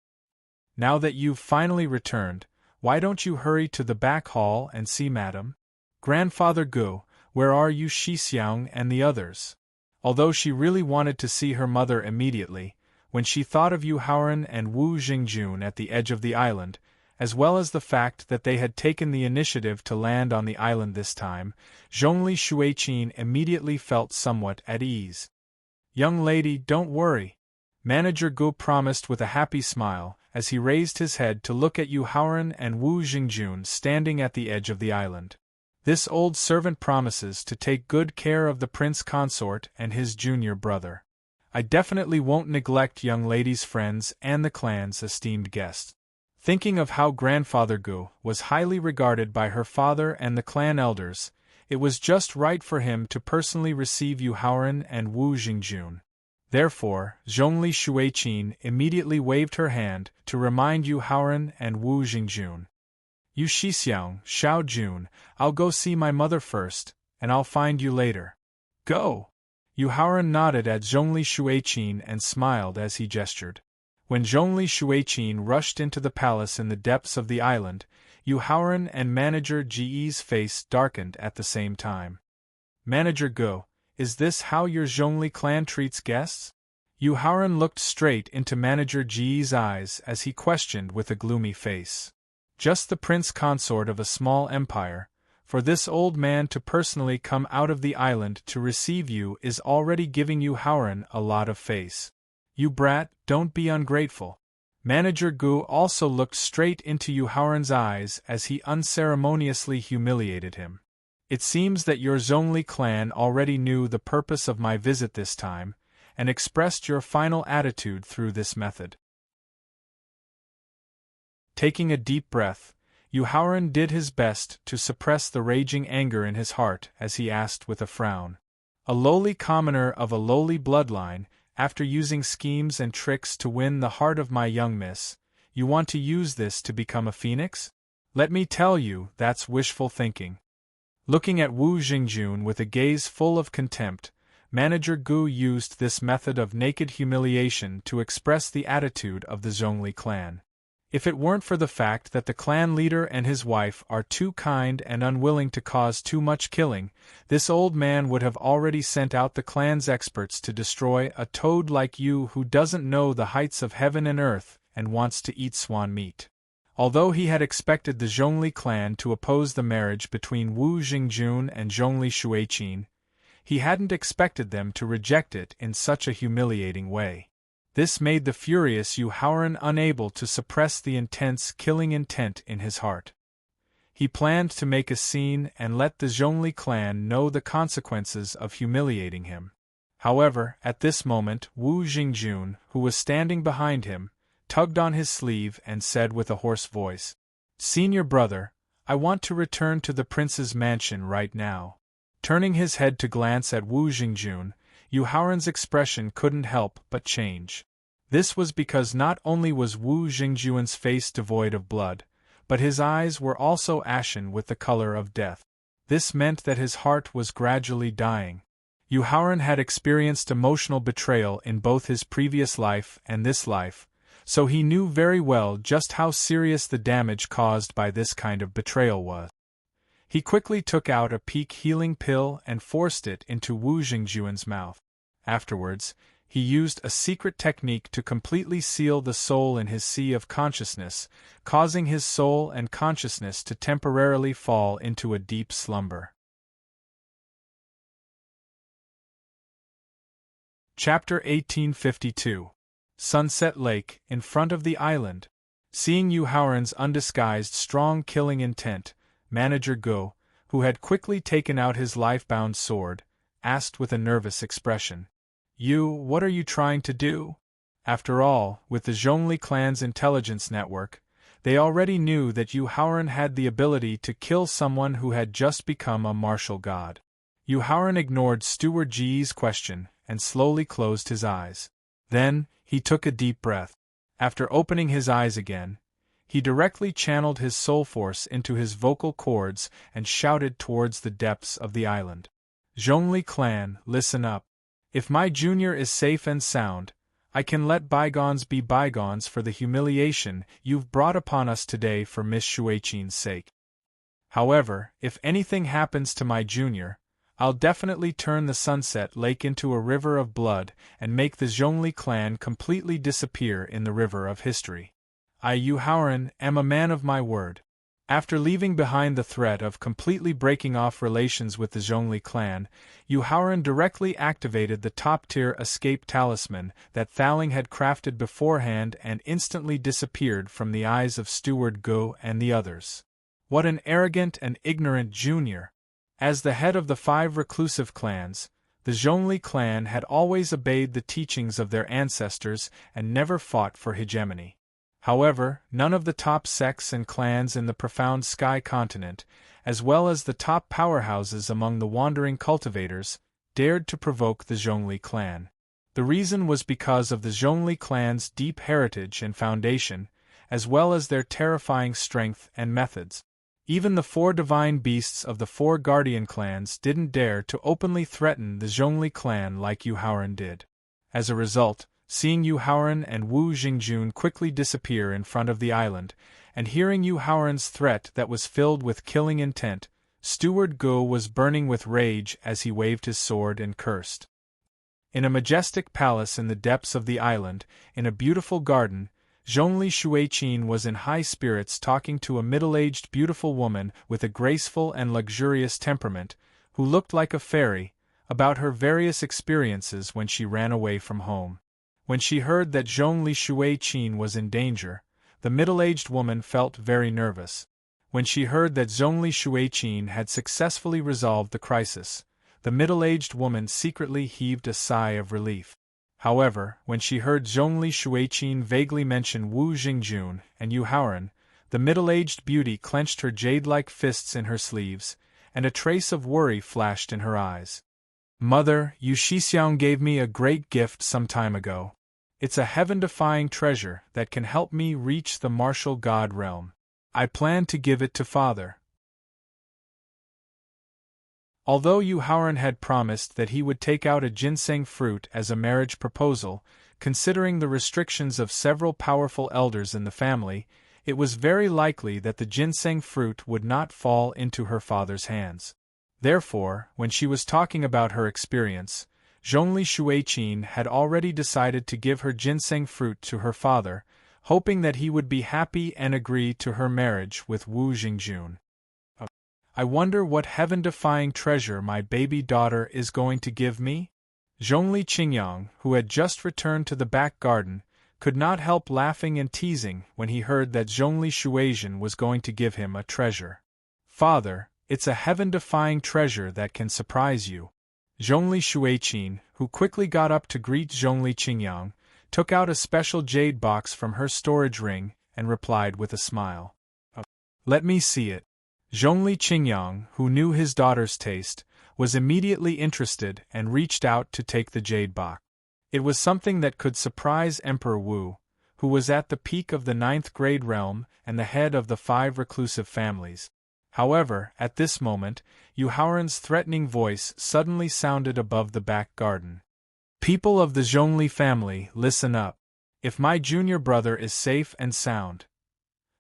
Now that you've finally returned, why don't you hurry to the back hall and see Madam? Grandfather Gu, where are Yu Shixiang and the others? Although she really wanted to see her mother immediately, when she thought of Yu Haoran and Wu Jingjun at the edge of the island, as well as the fact that they had taken the initiative to land on the island this time, Zhongli Shuiqin immediately felt somewhat at ease. "Young lady, don't worry," Manager Gu promised with a happy smile, as he raised his head to look at Yu Haoran and Wu Jingjun standing at the edge of the island. "This old servant promises to take good care of the prince consort and his junior brother. I definitely won't neglect young lady's friends and the clan's esteemed guests." Thinking of how Grandfather Gu was highly regarded by her father and the clan elders, it was just right for him to personally receive Yu Haoran and Wu Jingjun. Therefore, Zhongli Shuiqin immediately waved her hand to remind Yu Haoran and Wu Jingjun. "You Shixiang, Xiao Jun, I'll go see my mother first, and I'll find you later." "Go!" Yu Haoran nodded at Zhongli Shuiqin and smiled as he gestured. When Zhongli Shuiqin rushed into the palace in the depths of the island, Yu Haoran and Manager Ji's face darkened at the same time. "Manager Gu, is this how your Zhongli clan treats guests?" Yu Haoran looked straight into Manager Ji's eyes as he questioned with a gloomy face. Just the prince consort of a small empire, for this old man to personally come out of the island to receive you is already giving Yu Haoran a lot of face. "You brat, don't be ungrateful." Manager Gu also looked straight into Yu Haoran's eyes as he unceremoniously humiliated him. "It seems that your Zhongli clan already knew the purpose of my visit this time, and expressed your final attitude through this method." Taking a deep breath, Yu Haoran did his best to suppress the raging anger in his heart as he asked with a frown. "A lowly commoner of a lowly bloodline, after using schemes and tricks to win the heart of my young miss, you want to use this to become a phoenix? Let me tell you, that's wishful thinking." Looking at Wu Jingjun with a gaze full of contempt, Manager Gu used this method of naked humiliation to express the attitude of the Zhongli clan. If it weren't for the fact that the clan leader and his wife are too kind and unwilling to cause too much killing, this old man would have already sent out the clan's experts to destroy a toad like you who doesn't know the heights of heaven and earth and wants to eat swan meat. Although he had expected the Zhongli clan to oppose the marriage between Wu Jingjun and Zhongli Shuiqin, he hadn't expected them to reject it in such a humiliating way. This made the furious Yu Haoran unable to suppress the intense killing intent in his heart. He planned to make a scene and let the Zhongli clan know the consequences of humiliating him. However, at this moment Wu Jingjun, who was standing behind him, tugged on his sleeve and said with a hoarse voice, "Senior brother, I want to return to the prince's mansion right now." Turning his head to glance at Wu Jingjun, Yu Haoran's expression couldn't help but change. This was because not only was Wu Jingjun's face devoid of blood, but his eyes were also ashen with the color of death. This meant that his heart was gradually dying. Yu Haoran had experienced emotional betrayal in both his previous life and this life, so he knew very well just how serious the damage caused by this kind of betrayal was. He quickly took out a peak healing pill and forced it into Wu Jingjun's mouth. Afterwards, he used a secret technique to completely seal the soul in his sea of consciousness, causing his soul and consciousness to temporarily fall into a deep slumber. Chapter 1852. Sunset Lake, in front of the island. Seeing Yu Haoran's undisguised strong killing intent, Manager Gu, who had quickly taken out his life-bound sword, asked with a nervous expression, What are you trying to do?" After all, with the Zhongli clan's intelligence network, they already knew that Yu Haoran had the ability to kill someone who had just become a martial god. Yu Haoran ignored Steward Ji's question and slowly closed his eyes. Then, he took a deep breath. After opening his eyes again, he directly channeled his soul force into his vocal cords and shouted towards the depths of the island. "Zhongli clan, listen up. If my junior is safe and sound, I can let bygones be bygones for the humiliation you've brought upon us today for Miss Shuiqin's sake. However, if anything happens to my junior, I'll definitely turn the Sunset Lake into a river of blood and make the Zhongli clan completely disappear in the river of history. I, Yu Haoran, am a man of my word. After leaving behind the threat of completely breaking off relations with the Zhongli clan, Yu Haoran directly activated the top-tier escape talisman that Thaling had crafted beforehand and instantly disappeared from the eyes of Steward Go and the others. What an arrogant and ignorant junior! As the head of the 5 reclusive clans, the Zhongli clan had always obeyed the teachings of their ancestors and never fought for hegemony. However, none of the top sects and clans in the profound Sky continent, as well as the top powerhouses among the wandering cultivators, dared to provoke the Zhongli clan. The reason was because of the Zhongli clan's deep heritage and foundation, as well as their terrifying strength and methods. Even the 4 divine beasts of the 4 guardian clans didn't dare to openly threaten the Zhongli clan like Yu Haoran did. As a result, seeing Yu Haoran and Wu Jingjun quickly disappear in front of the island, and hearing Yu Haoran's threat that was filled with killing intent, Steward Go was burning with rage as he waved his sword and cursed. In a majestic palace in the depths of the island, in a beautiful garden, Zhongli Shuiqin was in high spirits talking to a middle-aged beautiful woman with a graceful and luxurious temperament, who looked like a fairy, about her various experiences when she ran away from home. When she heard that Zhongli Shuiqin was in danger, the middle-aged woman felt very nervous. When she heard that Zhongli Shuiqin had successfully resolved the crisis, the middle-aged woman secretly heaved a sigh of relief. However, when she heard Zhongli Shuiqin vaguely mention Wu Jingjun and Yu Haoran, the middle-aged beauty clenched her jade-like fists in her sleeves, and a trace of worry flashed in her eyes. Mother, Yu Shixiang gave me a great gift some time ago. It's a heaven-defying treasure that can help me reach the martial god realm. I plan to give it to Father. Although Yu Haoran had promised that he would take out a ginseng fruit as a marriage proposal, considering the restrictions of several powerful elders in the family, it was very likely that the ginseng fruit would not fall into her father's hands. Therefore, when she was talking about her experience, Zhongli Shuiqin had already decided to give her ginseng fruit to her father, hoping that he would be happy and agree to her marriage with Wu Jingjun. I wonder what heaven-defying treasure my baby daughter is going to give me? Zhongli Qingyang, who had just returned to the back garden, could not help laughing and teasing when he heard that Zhongli Shuiqin was going to give him a treasure. Father, it's a heaven-defying treasure that can surprise you. Zhongli Shuiqin, who quickly got up to greet Zhongli Qingyang, took out a special jade box from her storage ring and replied with a smile. Let me see it. Zhongli Qingyang, who knew his daughter's taste, was immediately interested and reached out to take the jade box. It was something that could surprise Emperor Wu, who was at the peak of the 9th grade realm and the head of the 5 reclusive families. However, at this moment, Yu Haoran's threatening voice suddenly sounded above the back garden. People of the Zhongli family, listen up. If my junior brother is safe and sound,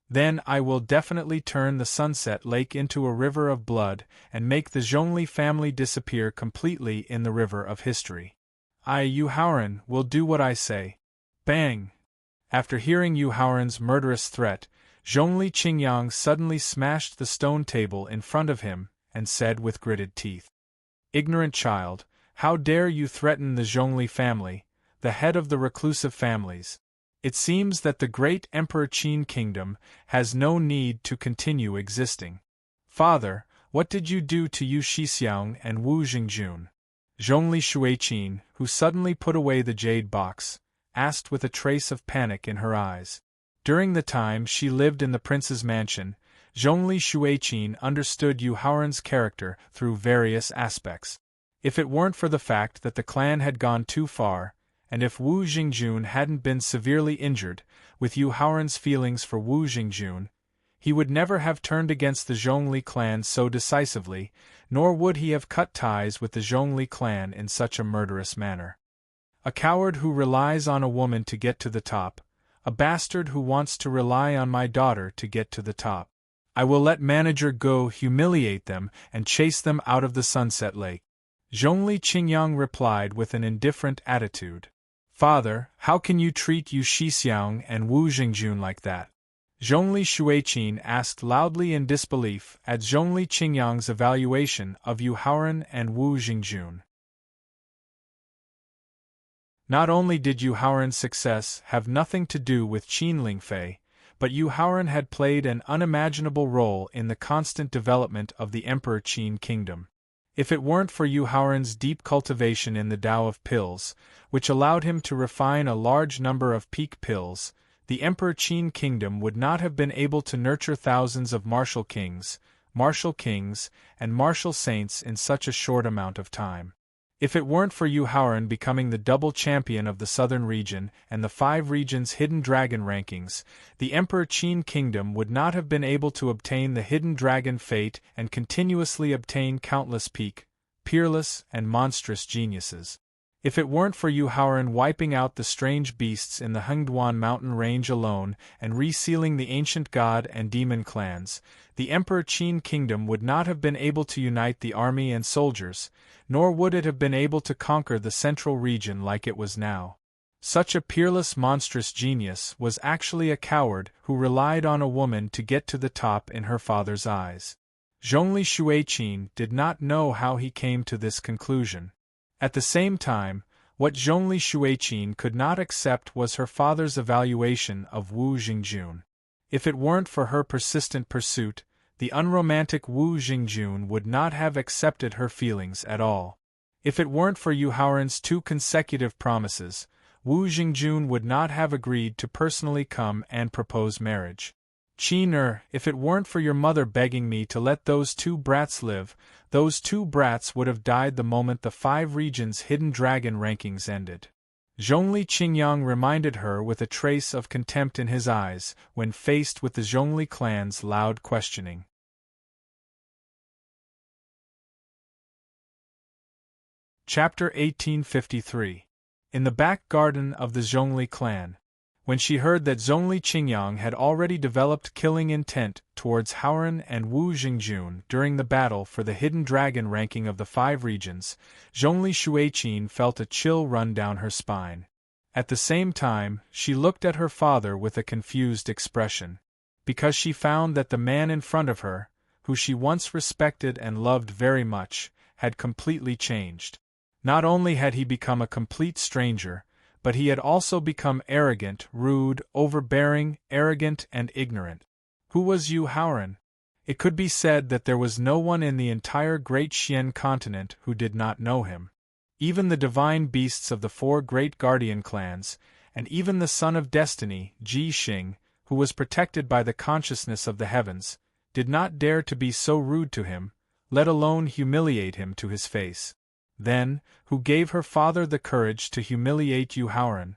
then I will definitely turn the Sunset Lake into a river of blood and make the Zhongli family disappear completely in the river of history. I, Yu Haoran, will do what I say. Bang! After hearing Yu Haoran's murderous threat, Zhongli Qingyang suddenly smashed the stone table in front of him and said with gritted teeth, "Ignorant child, how dare you threaten the Zhongli family, the head of the reclusive families? It seems that the great Emperor Qin kingdom has no need to continue existing. Father, what did you do to Yu Shixiang and Wu Jingjun?" Zhongli Shuiqin, who suddenly put away the jade box, asked with a trace of panic in her eyes. During the time she lived in the prince's mansion, Zhongli Shuiqin understood Yu Haoran's character through various aspects. If it weren't for the fact that the clan had gone too far, and if Wu Jingjun hadn't been severely injured, with Yu Haoran's feelings for Wu Jingjun, he would never have turned against the Zhongli clan so decisively, nor would he have cut ties with the Zhongli clan in such a murderous manner. A coward who relies on a woman to get to the top, a bastard who wants to rely on my daughter to get to the top. I will let Manager Go humiliate them and chase them out of the Sunset Lake. Zhongli Qingyang replied with an indifferent attitude. Father, how can you treat Yu Shixiang and Wu Jingjun like that? Zhongli Shuiqin asked loudly in disbelief at Zhongli Qingyang's evaluation of Yu Haoran and Wu Jingjun. Not only did Yu Haoran's success have nothing to do with Qin Lingfei, but Yu Haoran had played an unimaginable role in the constant development of the Emperor Qin kingdom. If it weren't for Yu Haoran's deep cultivation in the Tao of pills, which allowed him to refine a large number of peak pills, the Emperor Qin kingdom would not have been able to nurture thousands of martial kings, and martial saints in such a short amount of time. If it weren't for Yu Haoran becoming the double champion of the southern region and the 5 regions' hidden dragon rankings, the Emperor Qin kingdom would not have been able to obtain the hidden dragon fate and continuously obtain countless peak, peerless, and monstrous geniuses. If it weren't for Yu Haoran wiping out the strange beasts in the Hengduan mountain range alone and resealing the ancient god and demon clans, the Emperor Qin kingdom would not have been able to unite the army and soldiers, nor would it have been able to conquer the central region like it was now. Such a peerless monstrous genius was actually a coward who relied on a woman to get to the top in her father's eyes. Zhongli Shuiqin did not know how he came to this conclusion. At the same time, what Zhongli Shuiqin could not accept was her father's evaluation of Wu Jingjun. If it weren't for her persistent pursuit, the unromantic Wu Jingjun would not have accepted her feelings at all. If it weren't for Yu Haoran's 2 consecutive promises, Wu Jingjun would not have agreed to personally come and propose marriage. Qin, if it weren't for your mother begging me to let those 2 brats live, those 2 brats would have died the moment the 5 regions' hidden dragon rankings ended. Zhongli Qingyang reminded her with a trace of contempt in his eyes when faced with the Zhongli clan's loud questioning. Chapter 1853. In the back garden of the Zhongli clan. When she heard that Zhongli Qingyang had already developed killing intent towards Haoran and Wu Jingjun during the battle for the hidden dragon ranking of the 5 regions, Zhongli Shuiqin felt a chill run down her spine. At the same time, she looked at her father with a confused expression. Because she found that the man in front of her, who she once respected and loved very much, had completely changed. Not only had he become a complete stranger, but he had also become arrogant, rude, overbearing, arrogant, and ignorant. Who was Yu Haoran? It could be said that there was no one in the entire Great Xian continent who did not know him. Even the divine beasts of the 4 great guardian clans, and even the son of destiny, Ji Xing, who was protected by the consciousness of the heavens, did not dare to be so rude to him, let alone humiliate him to his face. Then, who gave her father the courage to humiliate Yu Haoran?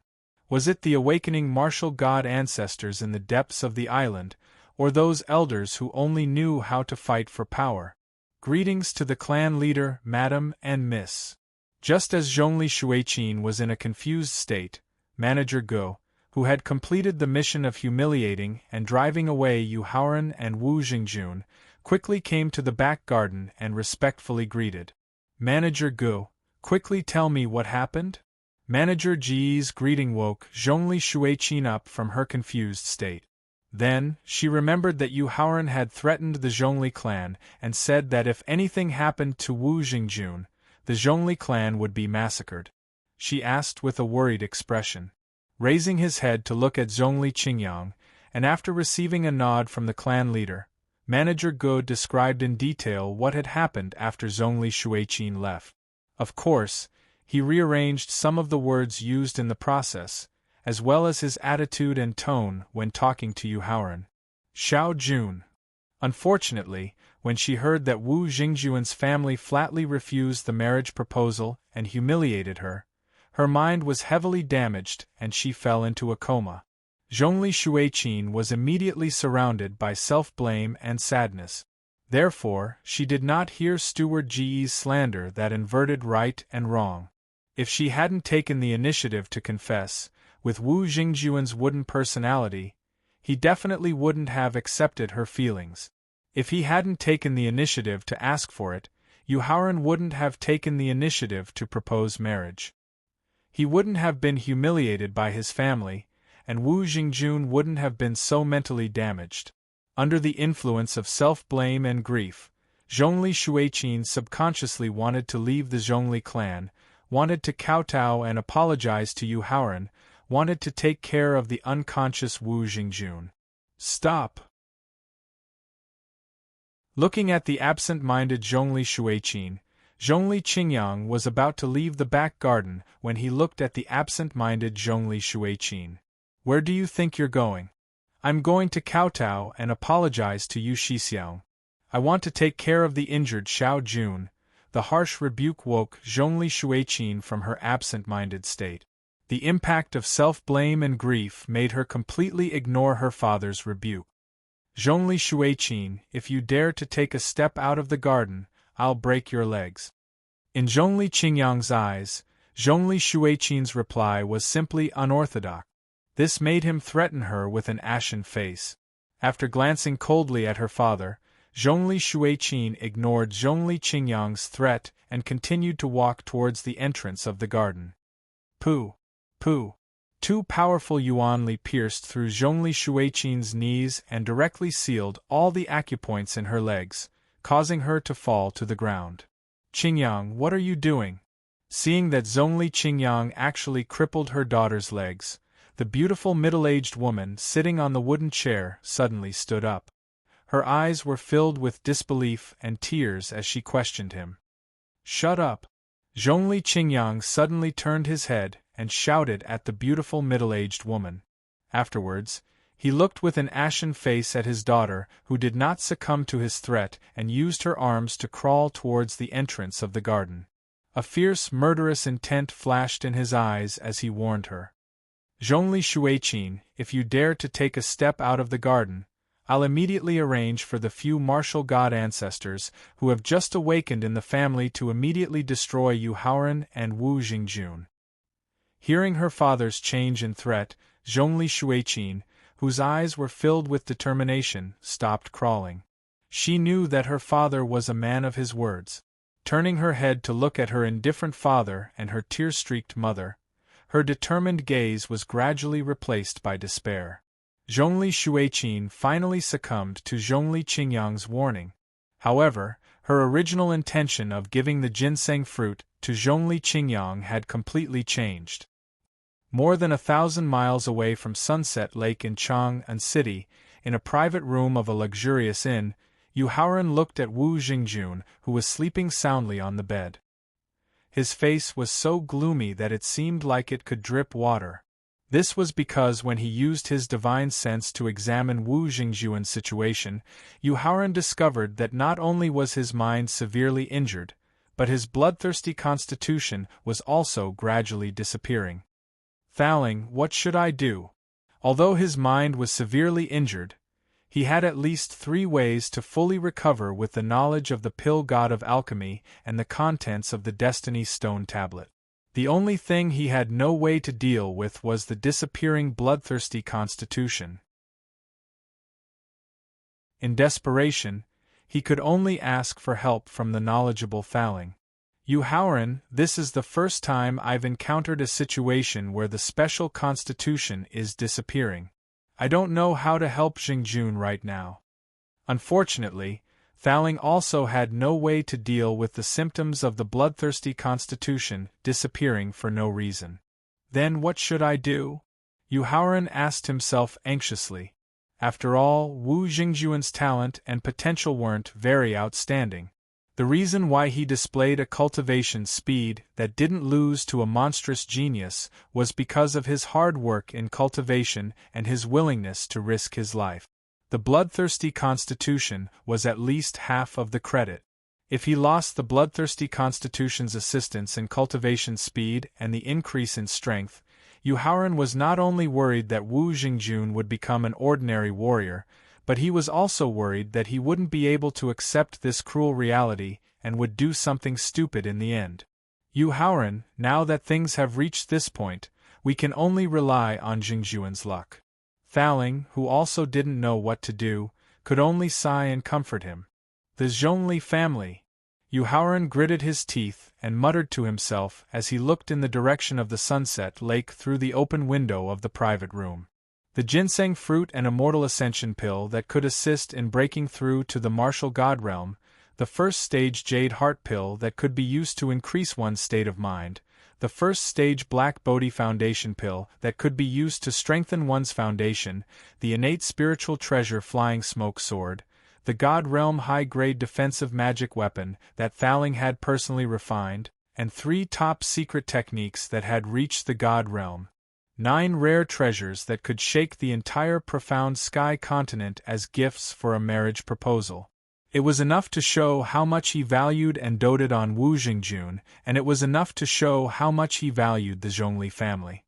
Was it the awakening martial god ancestors in the depths of the island, or those elders who only knew how to fight for power? Greetings to the clan leader, madam and miss. Just as Zhongli Shuiqin was in a confused state, Manager Go, who had completed the mission of humiliating and driving away Yu Haoran and Wu Jingjun, quickly came to the back garden and respectfully greeted. Manager Gu, quickly tell me what happened? Manager Ji's greeting woke Zhongli Shuiqin up from her confused state. Then, she remembered that Yu Haoran had threatened the Zhongli clan and said that if anything happened to Wu Jingjun, the Zhongli clan would be massacred. She asked with a worried expression. Raising his head to look at Zhongli Qingyang, and after receiving a nod from the clan leader, Manager Gu described in detail what had happened after Zhongli Shuiqin left. Of course, he rearranged some of the words used in the process, as well as his attitude and tone when talking to Yu Haoran. Xiao Jun. Unfortunately, when she heard that Wu Jingjuan's family flatly refused the marriage proposal and humiliated her, her mind was heavily damaged and she fell into a coma. Zhongli Shuiqin was immediately surrounded by self-blame and sadness. Therefore, she did not hear Steward Ji's slander that inverted right and wrong. If she hadn't taken the initiative to confess, with Wu Jingjuan's wooden personality, he definitely wouldn't have accepted her feelings. If he hadn't taken the initiative to ask for it, Yu Haoran wouldn't have taken the initiative to propose marriage. He wouldn't have been humiliated by his family, and Wu Jingjun wouldn't have been so mentally damaged. Under the influence of self-blame and grief, Zhongli Shuiqin subconsciously wanted to leave the Zhongli clan, wanted to kowtow and apologize to Yu Haoran, wanted to take care of the unconscious Wu Jingjun. Stop! Looking at the absent-minded Zhongli Shuiqin, Zhongli Qingyang was about to leave the back garden when he looked at the absent-minded Zhongli Shuiqin. Where do you think you're going? I'm going to kowtow and apologize to Yu Shixiang. I want to take care of the injured Xiao Jun. The harsh rebuke woke Zhongli Shuiqin from her absent-minded state. The impact of self-blame and grief made her completely ignore her father's rebuke. Zhongli Shuiqin, if you dare to take a step out of the garden, I'll break your legs. In Zhongli Qingyang's eyes, Zhongli Shuiqin's reply was simply unorthodox. This made him threaten her with an ashen face. After glancing coldly at her father, Zhongli Shuiqin ignored Zhongli Qingyang's threat and continued to walk towards the entrance of the garden. Pooh! Pooh! Two powerful yuanli pierced through Zhongli Shuiqin's knees and directly sealed all the acupoints in her legs, causing her to fall to the ground. Qingyang, what are you doing? Seeing that Zhongli Qingyang actually crippled her daughter's legs, the beautiful middle-aged woman sitting on the wooden chair suddenly stood up. Her eyes were filled with disbelief and tears as she questioned him. Shut up! Zhongli Qingyang suddenly turned his head and shouted at the beautiful middle-aged woman. Afterwards, he looked with an ashen face at his daughter, who did not succumb to his threat and used her arms to crawl towards the entrance of the garden. A fierce, murderous intent flashed in his eyes as he warned her. Zhongli Shuiqin, if you dare to take a step out of the garden, I'll immediately arrange for the few martial god ancestors who have just awakened in the family to immediately destroy Yu Haoran and Wu Jingjun. Hearing her father's change in threat, Zhongli Shuiqin, whose eyes were filled with determination, stopped crawling. She knew that her father was a man of his words. Turning her head to look at her indifferent father and her tear-streaked mother, her determined gaze was gradually replaced by despair. Zhongli Shuiqin finally succumbed to Zhongli Qingyang's warning. However, her original intention of giving the ginseng fruit to Zhongli Qingyang had completely changed. More than 1,000 miles away from Sunset Lake in Chang'an City, in a private room of a luxurious inn, Yu Haoran looked at Wu Jingjun, who was sleeping soundly on the bed. His face was so gloomy that it seemed like it could drip water. This was because when he used his divine sense to examine Wu Jingjun's situation, Yu Haoran discovered that not only was his mind severely injured, but his bloodthirsty constitution was also gradually disappearing. Thowling, what should I do? Although his mind was severely injured, he had at least 3 ways to fully recover with the knowledge of the pill god of alchemy and the contents of the destiny stone tablet. The only thing he had no way to deal with was the disappearing bloodthirsty constitution. In desperation, he could only ask for help from the knowledgeable Thowling. Yu Haoran, this is the first time I've encountered a situation where the special constitution is disappearing. I don't know how to help Jingjun right now. Unfortunately, Thowling also had no way to deal with the symptoms of the bloodthirsty constitution disappearing for no reason. Then what should I do? Yu Haoran asked himself anxiously. After all, Wu Jingjun's talent and potential weren't very outstanding. The reason why he displayed a cultivation speed that didn't lose to a monstrous genius was because of his hard work in cultivation and his willingness to risk his life. The bloodthirsty constitution was at least half of the credit. If he lost the bloodthirsty constitution's assistance in cultivation speed and the increase in strength, Yu Haoran was not only worried that Wu Jingjun would become an ordinary warrior, but he was also worried that he wouldn't be able to accept this cruel reality and would do something stupid in the end. Yu Haoran, now that things have reached this point, we can only rely on Jingjun's luck. Thowling, who also didn't know what to do, could only sigh and comfort him. The Zhongli family. Yuhauran gritted his teeth and muttered to himself as he looked in the direction of the sunset lake through the open window of the private room. The ginseng fruit and immortal ascension pill that could assist in breaking through to the martial god realm, the first stage jade heart pill that could be used to increase one's state of mind, the first stage black bodhi foundation pill that could be used to strengthen one's foundation, the innate spiritual treasure flying smoke sword, the god realm high-grade defensive magic weapon that Thaling had personally refined, and 3 top secret techniques that had reached the god realm. 9 rare treasures that could shake the entire profound sky continent as gifts for a marriage proposal. It was enough to show how much he valued and doted on Wu Jingjun, and it was enough to show how much he valued the Zhongli family.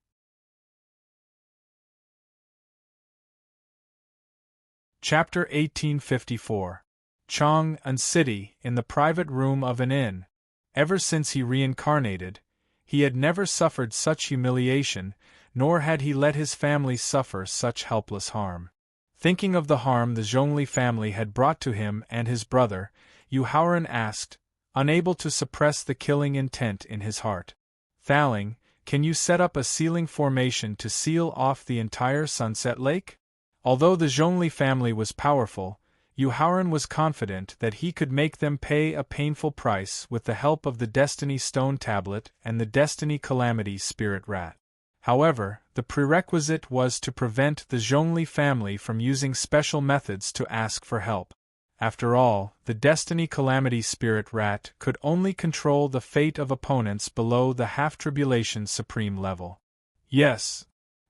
Chapter 1854. Chang'an City, in the private room of an inn. Ever since he reincarnated, he had never suffered such humiliation, nor had he let his family suffer such helpless harm. Thinking of the harm the Zhongli family had brought to him and his brother, Yuhauran asked, unable to suppress the killing intent in his heart. Thaling, can you set up a sealing formation to seal off the entire Sunset Lake? Although the Zhongli family was powerful, Yuhauran was confident that he could make them pay a painful price with the help of the Destiny Stone Tablet and the Destiny Calamity Spirit Rat. However, the prerequisite was to prevent the Zhongli family from using special methods to ask for help. After all, the Destiny Calamity Spirit Rat could only control the fate of opponents below the half-tribulation supreme level. Yes.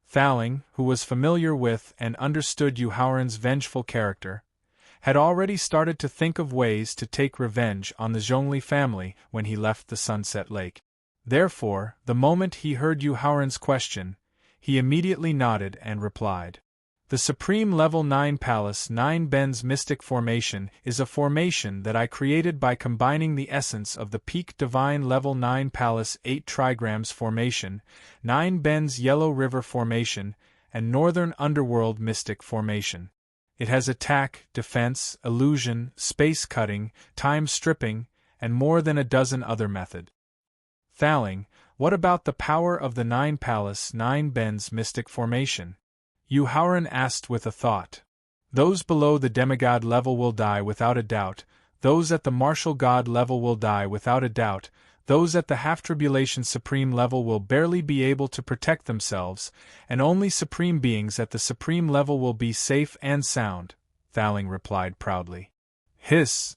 Thaling, who was familiar with and understood Yuhauran's vengeful character, had already started to think of ways to take revenge on the Zhongli family when he left the Sunset Lake. Therefore, the moment he heard Yuhauran's question, he immediately nodded and replied. The Supreme Level 9 Palace 9 Bends Mystic Formation is a formation that I created by combining the essence of the Peak Divine Level 9 Palace 8 Trigrams Formation, 9 Bends Yellow River Formation, and Northern Underworld Mystic Formation. It has attack, defense, illusion, space cutting, time stripping, and more than a dozen other methods. Thaling, what about the power of the 9 Palace 9 Bends Mystic Formation? Yuhauran asked with a thought. Those below the demigod level will die without a doubt, those at the martial god level will die without a doubt, those at the half-tribulation supreme level will barely be able to protect themselves, and only supreme beings at the supreme level will be safe and sound, Thaling replied proudly. Hiss!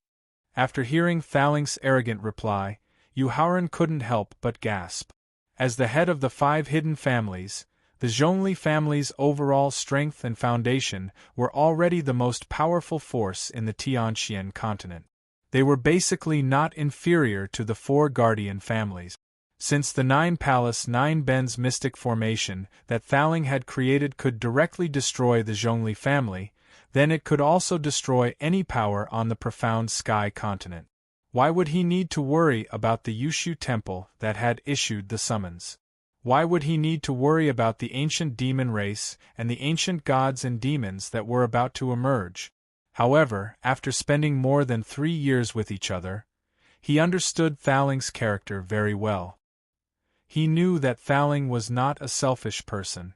After hearing Thaling's arrogant reply, Yuhauran couldn't help but gasp. As the head of the 5 hidden families, the Zhongli family's overall strength and foundation were already the most powerful force in the Tianxian continent. They were basically not inferior to the 4 guardian families. Since the 9 Palace 9 Bends Mystic Formation that Thaling had created could directly destroy the Zhongli family, then it could also destroy any power on the profound sky continent. Why would he need to worry about the Yushu temple that had issued the summons? Why would he need to worry about the ancient demon race and the ancient gods and demons that were about to emerge? However, after spending more than 3 years with each other, he understood Thaling's character very well. He knew that Thaling was not a selfish person.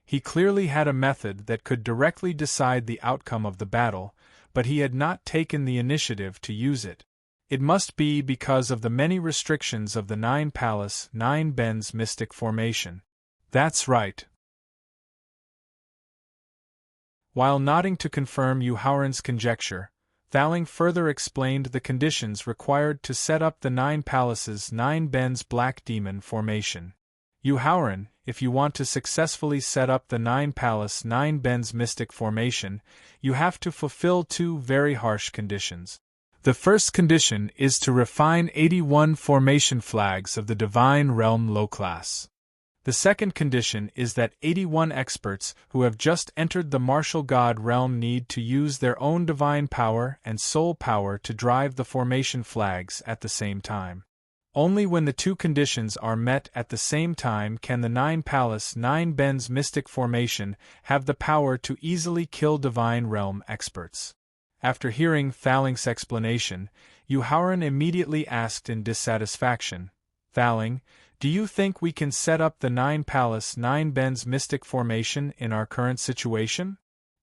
He clearly had a method that could directly decide the outcome of the battle, but he had not taken the initiative to use it. It must be because of the many restrictions of the 9 Palace 9 Bends Mystic Formation. That's right. While nodding to confirm Yuhauran's conjecture, Thaling further explained the conditions required to set up the 9 Palaces 9 Bends Black Demon Formation. Yuhauran, if you want to successfully set up the 9 Palace 9 Bends Mystic Formation, you have to fulfill 2 very harsh conditions. The first condition is to refine 81 formation flags of the Divine Realm low class. The second condition is that 81 experts who have just entered the martial god realm need to use their own divine power and soul power to drive the formation flags at the same time. Only when the 2 conditions are met at the same time can the 9 Palace 9 Bends Mystic Formation have the power to easily kill Divine Realm experts. After hearing Thaling's explanation, Yu Haoran immediately asked in dissatisfaction, Thaling, do you think we can set up the 9 Palace 9 Bends mystic formation in our current situation?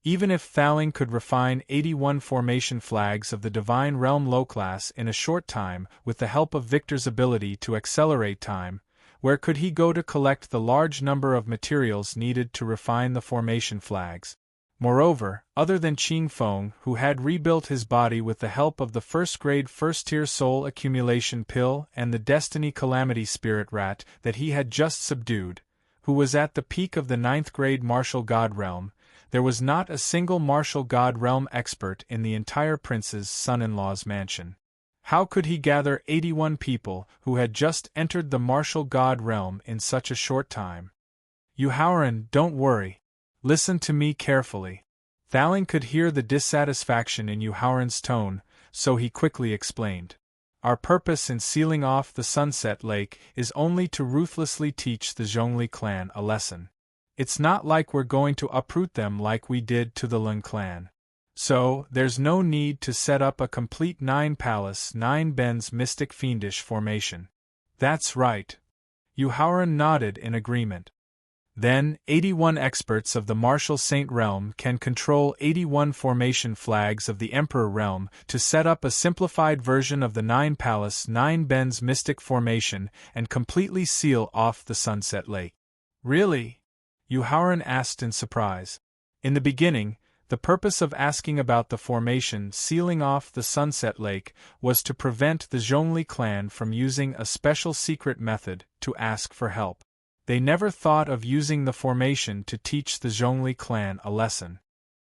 Even if Thaling could refine 81 formation flags of the Divine Realm low class in a short time with the help of Victor's ability to accelerate time, where could he go to collect the large number of materials needed to refine the formation flags? Moreover, other than Qing Feng, who had rebuilt his body with the help of the first-grade first-tier soul accumulation pill and the Destiny Calamity Spirit Rat that he had just subdued, who was at the peak of the 9th-grade Martial God Realm, there was not a single Martial God Realm expert in the entire prince's son-in-law's mansion. How could he gather 81 people who had just entered the Martial God Realm in such a short time? Yu Haoran, don't worry. Listen to me carefully. Thaling could hear the dissatisfaction in Yu Haoran's tone, so he quickly explained. Our purpose in sealing off the Sunset Lake is only to ruthlessly teach the Zhongli clan a lesson. It's not like we're going to uproot them like we did to the Lin clan. So, there's no need to set up a complete 9 Palace 9 Bends mystic fiendish formation. That's right. Yu Haoran nodded in agreement. Then, 81 experts of the Martial Saint Realm can control 81 formation flags of the Emperor Realm to set up a simplified version of the 9 Palace 9 Bends mystic formation and completely seal off the Sunset Lake. Really? Yu Haoran asked in surprise. In the beginning, the purpose of asking about the formation sealing off the Sunset Lake was to prevent the Zhongli clan from using a special secret method to ask for help. They never thought of using the formation to teach the Zhongli clan a lesson.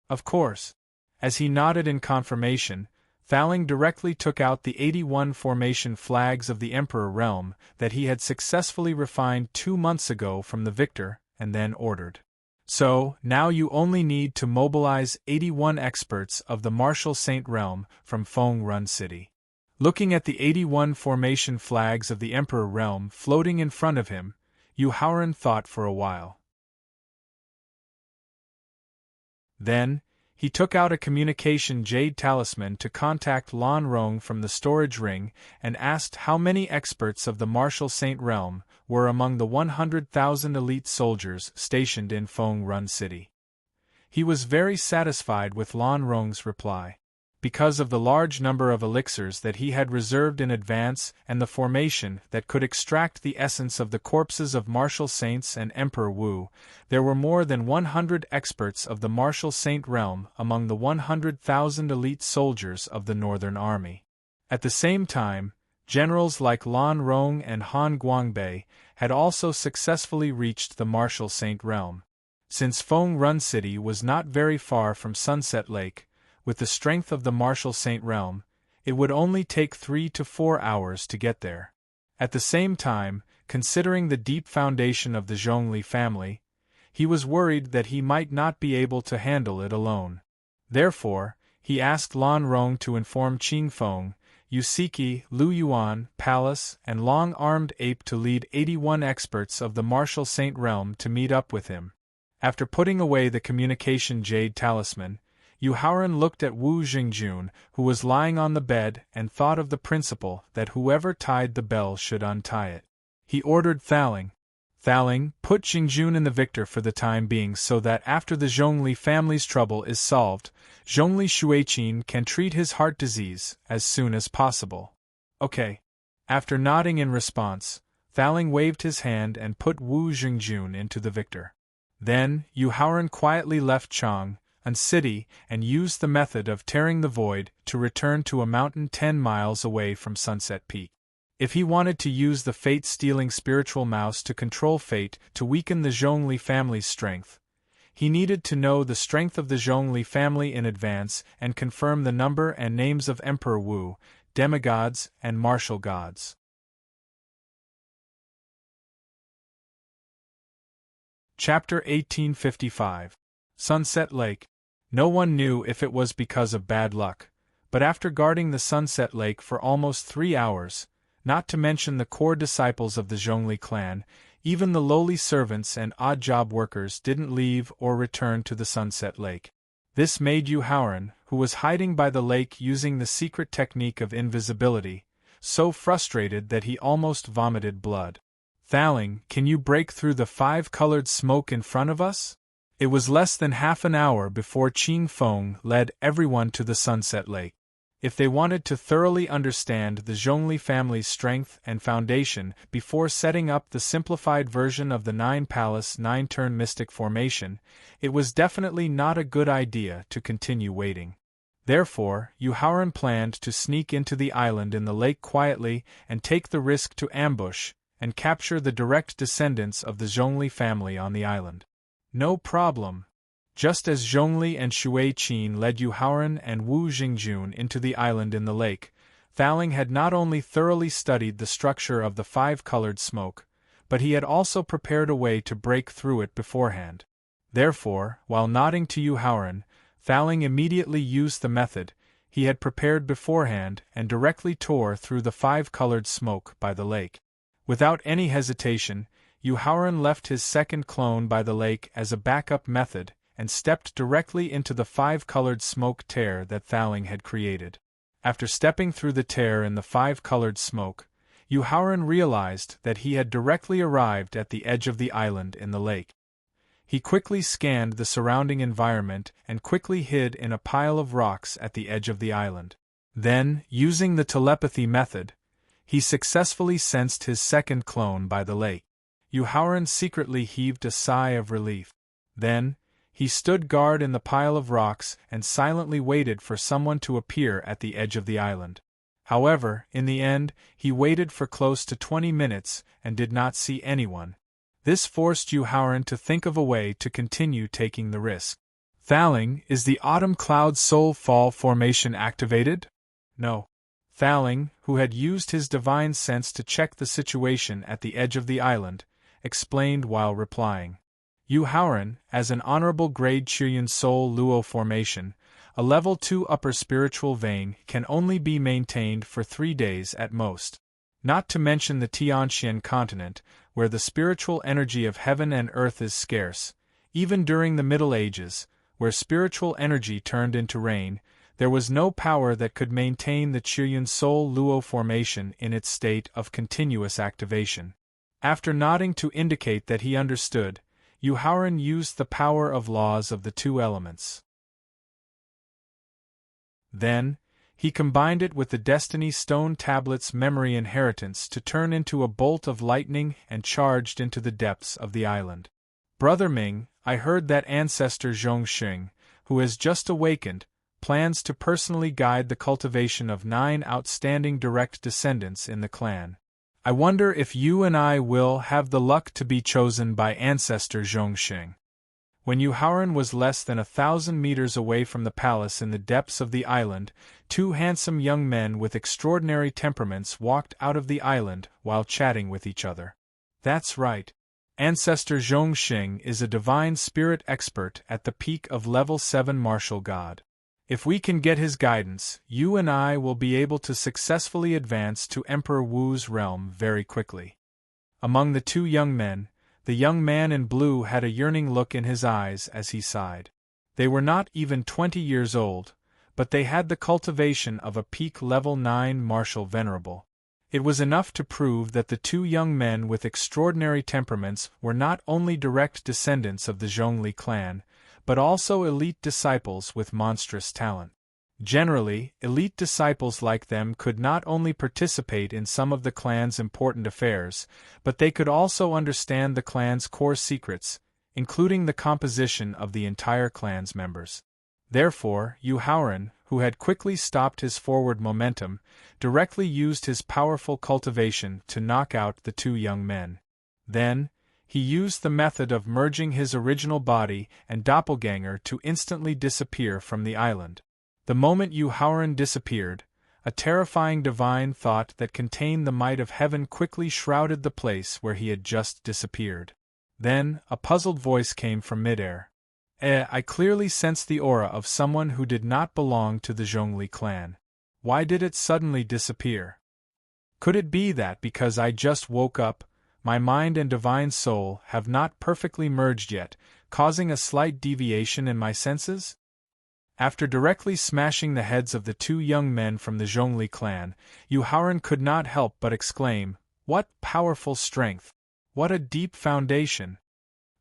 Of course. As he nodded in confirmation, Thaling directly took out the 81 formation flags of the Emperor Realm that he had successfully refined 2 months ago from the victor, and then ordered. So, now you only need to mobilize 81 experts of the Martial Saint Realm from Feng Run City. Looking at the 81 formation flags of the Emperor Realm floating in front of him, Yu Haoran thought for a while. Then, he took out a communication jade talisman to contact Lan Rong from the storage ring and asked how many experts of the Martial Saint Realm were among the 100,000 elite soldiers stationed in Feng Run City. He was very satisfied with Lan Rong's reply. Because of the large number of elixirs that he had reserved in advance and the formation that could extract the essence of the corpses of martial saints and Emperor Wu, there were more than 100 experts of the Martial Saint Realm among the 100,000 elite soldiers of the Northern Army. At the same time, generals like Lan Rong and Han Guangbei had also successfully reached the Martial Saint Realm. Since Feng Run City was not very far from Sunset Lake, with the strength of the Martial Saint Realm, it would only take 3 to 4 hours to get there. At the same time, considering the deep foundation of the Zhongli family, he was worried that he might not be able to handle it alone. Therefore, he asked Lan Rong to inform Qing Feng, Yusiki, Lu Yuan, Palace, and Long-Armed Ape to lead 81 experts of the Martial Saint Realm to meet up with him. After putting away the communication jade talisman, Yu Haoran looked at Wu Jingjun, who was lying on the bed, and thought of the principle that whoever tied the bell should untie it. He ordered Thaling, put Jingjun in the victor for the time being so that after the Zhongli family's trouble is solved, Zhongli Shuiqin can treat his heart disease as soon as possible. Okay. After nodding in response, Thaling waved his hand and put Wu Jingjun into the victor. Then, Yu Haoran quietly left Chang City and used the method of tearing the void to return to a mountain 10 miles away from Sunset Peak. If he wanted to use the fate-stealing spiritual mouse to control fate to weaken the Zhongli family's strength, he needed to know the strength of the Zhongli family in advance and confirm the number and names of Emperor Wu, demigods, and martial gods. Chapter 1855. Sunset Lake. No one knew if it was because of bad luck, but after guarding the Sunset Lake for almost 3 hours, not to mention the core disciples of the Zhongli clan, even the lowly servants and odd job workers didn't leave or return to the Sunset Lake. This made Yu Haoran, who was hiding by the lake using the secret technique of invisibility, so frustrated that he almost vomited blood. "Thaling, can you break through the 5-colored smoke in front of us?" It was less than half an hour before Qing Feng led everyone to the Sunset Lake. If they wanted to thoroughly understand the Zhongli family's strength and foundation before setting up the simplified version of the 9-palace 9-turn mystic formation, it was definitely not a good idea to continue waiting. Therefore, Yu Haoran planned to sneak into the island in the lake quietly and take the risk to ambush and capture the direct descendants of the Zhongli family on the island. No problem. Just as Zhongli and Shui Qin led Yu Haoran and Wu Jingjun into the island in the lake, Thaling had not only thoroughly studied the structure of the 5-colored smoke, but he had also prepared a way to break through it beforehand. Therefore, while nodding to Yu Haoran, Thaling immediately used the method he had prepared beforehand and directly tore through the 5-colored smoke by the lake. Without any hesitation, Yu Haoran left his second clone by the lake as a backup method and stepped directly into the 5-colored smoke tear that Thaling had created. After stepping through the tear in the 5-colored smoke, Yu Haoran realized that he had directly arrived at the edge of the island in the lake. He quickly scanned the surrounding environment and quickly hid in a pile of rocks at the edge of the island. Then, using the telepathy method, he successfully sensed his second clone by the lake. Yu Haoran secretly heaved a sigh of relief. Then, he stood guard in the pile of rocks and silently waited for someone to appear at the edge of the island. However, in the end, he waited for close to 20 minutes and did not see anyone. This forced Yu Haoran to think of a way to continue taking the risk. "Thaling, is the Autumn Cloud Soul Fall formation activated?" "No." Thaling, who had used his divine sense to check the situation at the edge of the island, explained while replying. Yu Haoran, as an honorable grade Chiuyun Soul Luo formation, a level 2 upper spiritual vein can only be maintained for 3 days at most. Not to mention the Tianxian continent, where the spiritual energy of heaven and earth is scarce. Even during the Middle Ages, where spiritual energy turned into rain, there was no power that could maintain the Chiuyun Soul Luo formation in its state of continuous activation. After nodding to indicate that he understood, Yu Haoran used the power of laws of the 2 elements. Then, he combined it with the Destiny Stone Tablet's memory inheritance to turn into a bolt of lightning and charged into the depths of the island. "Brother Ming, I heard that ancestor Zhongxing, who has just awakened, plans to personally guide the cultivation of 9 outstanding direct descendants in the clan. I wonder if you and I will have the luck to be chosen by ancestor Zhongxing." When Yu Haoran was less than 1,000 meters away from the palace in the depths of the island, 2 handsome young men with extraordinary temperaments walked out of the island while chatting with each other. "That's right. Ancestor Zhongxing is a divine spirit expert at the peak of level 7 martial god. If we can get his guidance, you and I will be able to successfully advance to Emperor Wu's realm very quickly." Among the 2 young men, the young man in blue had a yearning look in his eyes as he sighed. They were not even 20 years old, but they had the cultivation of a peak level 9 martial venerable. It was enough to prove that the 2 young men with extraordinary temperaments were not only direct descendants of the Zhongli clan, but also elite disciples with monstrous talent. Generally, elite disciples like them could not only participate in some of the clan's important affairs, but they could also understand the clan's core secrets, including the composition of the entire clan's members. Therefore, Yu Haoran, who had quickly stopped his forward momentum, directly used his powerful cultivation to knock out the 2 young men. Then, he used the method of merging his original body and doppelganger to instantly disappear from the island. The moment Yu Haoran disappeared, a terrifying divine thought that contained the might of heaven quickly shrouded the place where he had just disappeared. Then, a puzzled voice came from midair. I clearly sensed the aura of someone who did not belong to the Zhongli clan. Why did it suddenly disappear? Could it be that because I just woke up, my mind and divine soul have not perfectly merged yet, causing a slight deviation in my senses? After directly smashing the heads of the two young men from the Zhongli clan, Yu Haoran could not help but exclaim, "What powerful strength! What a deep foundation!"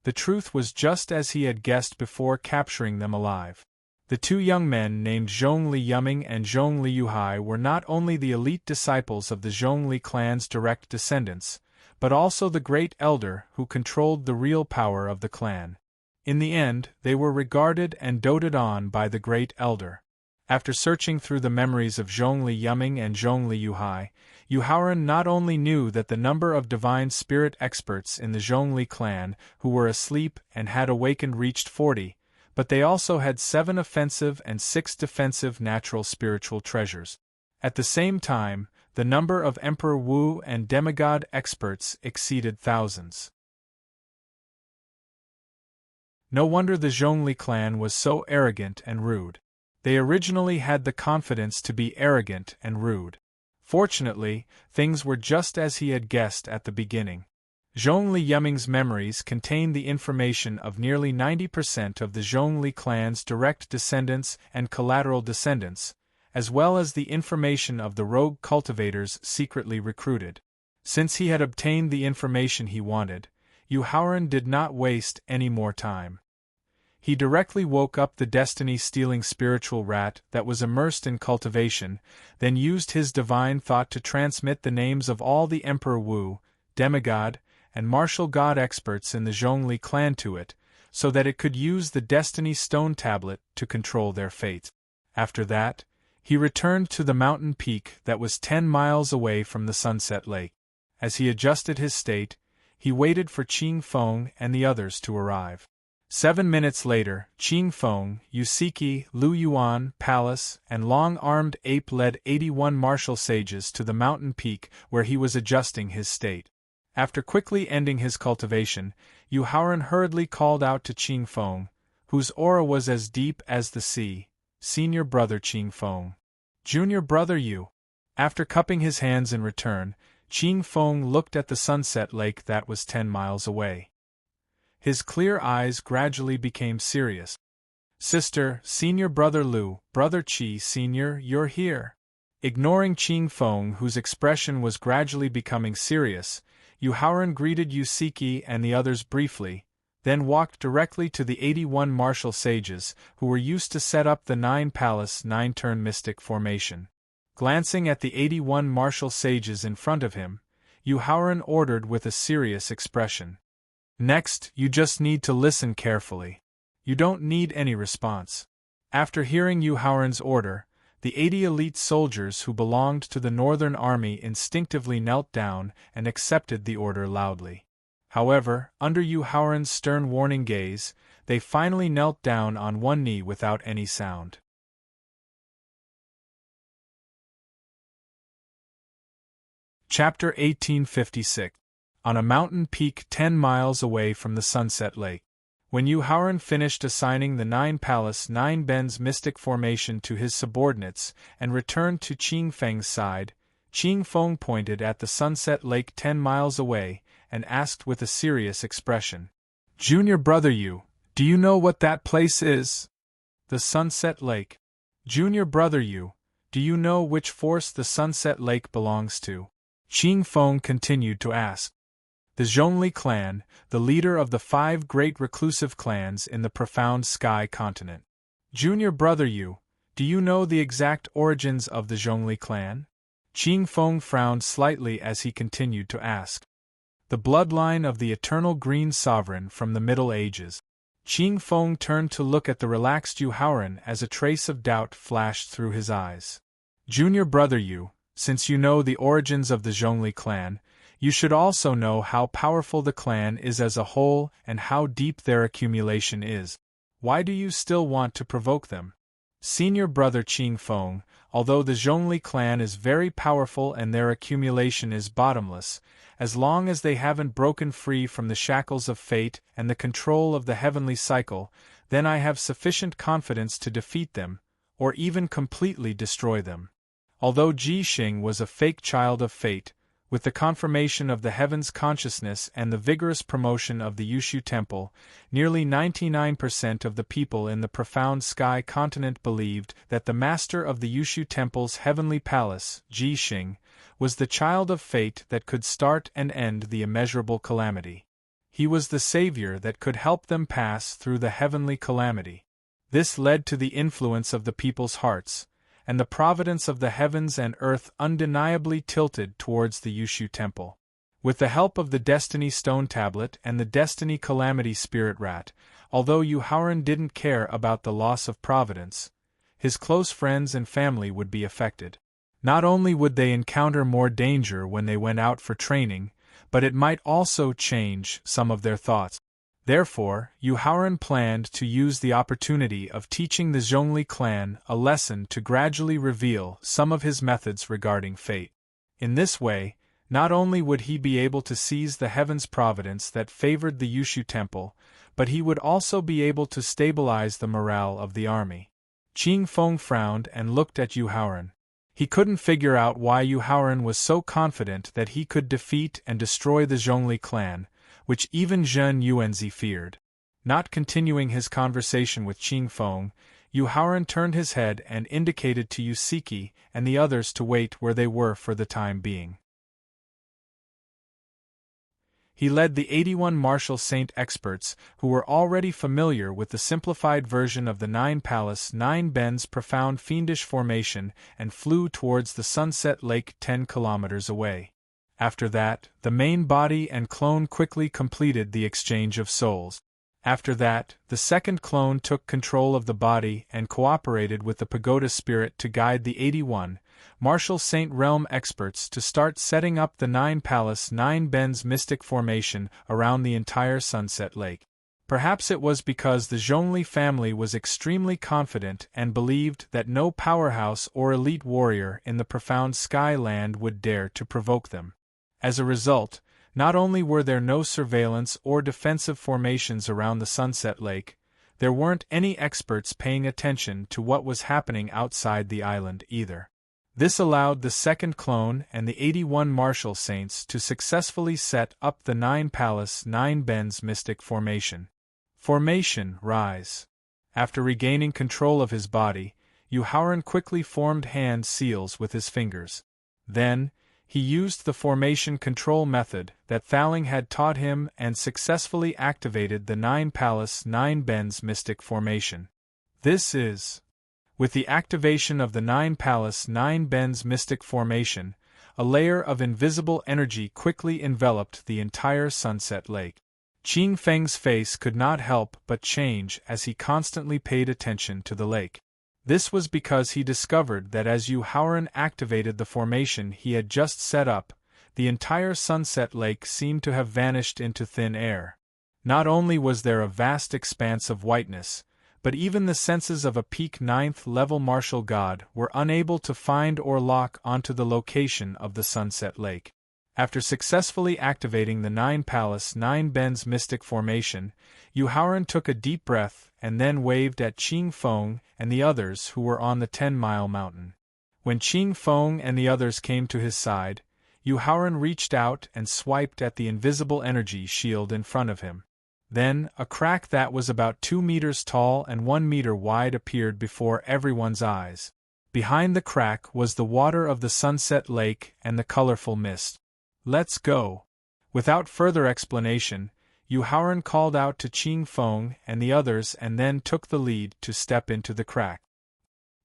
The truth was just as he had guessed before capturing them alive. The two young men named Zhongli Yuming and Zhongli Yuhai were not only the elite disciples of the Zhongli clan's direct descendants, but also the great elder who controlled the real power of the clan. In the end, they were regarded and doted on by the great elder. After searching through the memories of Zhongli Yuming and Zhongli Yuhai, Yu Haoran not only knew that the number of divine spirit experts in the Zhongli clan who were asleep and had awakened reached 40, but they also had 7 offensive and 6 defensive natural spiritual treasures. At the same time, the number of Emperor Wu and demigod experts exceeded thousands. No wonder the Zhongli clan was so arrogant and rude. They originally had the confidence to be arrogant and rude. Fortunately, things were just as he had guessed at the beginning. Zhongli Yuming's memories contained the information of nearly 90% of the Zhongli clan's direct descendants and collateral descendants, as well as the information of the rogue cultivators secretly recruited. Since he had obtained the information he wanted, Yu Haoran did not waste any more time. He directly woke up the destiny-stealing spiritual rat that was immersed in cultivation, then used his divine thought to transmit the names of all the Emperor Wu, demigod, and martial god experts in the Zhongli clan to it, so that it could use the destiny stone tablet to control their fate. After that, he returned to the mountain peak that was 10 miles away from the Sunset Lake. As he adjusted his state, he waited for Qing Feng and the others to arrive. 7 minutes later, Qing Feng, Yusiki, Lu Yuan, Palace, and Long-Armed Ape led 81 martial sages to the mountain peak where he was adjusting his state. After quickly ending his cultivation, Yu Haoran hurriedly called out to Qing Feng, whose aura was as deep as the sea, "Senior brother Qing Feng." "Junior brother Yu." After cupping his hands in return, Qing Feng looked at the Sunset Lake that was 10 miles away. His clear eyes gradually became serious. "Sister, Senior brother Lu, brother Qi, Senior, you're here." Ignoring Qing Feng, whose expression was gradually becoming serious, Yu Haoran greeted Yusiki and the others briefly, then walked directly to the 81 martial sages who were used to set up the 9-palace 9-turn mystic formation. Glancing at the 81 martial sages in front of him, Yu Haoran ordered with a serious expression. "Next, you just need to listen carefully. You don't need any response." After hearing Yu Haoran's order, the 80 elite soldiers who belonged to the Northern Army instinctively knelt down and accepted the order loudly. However, under Yu Haoran's stern warning gaze, they finally knelt down on one knee without any sound. Chapter 1856. On a mountain peak 10 miles away from the Sunset Lake. When Yu Haoran finished assigning the 9-palace 9-bends mystic formation to his subordinates and returned to Qing Feng's side, Qing Feng pointed at the Sunset Lake 10 miles away and asked with a serious expression, "Junior brother Yu, do you know what that place is?" "The Sunset Lake." "Junior brother Yu, do you know which force the Sunset Lake belongs to?" Qing Feng continued to ask. "The Zhongli clan, the leader of the 5 great reclusive clans in the profound sky continent." "Junior brother Yu, do you know the exact origins of the Zhongli clan?" Qing Feng frowned slightly as he continued to ask. "The bloodline of the eternal green sovereign from the Middle Ages." Qing Feng turned to look at the relaxed Yu Haoran as a trace of doubt flashed through his eyes. "Junior brother Yu, since you know the origins of the Zhongli clan, you should also know how powerful the clan is as a whole and how deep their accumulation is. Why do you still want to provoke them?" "Senior brother Qing Feng, although the Zhongli clan is very powerful and their accumulation is bottomless, as long as they haven't broken free from the shackles of fate and the control of the heavenly cycle, then I have sufficient confidence to defeat them, or even completely destroy them. Although Ji Xing was a fake child of fate, With the confirmation of the heavens consciousness and the vigorous promotion of the Yushu Temple, nearly 99% of the people in the profound sky continent believed that the master of the Yushu Temple's heavenly palace, Jixing, was the child of fate that could start and end the immeasurable calamity. He was the savior that could help them pass through the heavenly calamity. This led to the influence of the people's hearts, and the providence of the heavens and earth undeniably tilted towards the Yushu Temple. With the help of the Destiny Stone Tablet and the Destiny Calamity Spirit Rat, although Yuhauran didn't care about the loss of providence, his close friends and family would be affected. Not only would they encounter more danger when they went out for training, but it might also change some of their thoughts. Therefore, Yuhauran planned to use the opportunity of teaching the Zhongli clan a lesson to gradually reveal some of his methods regarding fate. In this way, not only would he be able to seize the heaven's providence that favored the Yushu Temple, but he would also be able to stabilize the morale of the army. Qing Feng frowned and looked at Yuhauran. He couldn't figure out why Yuhauran was so confident that he could defeat and destroy the Zhongli clan, which even Zhen Yuanzi feared. Not continuing his conversation with Qing Feng, Yuhauran turned his head and indicated to Yusiki and the others to wait where they were for the time being. He led the 81 martial saint experts, who were already familiar with the simplified version of the Nine Palace Nine Bends profound fiendish formation, and flew towards the Sunset Lake 10 kilometers away. After that, the main body and clone quickly completed the exchange of souls. After that, the second clone took control of the body and cooperated with the pagoda spirit to guide the 81 martial saint realm experts to start setting up the Nine Palace Nine Bends mystic formation around the entire Sunset Lake. Perhaps it was because the Zhongli family was extremely confident and believed that no powerhouse or elite warrior in the profound sky land would dare to provoke them. As a result, not only were there no surveillance or defensive formations around the Sunset Lake, there weren't any experts paying attention to what was happening outside the island either. This allowed the second clone and the 81 martial saints to successfully set up the Nine Palace Nine Bends mystic formation. Formation Rise. After regaining control of his body, Yuhauran quickly formed hand seals with his fingers. Then, he used the formation control method that Thaling had taught him and successfully activated the Nine Palace Nine Bends mystic formation. With the activation of the Nine Palace Nine Bends mystic formation, a layer of invisible energy quickly enveloped the entire Sunset Lake. Qing Feng's face could not help but change as he constantly paid attention to the lake. This was because he discovered that as Yuhauran activated the formation he had just set up, the entire Sunset Lake seemed to have vanished into thin air. Not only was there a vast expanse of whiteness, but even the senses of a peak 9th level martial god were unable to find or lock onto the location of the Sunset Lake. After successfully activating the Nine Palace Nine Bends mystic formation, Yuhauran took a deep breath and then waved at Qing Feng and the others who were on the 10-mile mountain. When Qing Feng and the others came to his side, Yuhauran reached out and swiped at the invisible energy shield in front of him. Then, a crack that was about 2 meters tall and 1 meter wide appeared before everyone's eyes. Behind the crack was the water of the Sunset Lake and the colorful mist. "Let's go." Without further explanation, Yuhauran called out to Qing Feng and the others and then took the lead to step into the crack.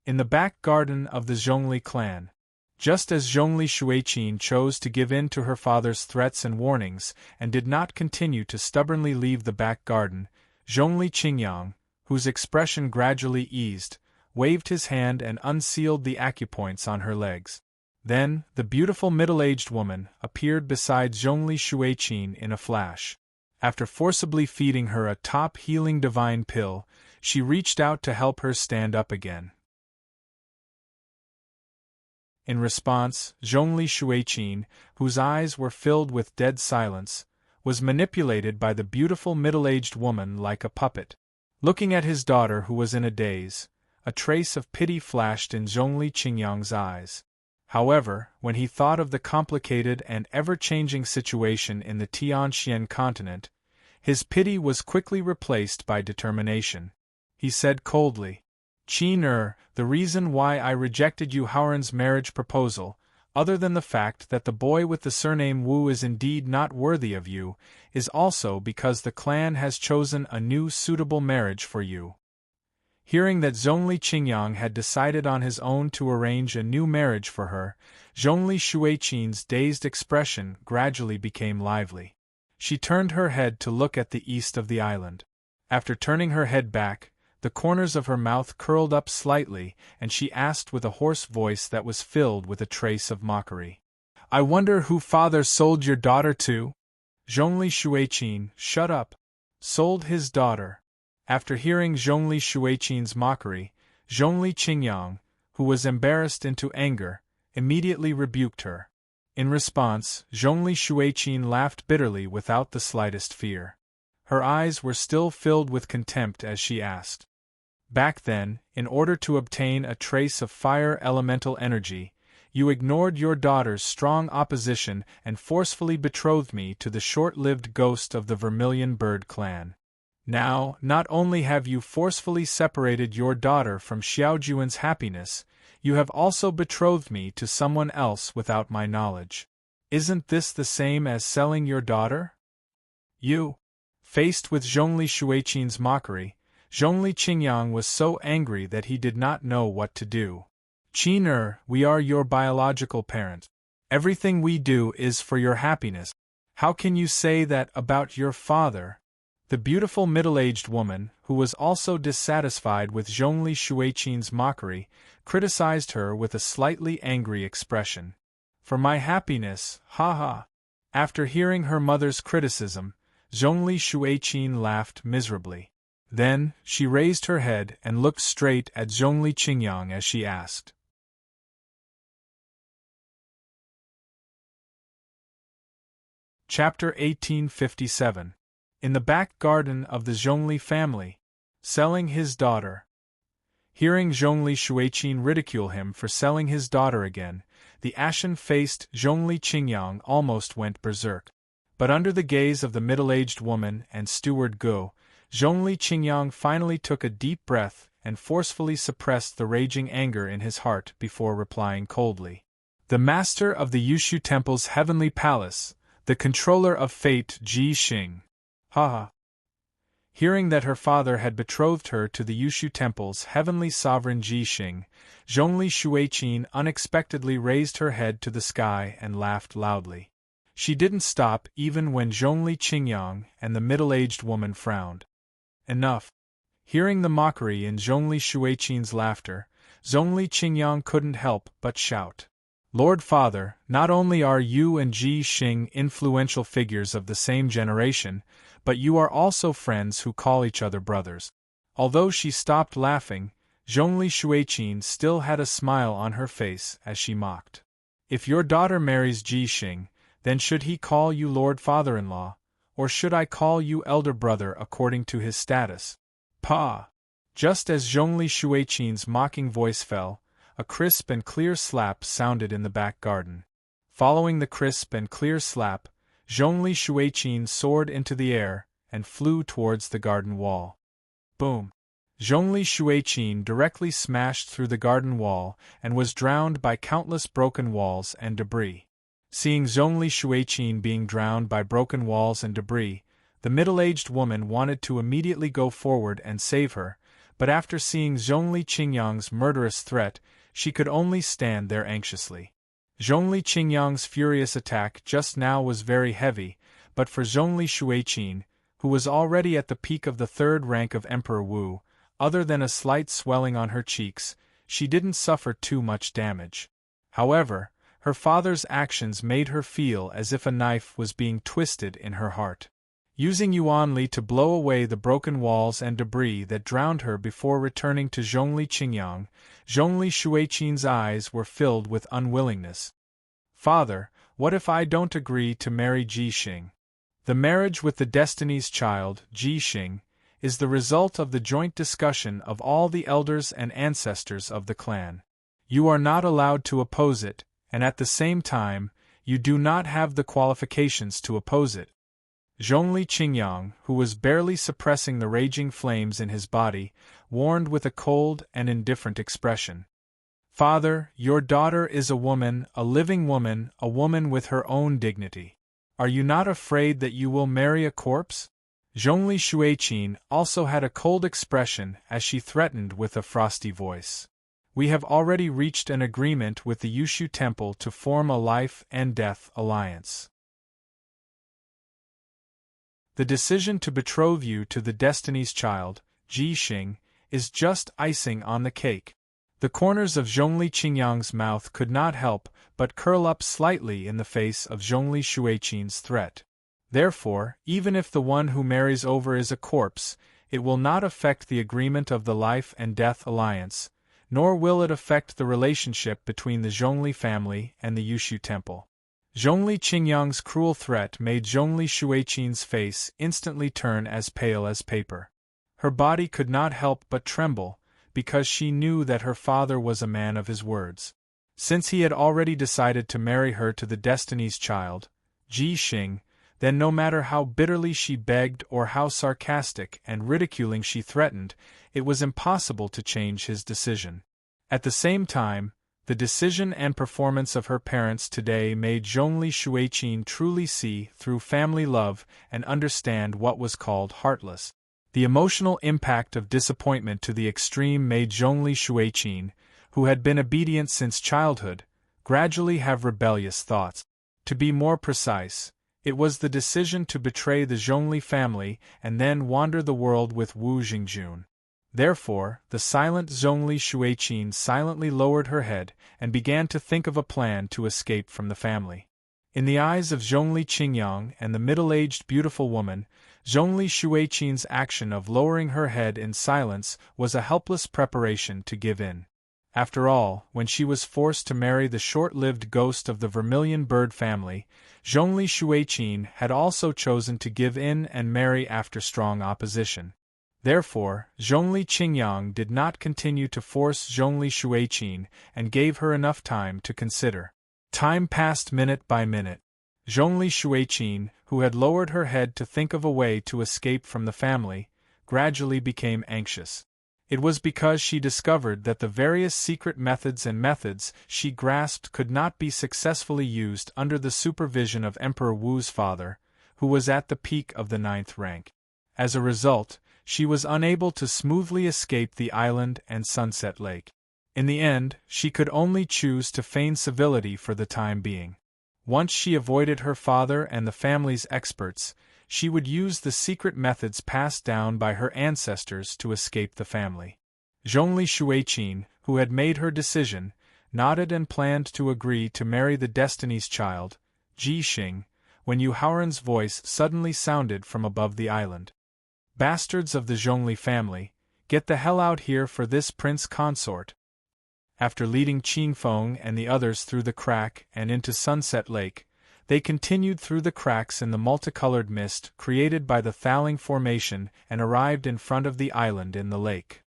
In the back garden of the Zhongli clan, just as Zhongli Shuiqin chose to give in to her father's threats and warnings and did not continue to stubbornly leave the back garden, Zhongli Qingyang, whose expression gradually eased, waved his hand and unsealed the acupoints on her legs. Then, the beautiful middle-aged woman appeared beside Zhongli Shuiqin in a flash. After forcibly feeding her a top-healing divine pill, she reached out to help her stand up again. In response, Zhongli Shuiqin, whose eyes were filled with dead silence, was manipulated by the beautiful middle-aged woman like a puppet. Looking at his daughter who was in a daze, a trace of pity flashed in Zhongli Qingyang's eyes. However, when he thought of the complicated and ever-changing situation in the Tianxian continent, his pity was quickly replaced by determination. He said coldly, "Qin, the reason why I rejected Yu Haoran's marriage proposal, other than the fact that the boy with the surname Wu is indeed not worthy of you, is also because the clan has chosen a new suitable marriage for you." Hearing that Zhongli Qingyang had decided on his own to arrange a new marriage for her, Zhongli Shuiqin's dazed expression gradually became lively. She turned her head to look at the east of the island. After turning her head back, the corners of her mouth curled up slightly, and she asked with a hoarse voice that was filled with a trace of mockery, "I wonder who father sold your daughter to?" Zhongli Shuiqin, shut up. Sold his daughter. After hearing Zhongli Shuiqin's mockery, Zhongli Qingyang, who was embarrassed into anger, immediately rebuked her. In response, Zhongli Shuiqin laughed bitterly without the slightest fear. Her eyes were still filled with contempt as she asked, "Back then, in order to obtain a trace of fire elemental energy, you ignored your daughter's strong opposition and forcefully betrothed me to the short-lived ghost of the Vermilion Bird clan. Now, not only have you forcefully separated your daughter from Xiaojuan's happiness, you have also betrothed me to someone else without my knowledge. Isn't this the same as selling your daughter?" You. Faced with Zhongli Shuiqin's mockery, Zhongli Qingyang was so angry that he did not know what to do. "Qin, we are your biological parent. Everything we do is for your happiness. How can you say that about your father?" The beautiful middle-aged woman, who was also dissatisfied with Zhongli Shuiqin's mockery, criticized her with a slightly angry expression. "For my happiness, ha." After hearing her mother's criticism, Zhongli Shuiqin laughed miserably. Then, she raised her head and looked straight at Zhongli Qingyang as she asked, Chapter 1857. In the back garden of the Zhongli family, selling his daughter. Hearing Zhongli Shuiqin ridicule him for selling his daughter again, the ashen-faced Zhongli Qingyang almost went berserk. But under the gaze of the middle-aged woman and steward Go, Zhongli Qingyang finally took a deep breath and forcefully suppressed the raging anger in his heart before replying coldly, "The master of the Yushu Temple's heavenly palace, the controller of fate Ji Xing." Ha. Hearing that her father had betrothed her to the Yushu Temple's heavenly sovereign Ji Xing, Zhongli Shuiqin unexpectedly raised her head to the sky and laughed loudly. She didn't stop even when Zhongli Qingyang and the middle-aged woman frowned. Enough. Hearing the mockery in Zhongli Shuiqin's laughter, Zhongli Qingyang couldn't help but shout, "Lord Father, not only are you and Ji Xing influential figures of the same generation, but you are also friends who call each other brothers." Although she stopped laughing, Zhongli Shuiqin still had a smile on her face as she mocked. "If your daughter marries Ji Xing, then should he call you Lord Father-in-law, or should I call you Elder Brother according to his status?" Pa! Just as Zhongli Shuiqin's mocking voice fell, a crisp and clear slap sounded in the back garden. Following the crisp and clear slap, Zhongli Shuiqin soared into the air and flew towards the garden wall. Boom! Zhongli Shuiqin directly smashed through the garden wall and was drowned by countless broken walls and debris. Seeing Zhongli Shuiqin being drowned by broken walls and debris, the middle-aged woman wanted to immediately go forward and save her, but after seeing Zhongli Qingyang's murderous threat, she could only stand there anxiously. Zhongli Qingyang's furious attack just now was very heavy, but for Zhongli Shuiqin, who was already at the peak of the third rank of Emperor Wu, other than a slight swelling on her cheeks, she didn't suffer too much damage. However, her father's actions made her feel as if a knife was being twisted in her heart. Using Yuanli to blow away the broken walls and debris that drowned her before returning to Zhongli Qingyang, Zhongli Shuiqin's eyes were filled with unwillingness. "Father, what if I don't agree to marry Ji Xing?" The marriage with the Destiny's child, Ji Xing, is the result of the joint discussion of all the elders and ancestors of the clan. You are not allowed to oppose it, and at the same time, you do not have the qualifications to oppose it. Zhongli Qingyang, who was barely suppressing the raging flames in his body, warned with a cold and indifferent expression. Father, your daughter is a woman, a living woman, a woman with her own dignity. Are you not afraid that you will marry a corpse? Zhongli Shuiqin also had a cold expression as she threatened with a frosty voice. We have already reached an agreement with the Yushu Temple to form a life and death alliance. The decision to betroth you to the Destiny's child, Ji Xing, is just icing on the cake. The corners of Zhongli Qingyang's mouth could not help but curl up slightly in the face of Zhongli Shuiqin's threat. Therefore, even if the one who marries over is a corpse, it will not affect the agreement of the life and death alliance, nor will it affect the relationship between the Zhongli family and the Yushu Temple. Zhongli Qingyang's cruel threat made Zhongli Shuiqin's face instantly turn as pale as paper. Her body could not help but tremble, because she knew that her father was a man of his words. Since he had already decided to marry her to the Destiny's child, Ji Xing, then no matter how bitterly she begged or how sarcastic and ridiculing she threatened, it was impossible to change his decision. At the same time, the decision and performance of her parents today made Zhongli Shuiqin truly see through family love and understand what was called heartless. The emotional impact of disappointment to the extreme made Zhongli Shuiqin, who had been obedient since childhood, gradually have rebellious thoughts. To be more precise, it was the decision to betray the Zhongli family and then wander the world with Wu Jingjun. Therefore, the silent Zhongli Shuiqin silently lowered her head and began to think of a plan to escape from the family. In the eyes of Zhongli Qingyang and the middle-aged beautiful woman, Zhongli Shuiqin's action of lowering her head in silence was a helpless preparation to give in. After all, when she was forced to marry the short-lived ghost of the vermilion bird family, Zhongli Shuiqin had also chosen to give in and marry after strong opposition. Therefore, Zhongli Qingyang did not continue to force Zhongli Shuiqin and gave her enough time to consider. Time passed minute by minute. Zhongli Shuiqin, who had lowered her head to think of a way to escape from the family, gradually became anxious. It was because she discovered that the various secret methods she grasped could not be successfully used under the supervision of Emperor Wu's father, who was at the peak of the 9th rank. As a result, she was unable to smoothly escape the island and Sunset Lake. In the end, she could only choose to feign civility for the time being. Once she avoided her father and the family's experts, she would use the secret methods passed down by her ancestors to escape the family. Zhongli Shuiqin, who had made her decision, nodded and planned to agree to marry the Destiny's child, Ji Xing, when Yu Haoran's voice suddenly sounded from above the island. Bastards of the Zhongli family, get the hell out here for this prince consort. After leading Qin Feng and the others through the crack and into Sunset Lake, they continued through the cracks in the multicolored mist created by the Thaling Formation and arrived in front of the island in the lake.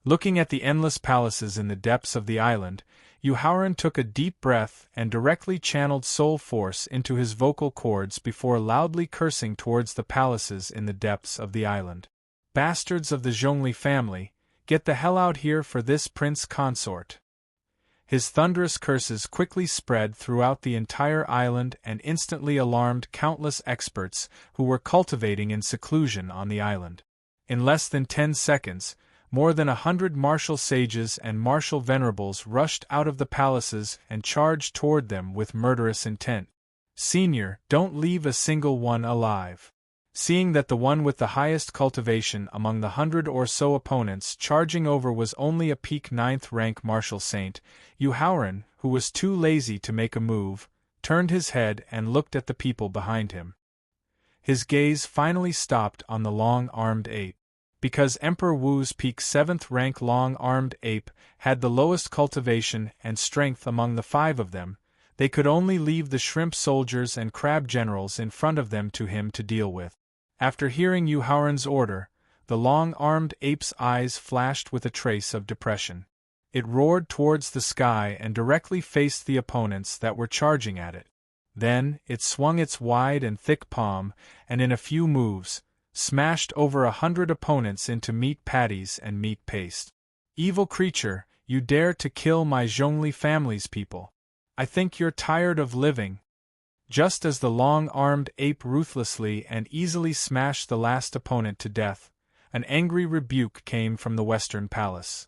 Looking at the endless palaces in the depths of the island, Yu Haoran took a deep breath and directly channeled soul force into his vocal cords before loudly cursing towards the palaces in the depths of the island. Bastards of the Zhongli family, get the hell out here for this prince consort. His thunderous curses quickly spread throughout the entire island and instantly alarmed countless experts who were cultivating in seclusion on the island. In less than 10 seconds, more than 100 martial sages and martial venerables rushed out of the palaces and charged toward them with murderous intent. Senior, don't leave a single one alive. Seeing that the one with the highest cultivation among the 100 or so opponents charging over was only a peak 9th rank martial saint, Yu Haoran, who was too lazy to make a move, turned his head and looked at the people behind him. His gaze finally stopped on the long-armed ape. Because Emperor Wu's peak 7th rank long-armed ape had the lowest cultivation and strength among the 5 of them, they could only leave the shrimp soldiers and crab generals in front of them to him to deal with. After hearing Yu Haoran's order, the long-armed ape's eyes flashed with a trace of depression. It roared towards the sky and directly faced the opponents that were charging at it. Then, it swung its wide and thick palm, and in a few moves, smashed over 100 opponents into meat patties and meat paste. Evil creature, you dare to kill my Zhongli family's people. I think you're tired of living. Just as the long-armed ape ruthlessly and easily smashed the last opponent to death, an angry rebuke came from the Western Palace.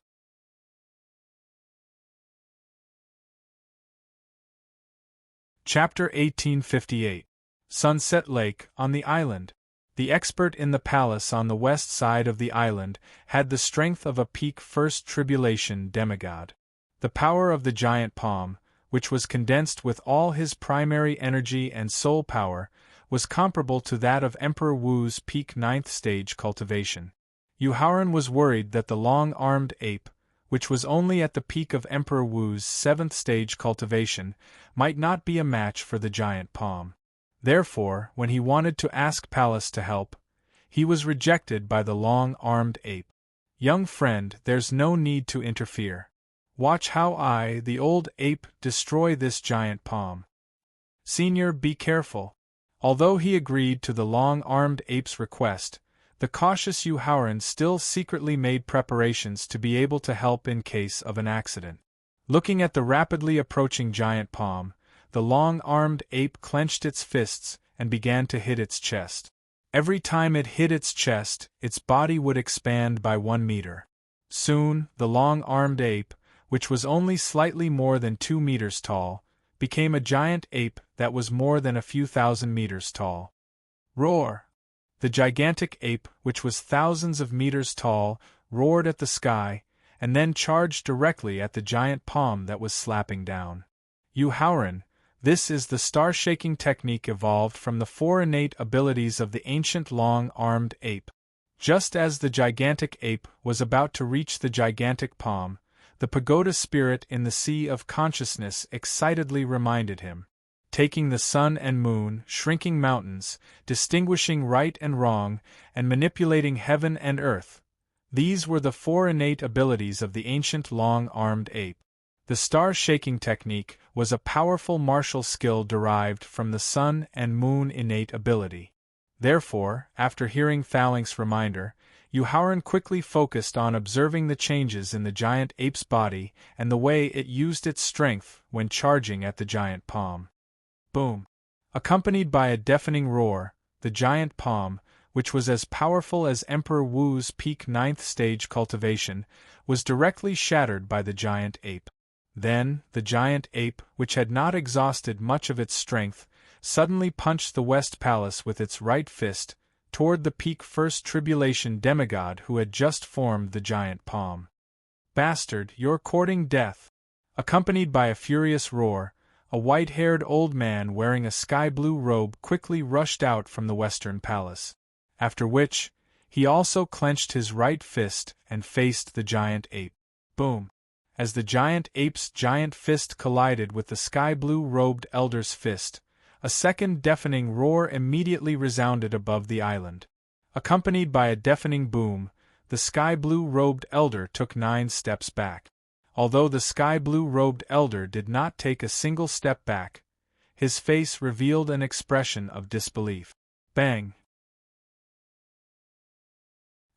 Chapter 1858. Sunset Lake on the Island. The expert in the palace on the west side of the island had the strength of a peak first tribulation demigod. The power of the giant palm, which was condensed with all his primary energy and soul power, was comparable to that of Emperor Wu's peak ninth stage cultivation. Yu Haoran was worried that the long-armed ape, which was only at the peak of Emperor Wu's seventh stage cultivation, might not be a match for the giant palm. Therefore, when he wanted to ask Palace to help, he was rejected by the long-armed ape. Young friend, there's no need to interfere. Watch how I, the old ape, destroy this giant palm. Senior, be careful. Although he agreed to the long-armed ape's request, the cautious Yu Haoran still secretly made preparations to be able to help in case of an accident. Looking at the rapidly approaching giant palm, the long-armed ape clenched its fists and began to hit its chest. Every time it hit its chest, its body would expand by 1 meter. Soon, the long-armed ape, which was only slightly more than 2 meters tall, became a giant ape that was more than a few thousand meters tall. Roar! The gigantic ape, which was thousands of meters tall, roared at the sky, and then charged directly at the giant palm that was slapping down. Yu Haoran, this is the star-shaking technique evolved from the 4 innate abilities of the ancient long-armed ape. Just as the gigantic ape was about to reach the gigantic palm, the pagoda spirit in the sea of consciousness excitedly reminded him. Taking the sun and moon, shrinking mountains, distinguishing right and wrong, and manipulating heaven and earth, these were the 4 innate abilities of the ancient long-armed ape. The star-shaking technique was a powerful martial skill derived from the sun and moon innate ability. Therefore, after hearing Thalink's reminder, Yu Haoran quickly focused on observing the changes in the giant ape's body and the way it used its strength when charging at the giant palm. Boom! Accompanied by a deafening roar, the giant palm, which was as powerful as Emperor Wu's peak ninth stage cultivation, was directly shattered by the giant ape. Then, the giant ape, which had not exhausted much of its strength, suddenly punched the West Palace with its right fist, toward the peak first tribulation demigod who had just formed the giant palm. Bastard, you're courting death! Accompanied by a furious roar, a white-haired old man wearing a sky-blue robe quickly rushed out from the Western Palace. After which, he also clenched his right fist and faced the giant ape. Boom! As the giant ape's giant fist collided with the sky-blue robed elder's fist, a second deafening roar immediately resounded above the island. Accompanied by a deafening boom, the sky-blue robed elder took 9 steps back. Although the sky-blue robed elder did not take a single step back, his face revealed an expression of disbelief. Bang!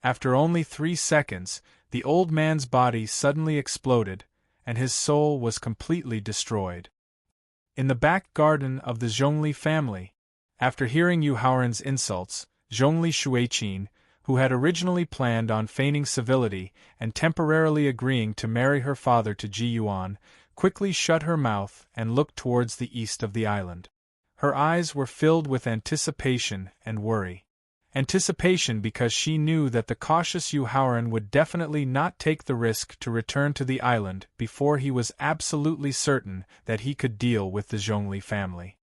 After only 3 seconds, the old man's body suddenly exploded, and his soul was completely destroyed. In the back garden of the Zhongli family, after hearing Yu Haoran's insults, Zhongli Shuiqin, who had originally planned on feigning civility and temporarily agreeing to marry her father to Ji Yuan, quickly shut her mouth and looked towards the east of the island. Her eyes were filled with anticipation and worry. Anticipation because she knew that the cautious Yu Haoran would definitely not take the risk to return to the island before he was absolutely certain that he could deal with the Zhongli family.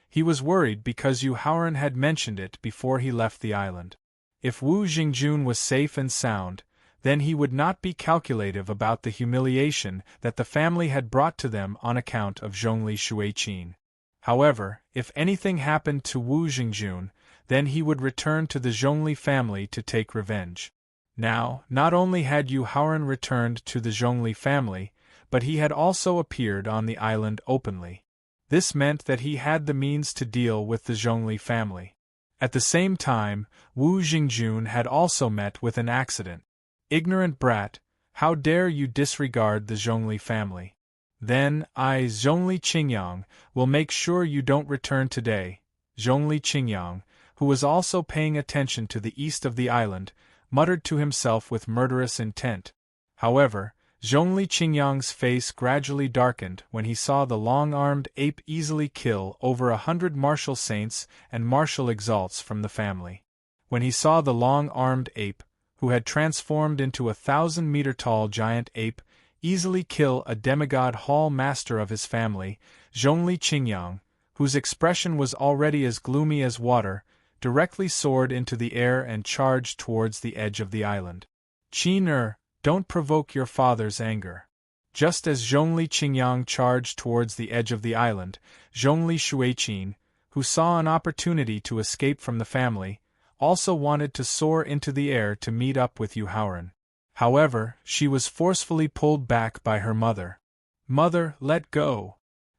He was worried because Yu Haoran had mentioned it before he left the island. If Wu Jingjun was safe and sound, then he would not be calculative about the humiliation that the family had brought to them on account of Zhongli Shuiqin. However, if anything happened to Wu Jingjun, then he would return to the Zhongli family to take revenge. Now, not only had Yu Haoran returned to the Zhongli family, but he had also appeared on the island openly. This meant that he had the means to deal with the Zhongli family. At the same time, Wu Jingjun had also met with an accident. Ignorant brat, how dare you disregard the Zhongli family? Then, I, Zhongli Qingyang, will make sure you don't return today. Zhongli Qingyang, who was also paying attention to the east of the island, muttered to himself with murderous intent. However, Zhongli Qingyang's face gradually darkened when he saw the long-armed ape easily kill over 100 martial saints and martial exalts from the family. When he saw the long-armed ape, who had transformed into a 1,000-meter-tall giant ape, easily kill a demigod hall master of his family, Zhongli Qingyang, whose expression was already as gloomy as water, directly soared into the air and charged towards the edge of the island. Qin don't provoke your father's anger. Just as Zhongli Qingyang charged towards the edge of the island, Zhongli Shuiqin, who saw an opportunity to escape from the family, also wanted to soar into the air to meet up with Yu Haoran. However, she was forcefully pulled back by her mother. "Mother, let go!"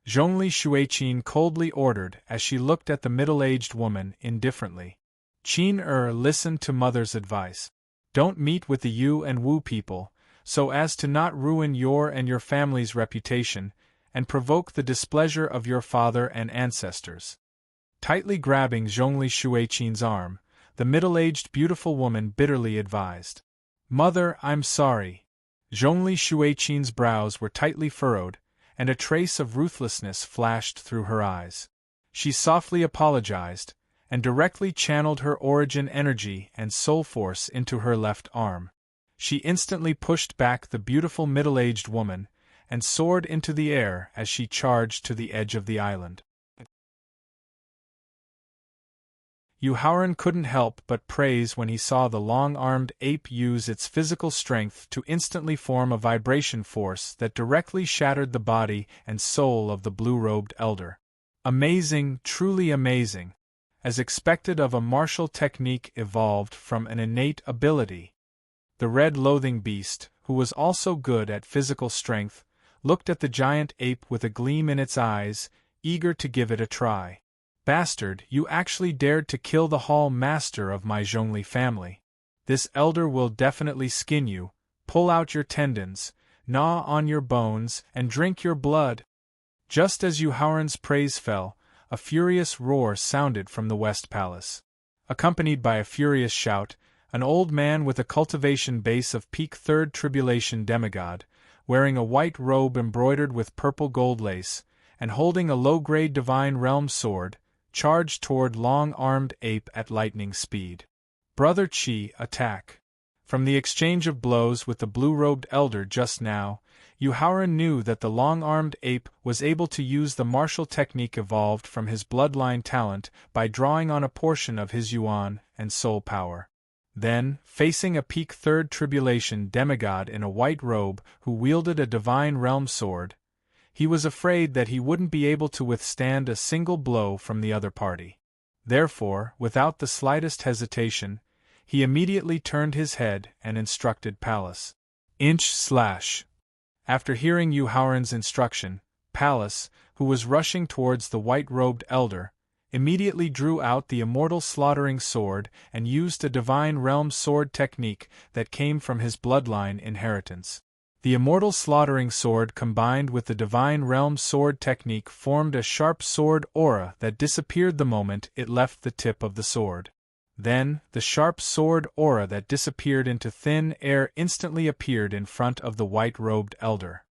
Zhongli Shuiqin coldly ordered as she looked at the middle-aged woman indifferently. Qin listened to mother's advice. Don't meet with the Yu and Wu people, so as to not ruin your and your family's reputation, and provoke the displeasure of your father and ancestors. Tightly grabbing Zhongli Shuiqin's arm, the middle-aged beautiful woman bitterly advised. "Mother, I'm sorry." Zhongli Shuiqin's brows were tightly furrowed, and a trace of ruthlessness flashed through her eyes. She softly apologized, and directly channeled her origin energy and soul force into her left arm. She instantly pushed back the beautiful middle-aged woman, and soared into the air as she charged to the edge of the island. Yu Haoran couldn't help but praise when he saw the long-armed ape use its physical strength to instantly form a vibration force that directly shattered the body and soul of the blue-robed elder. Amazing, truly amazing. As expected of a martial technique evolved from an innate ability. The red loathing beast, who was also good at physical strength, looked at the giant ape with a gleam in its eyes, eager to give it a try. "Bastard, you actually dared to kill the hall master of my Zhongli family. This elder will definitely skin you, pull out your tendons, gnaw on your bones, and drink your blood." Just as Yu Haoran's praise fell, a furious roar sounded from the West Palace. Accompanied by a furious shout, an old man with a cultivation base of peak third tribulation demigod, wearing a white robe embroidered with purple gold lace, and holding a low-grade divine realm sword, charged toward long-armed ape at lightning speed. "Brother Qi, attack!" From the exchange of blows with the blue-robed elder just now, Yu Haoran knew that the long-armed ape was able to use the martial technique evolved from his bloodline talent by drawing on a portion of his yuan and soul power. Then, facing a peak third tribulation demigod in a white robe who wielded a divine realm sword, he was afraid that he wouldn't be able to withstand a single blow from the other party. Therefore, without the slightest hesitation, he immediately turned his head and instructed Pallas. // After hearing Yu Haoran's instruction, Pallas, who was rushing towards the white-robed elder, immediately drew out the immortal slaughtering sword and used a divine realm sword technique that came from his bloodline inheritance. The immortal slaughtering sword combined with the divine realm sword technique formed a sharp sword aura that disappeared the moment it left the tip of the sword. Then, the sharp sword aura that disappeared into thin air instantly appeared in front of the white-robed elder.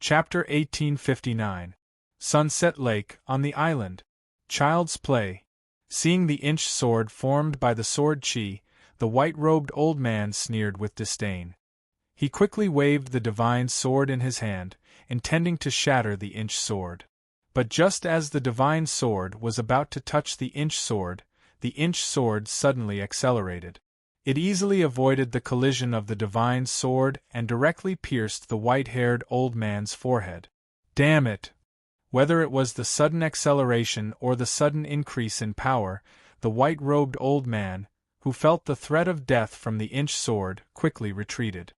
Chapter 1859. Sunset Lake on the Island. Child's Play. Seeing the inch sword formed by the sword Qi, the white-robed old man sneered with disdain. He quickly waved the divine sword in his hand, intending to shatter the inch sword. But just as the divine sword was about to touch the inch sword suddenly accelerated. It easily avoided the collision of the divine sword and directly pierced the white-haired old man's forehead. "Damn it!" Whether it was the sudden acceleration or the sudden increase in power, the white-robed old man, who felt the threat of death from the inch sword, quickly retreated.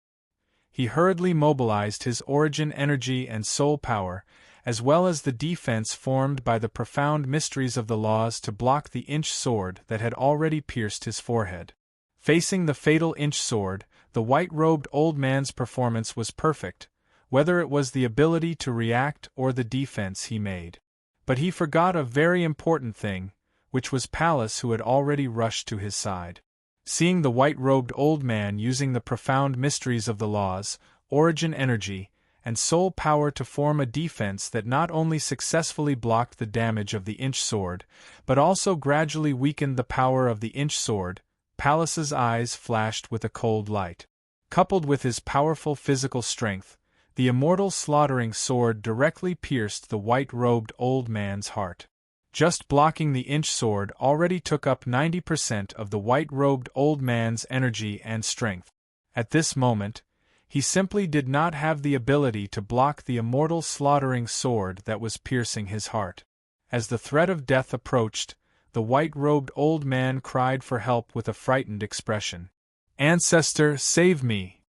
He hurriedly mobilized his origin energy and soul power, as well as the defense formed by the profound mysteries of the laws to block the inch sword that had already pierced his forehead. Facing the fatal inch sword, the white-robed old man's performance was perfect, whether it was the ability to react or the defense he made. But he forgot a very important thing, which was Pallas, who had already rushed to his side. Seeing the white-robed old man using the profound mysteries of the laws, origin energy, and soul power to form a defense that not only successfully blocked the damage of the inch sword, but also gradually weakened the power of the inch sword, Pallas's eyes flashed with a cold light. Coupled with his powerful physical strength, the immortal slaughtering sword directly pierced the white-robed old man's heart. Just blocking the inch sword already took up 90% of the white-robed old man's energy and strength. At this moment, he simply did not have the ability to block the immortal slaughtering sword that was piercing his heart. As the threat of death approached, the white-robed old man cried for help with a frightened expression. "Ancestor, save me!"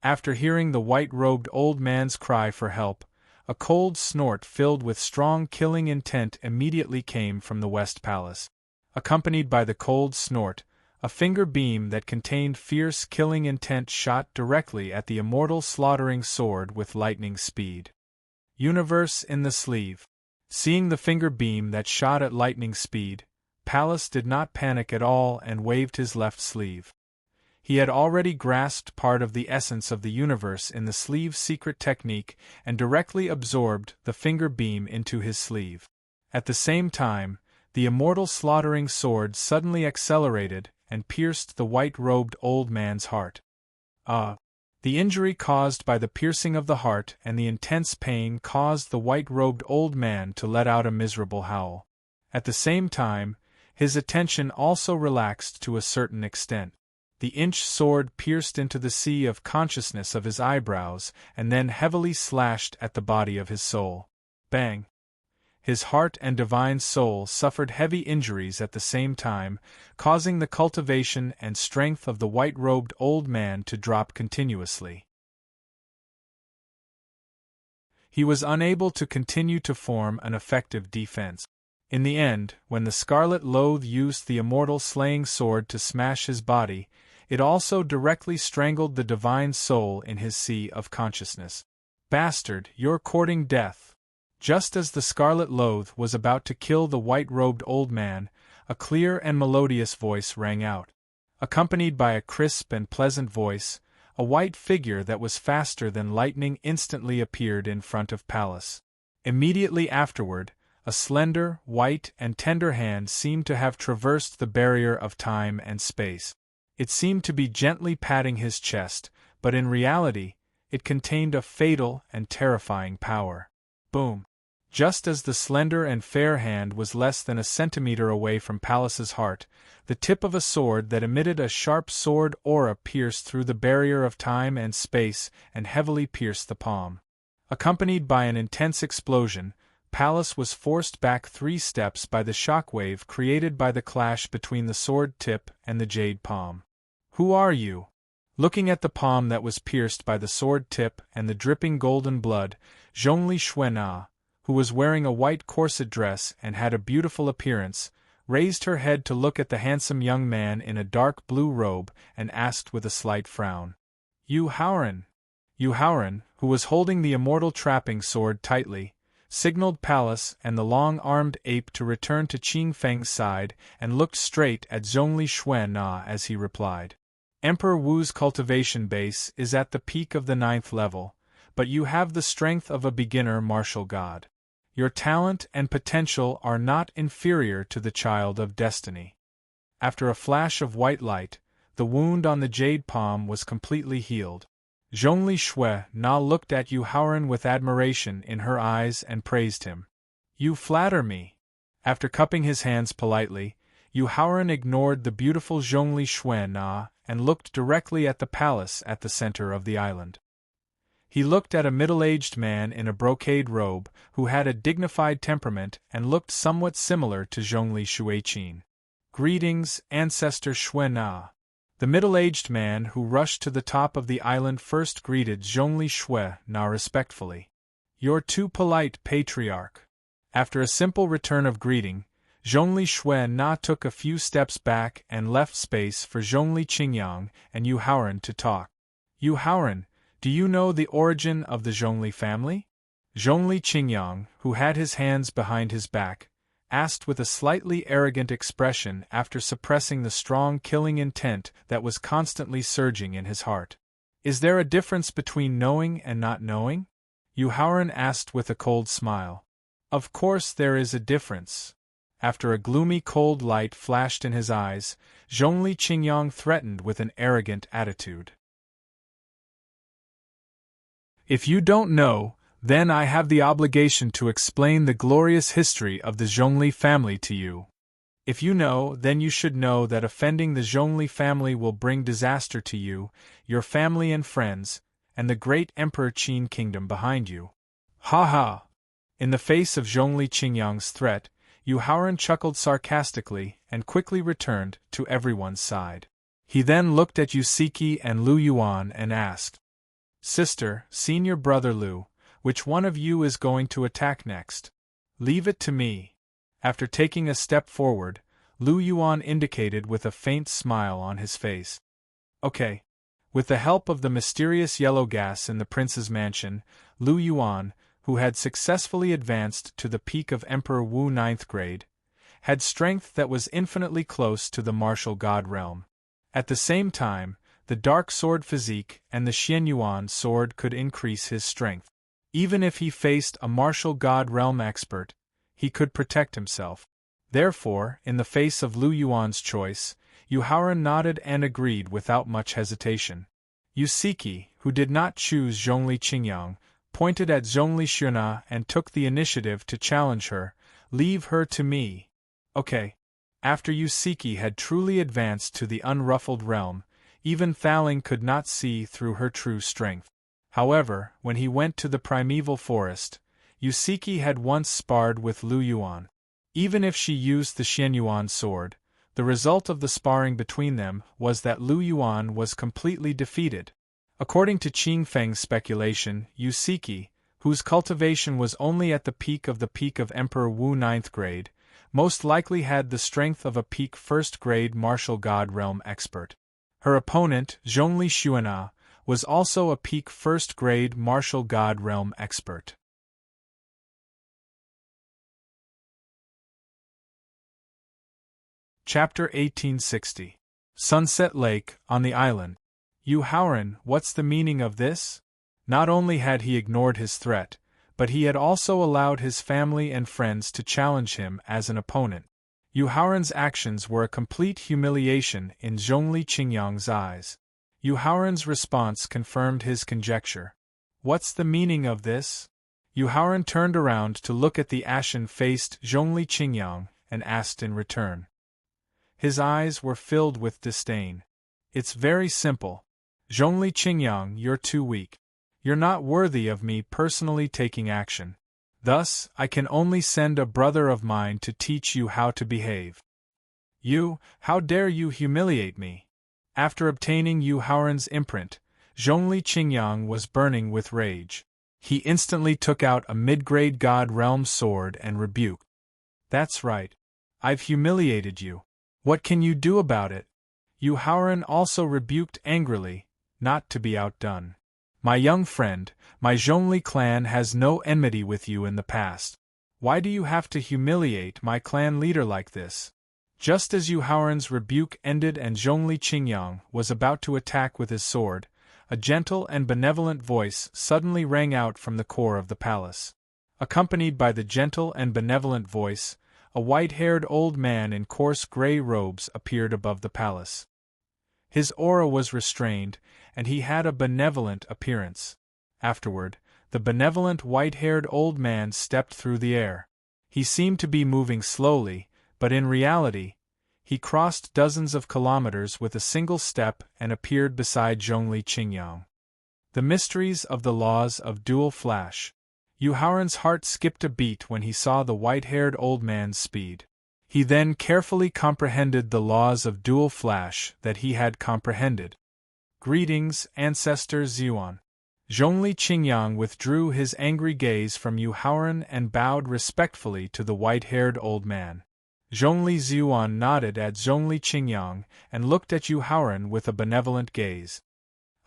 After hearing the white-robed old man's cry for help, a cold snort filled with strong killing intent immediately came from the West Palace. Accompanied by the cold snort, a finger beam that contained fierce killing intent shot directly at the immortal slaughtering sword with lightning speed. Universe in the sleeve. Seeing the finger beam that shot at lightning speed, Pallas did not panic at all and waved his left sleeve. He had already grasped part of the essence of the universe in the sleeve's secret technique and directly absorbed the finger beam into his sleeve. At the same time, the immortal slaughtering sword suddenly accelerated and pierced the white-robed old man's heart. The injury caused by the piercing of the heart and the intense pain caused the white-robed old man to let out a miserable howl. At the same time, his attention also relaxed to a certain extent. The inch sword pierced into the sea of consciousness of his eyebrows and then heavily slashed at the body of his soul. Bang! His heart and divine soul suffered heavy injuries at the same time, causing the cultivation and strength of the white-robed old man to drop continuously. He was unable to continue to form an effective defense. In the end, when the Scarlet Loath used the immortal slaying sword to smash his body, it also directly strangled the divine soul in his sea of consciousness. "Bastard, you're courting death!" Just as the Scarlet Loath was about to kill the white-robed old man, a clear and melodious voice rang out. Accompanied by a crisp and pleasant voice, a white figure that was faster than lightning instantly appeared in front of Pallas. Immediately afterward, a slender, white, and tender hand seemed to have traversed the barrier of time and space. It seemed to be gently patting his chest, but in reality, it contained a fatal and terrifying power. Boom! Just as the slender and fair hand was less than a centimeter away from Pallas's heart, the tip of a sword that emitted a sharp sword aura pierced through the barrier of time and space and heavily pierced the palm. Accompanied by an intense explosion, Pallas was forced back 3 steps by the shockwave created by the clash between the sword tip and the jade palm. "Who are you?" Looking at the palm that was pierced by the sword tip and the dripping golden blood, Zhongli Xuena, who was wearing a white corset dress and had a beautiful appearance, raised her head to look at the handsome young man in a dark blue robe and asked with a slight frown. "Yu Haoran." Yu Haoran, who was holding the immortal trapping sword tightly, signaled Pallas and the long-armed ape to return to Qing Feng's side and looked straight at Zhongli Xuena as he replied. "Emperor Wu's cultivation base is at the peak of the 9th level, but you have the strength of a beginner martial god. Your talent and potential are not inferior to the child of destiny." After a flash of white light, the wound on the jade palm was completely healed. Zhongli Xuena looked at Yu Haoran with admiration in her eyes and praised him. "You flatter me." After cupping his hands politely, Yu Haoran ignored the beautiful Zhongli Xuena and looked directly at the palace at the center of the island. He looked at a middle-aged man in a brocade robe, who had a dignified temperament and looked somewhat similar to Zhongli Shuiqin. "Greetings, Ancestor Xue Na." The middle-aged man who rushed to the top of the island first greeted Zhongli Xue Na respectfully. "You're too polite, Patriarch." After a simple return of greeting, Zhongli Xue Na took a few steps back and left space for Zhongli Qingyang and Yu Haoran to talk. "Yu Haoran, do you know the origin of the Zhongli family?" Zhongli Qingyang, who had his hands behind his back, asked with a slightly arrogant expression after suppressing the strong killing intent that was constantly surging in his heart. "Is there a difference between knowing and not knowing?" Yu Haoran asked with a cold smile. "Of course there is a difference." After a gloomy cold light flashed in his eyes, Zhongli Qingyang threatened with an arrogant attitude. "If you don't know, then I have the obligation to explain the glorious history of the Zhongli family to you. If you know, then you should know that offending the Zhongli family will bring disaster to you, your family and friends, and the great Emperor Qin kingdom behind you." "Ha ha!" In the face of Zhongli Qingyang's threat, Yu Haoran chuckled sarcastically and quickly returned to everyone's side. He then looked at Yusiki and Lu Yuan and asked, "Sister, senior brother Lu, which one of you is going to attack next?" "Leave it to me." After taking a step forward, Lu Yuan indicated with a faint smile on his face. "Okay." With the help of the mysterious yellow gas in the prince's mansion, Lu Yuan, who had successfully advanced to the peak of Emperor Wu 9th grade, had strength that was infinitely close to the martial god realm. At the same time, the dark sword physique and the Xianyuan sword could increase his strength. Even if he faced a martial god realm expert, he could protect himself. Therefore, in the face of Lu Yuan's choice, Yu Haoran nodded and agreed without much hesitation. Yusiki, who did not choose Zhongli Qingyang, pointed at Zhongli Xue and took the initiative to challenge her. "Leave her to me." "Okay." After Yusiki had truly advanced to the unruffled realm, even Thaling could not see through her true strength. However, when he went to the primeval forest, Yusiki had once sparred with Lu Yuan. Even if she used the Xianyuan sword, the result of the sparring between them was that Lu Yuan was completely defeated. According to Qing Feng's speculation, Yusiki, whose cultivation was only at the peak of Emperor Wu 9th grade, most likely had the strength of a peak 1st grade martial god realm expert. Her opponent, Zhongli Xuena, was also a peak 1st grade martial god realm expert. Chapter 1860. Sunset Lake, on the island. Yu Haoran, what's the meaning of this? Not only had he ignored his threat, but he had also allowed his family and friends to challenge him as an opponent. Yu Haoran's actions were a complete humiliation in Zhongli Qingyang's eyes. Yu Haoran's response confirmed his conjecture. "What's the meaning of this?" Yu Haoran turned around to look at the ashen-faced Zhongli Qingyang and asked in return. His eyes were filled with disdain. "It's very simple. Zhongli Qingyang, you're too weak. You're not worthy of me personally taking action. Thus, I can only send a brother of mine to teach you how to behave." "You, how dare you humiliate me?" After obtaining Yu Haoran's imprint, Zhongli Qingyang was burning with rage. He instantly took out a mid-grade god realm sword and rebuked. "That's right. I've humiliated you. What can you do about it?" Yu Haoran also rebuked angrily, not to be outdone. "My young friend, my Zhongli clan has no enmity with you in the past. Why do you have to humiliate my clan leader like this?" Just as Yu Haoran's rebuke ended and Zhongli Qingyang was about to attack with his sword, a gentle and benevolent voice suddenly rang out from the core of the palace. Accompanied by the gentle and benevolent voice, a white-haired old man in coarse gray robes appeared above the palace. His aura was restrained, and he had a benevolent appearance. Afterward, the benevolent white-haired old man stepped through the air. He seemed to be moving slowly, but in reality, he crossed dozens of kilometers with a single step and appeared beside Zhongli Qingyang. The mysteries of the laws of dual flash. Yu Haoran's heart skipped a beat when he saw the white-haired old man's speed. He then carefully comprehended the laws of dual flash that he had comprehended. Greetings, Ancestor Zhuan. Zhongli Qingyang withdrew his angry gaze from Yu Haoran and bowed respectfully to the white-haired old man. Zhongli Zhuan nodded at Zhongli Qingyang and looked at Yu Haoran with a benevolent gaze.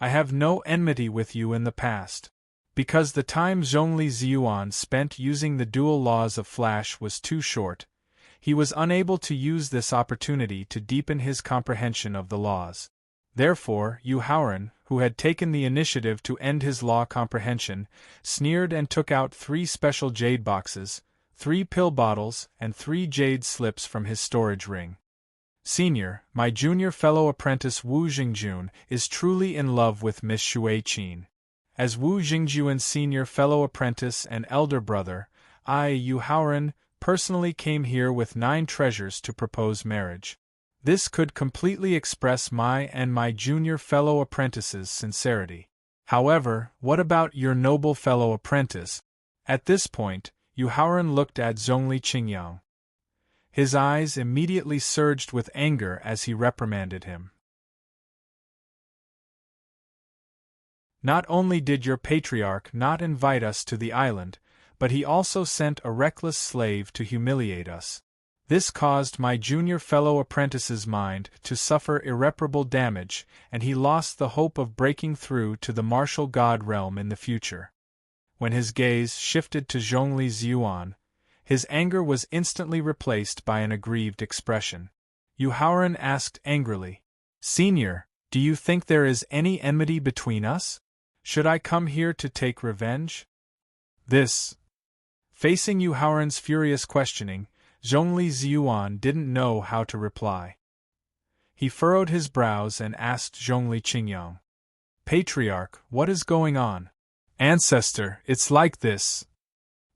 I have no enmity with you in the past. Because the time Zhongli Zhuan spent using the dual laws of flash was too short, he was unable to use this opportunity to deepen his comprehension of the laws. Therefore, Yu Haoran, who had taken the initiative to end his law comprehension, sneered and took out 3 special jade boxes, 3 pill bottles, and 3 jade slips from his storage ring. Senior, my junior fellow apprentice Wu Jingjun is truly in love with Miss Shui Qin. As Wu Jingjuan's senior fellow apprentice and elder brother, I, Yu Haoran, personally came here with 9 treasures to propose marriage. This could completely express my and my junior fellow apprentice's sincerity. However, what about your noble fellow apprentice? At this point, Yu Haoran looked at Zhongli Qingyang. His eyes immediately surged with anger as he reprimanded him. Not only did your patriarch not invite us to the island, but he also sent a reckless slave to humiliate us. This caused my junior fellow apprentice's mind to suffer irreparable damage, and he lost the hope of breaking through to the martial god realm in the future. When his gaze shifted to Zhongli Zhuan, his anger was instantly replaced by an aggrieved expression. Yu Haoran asked angrily, Senior, do you think there is any enmity between us? Should I come here to take revenge? Facing Yu Haoran's furious questioning, Zhongli Zhuan didn't know how to reply. He furrowed his brows and asked Zhongli Qingyang, Patriarch, what is going on? Ancestor, it's like this.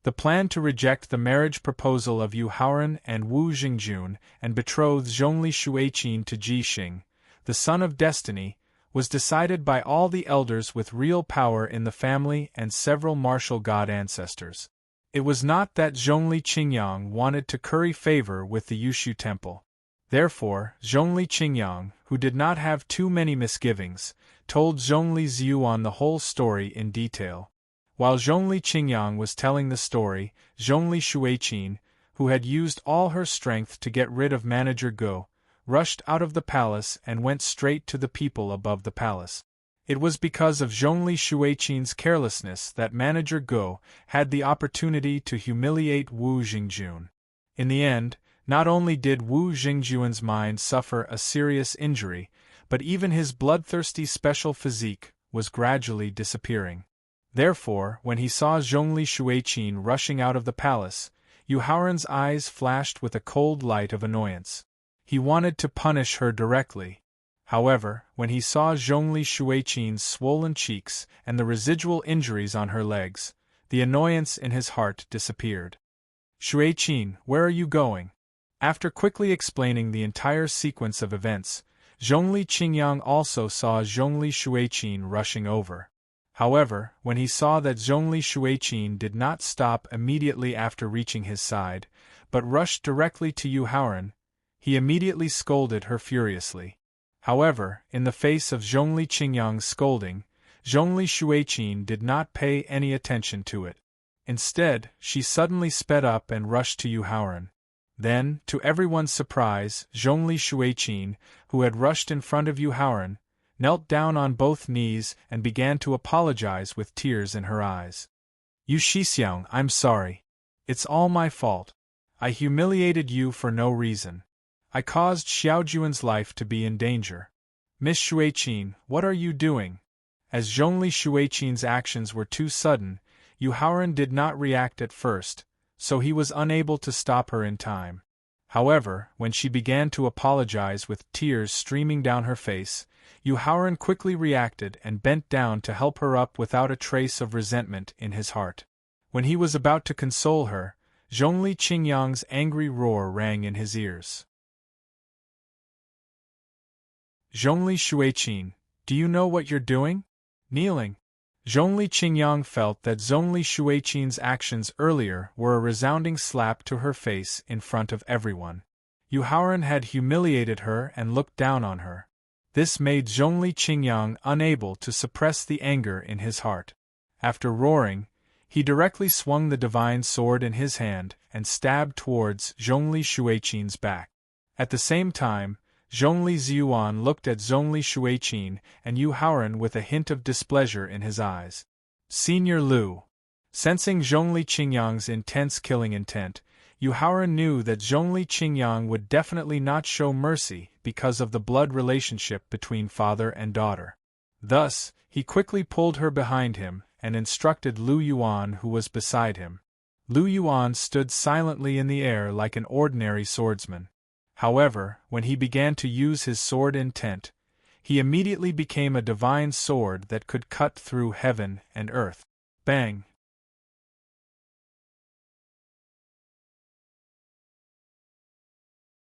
The plan to reject the marriage proposal of Yu Haoran and Wu Jingjun and betroth Zhongli Shuiqin to Jixing, the son of Destiny, was decided by all the elders with real power in the family and several martial god ancestors. It was not that Zhongli Qingyang wanted to curry favor with the Yushu temple. Therefore, Zhongli Qingyang, who did not have too many misgivings, told Zhongli Zhuan the whole story in detail. While Zhongli Qingyang was telling the story, Zhongli Shuiqin, who had used all her strength to get rid of Manager Go, rushed out of the palace and went straight to the people above the palace. It was because of Zhongli Shuiqin's carelessness that Manager Go had the opportunity to humiliate Wu Jingjun. In the end, not only did Wu Jingjuan's mind suffer a serious injury, but even his bloodthirsty special physique was gradually disappearing. Therefore, when he saw Zhongli Shuiqin rushing out of the palace, Yu Haoran's eyes flashed with a cold light of annoyance. He wanted to punish her directly. However, when he saw Zhongli Shuiqin's swollen cheeks and the residual injuries on her legs, the annoyance in his heart disappeared. Shuiqin, where are you going? After quickly explaining the entire sequence of events, Zhongli Qingyang also saw Zhongli Shuiqin rushing over. However, when he saw that Zhongli Shuiqin did not stop immediately after reaching his side, but rushed directly to Yu Haoran, he immediately scolded her furiously. However, in the face of Zhongli Qingyang's scolding, Zhongli Shuiqin did not pay any attention to it. Instead, she suddenly sped up and rushed to Yu Haoran. Then, to everyone's surprise, Zhongli Shuiqin, who had rushed in front of Yu Haoran, knelt down on both knees and began to apologize with tears in her eyes. Yu Shixiang, I'm sorry. It's all my fault. I humiliated you for no reason. I caused Xiaojuan's life to be in danger. Miss Shuiqin, what are you doing? As Zhongli Shuiqin's actions were too sudden, Yu Haoran did not react at first, so he was unable to stop her in time. However, when she began to apologize with tears streaming down her face, Yu Haoran quickly reacted and bent down to help her up without a trace of resentment in his heart. When he was about to console her, Zhongli Qingyang's angry roar rang in his ears. Zhongli Shuiqin, do you know what you're doing? Kneeling. Zhongli Qingyang felt that Zhongli Shuiqin's actions earlier were a resounding slap to her face in front of everyone. Yu Haoran had humiliated her and looked down on her. This made Zhongli Qingyang unable to suppress the anger in his heart. After roaring, he directly swung the divine sword in his hand and stabbed towards Zhongli Shuiqin's back. At the same time, Zhongli Ziyuan looked at Zhongli Shuiqin and Yu Haoran with a hint of displeasure in his eyes. Senior Lu. Sensing Zhongli Qingyang's intense killing intent, Yu Haoran knew that Zhongli Qingyang would definitely not show mercy because of the blood relationship between father and daughter. Thus, he quickly pulled her behind him and instructed Lu Yuan, who was beside him. Lu Yuan stood silently in the air like an ordinary swordsman. However, when he began to use his sword intent, he immediately became a divine sword that could cut through heaven and earth. Bang!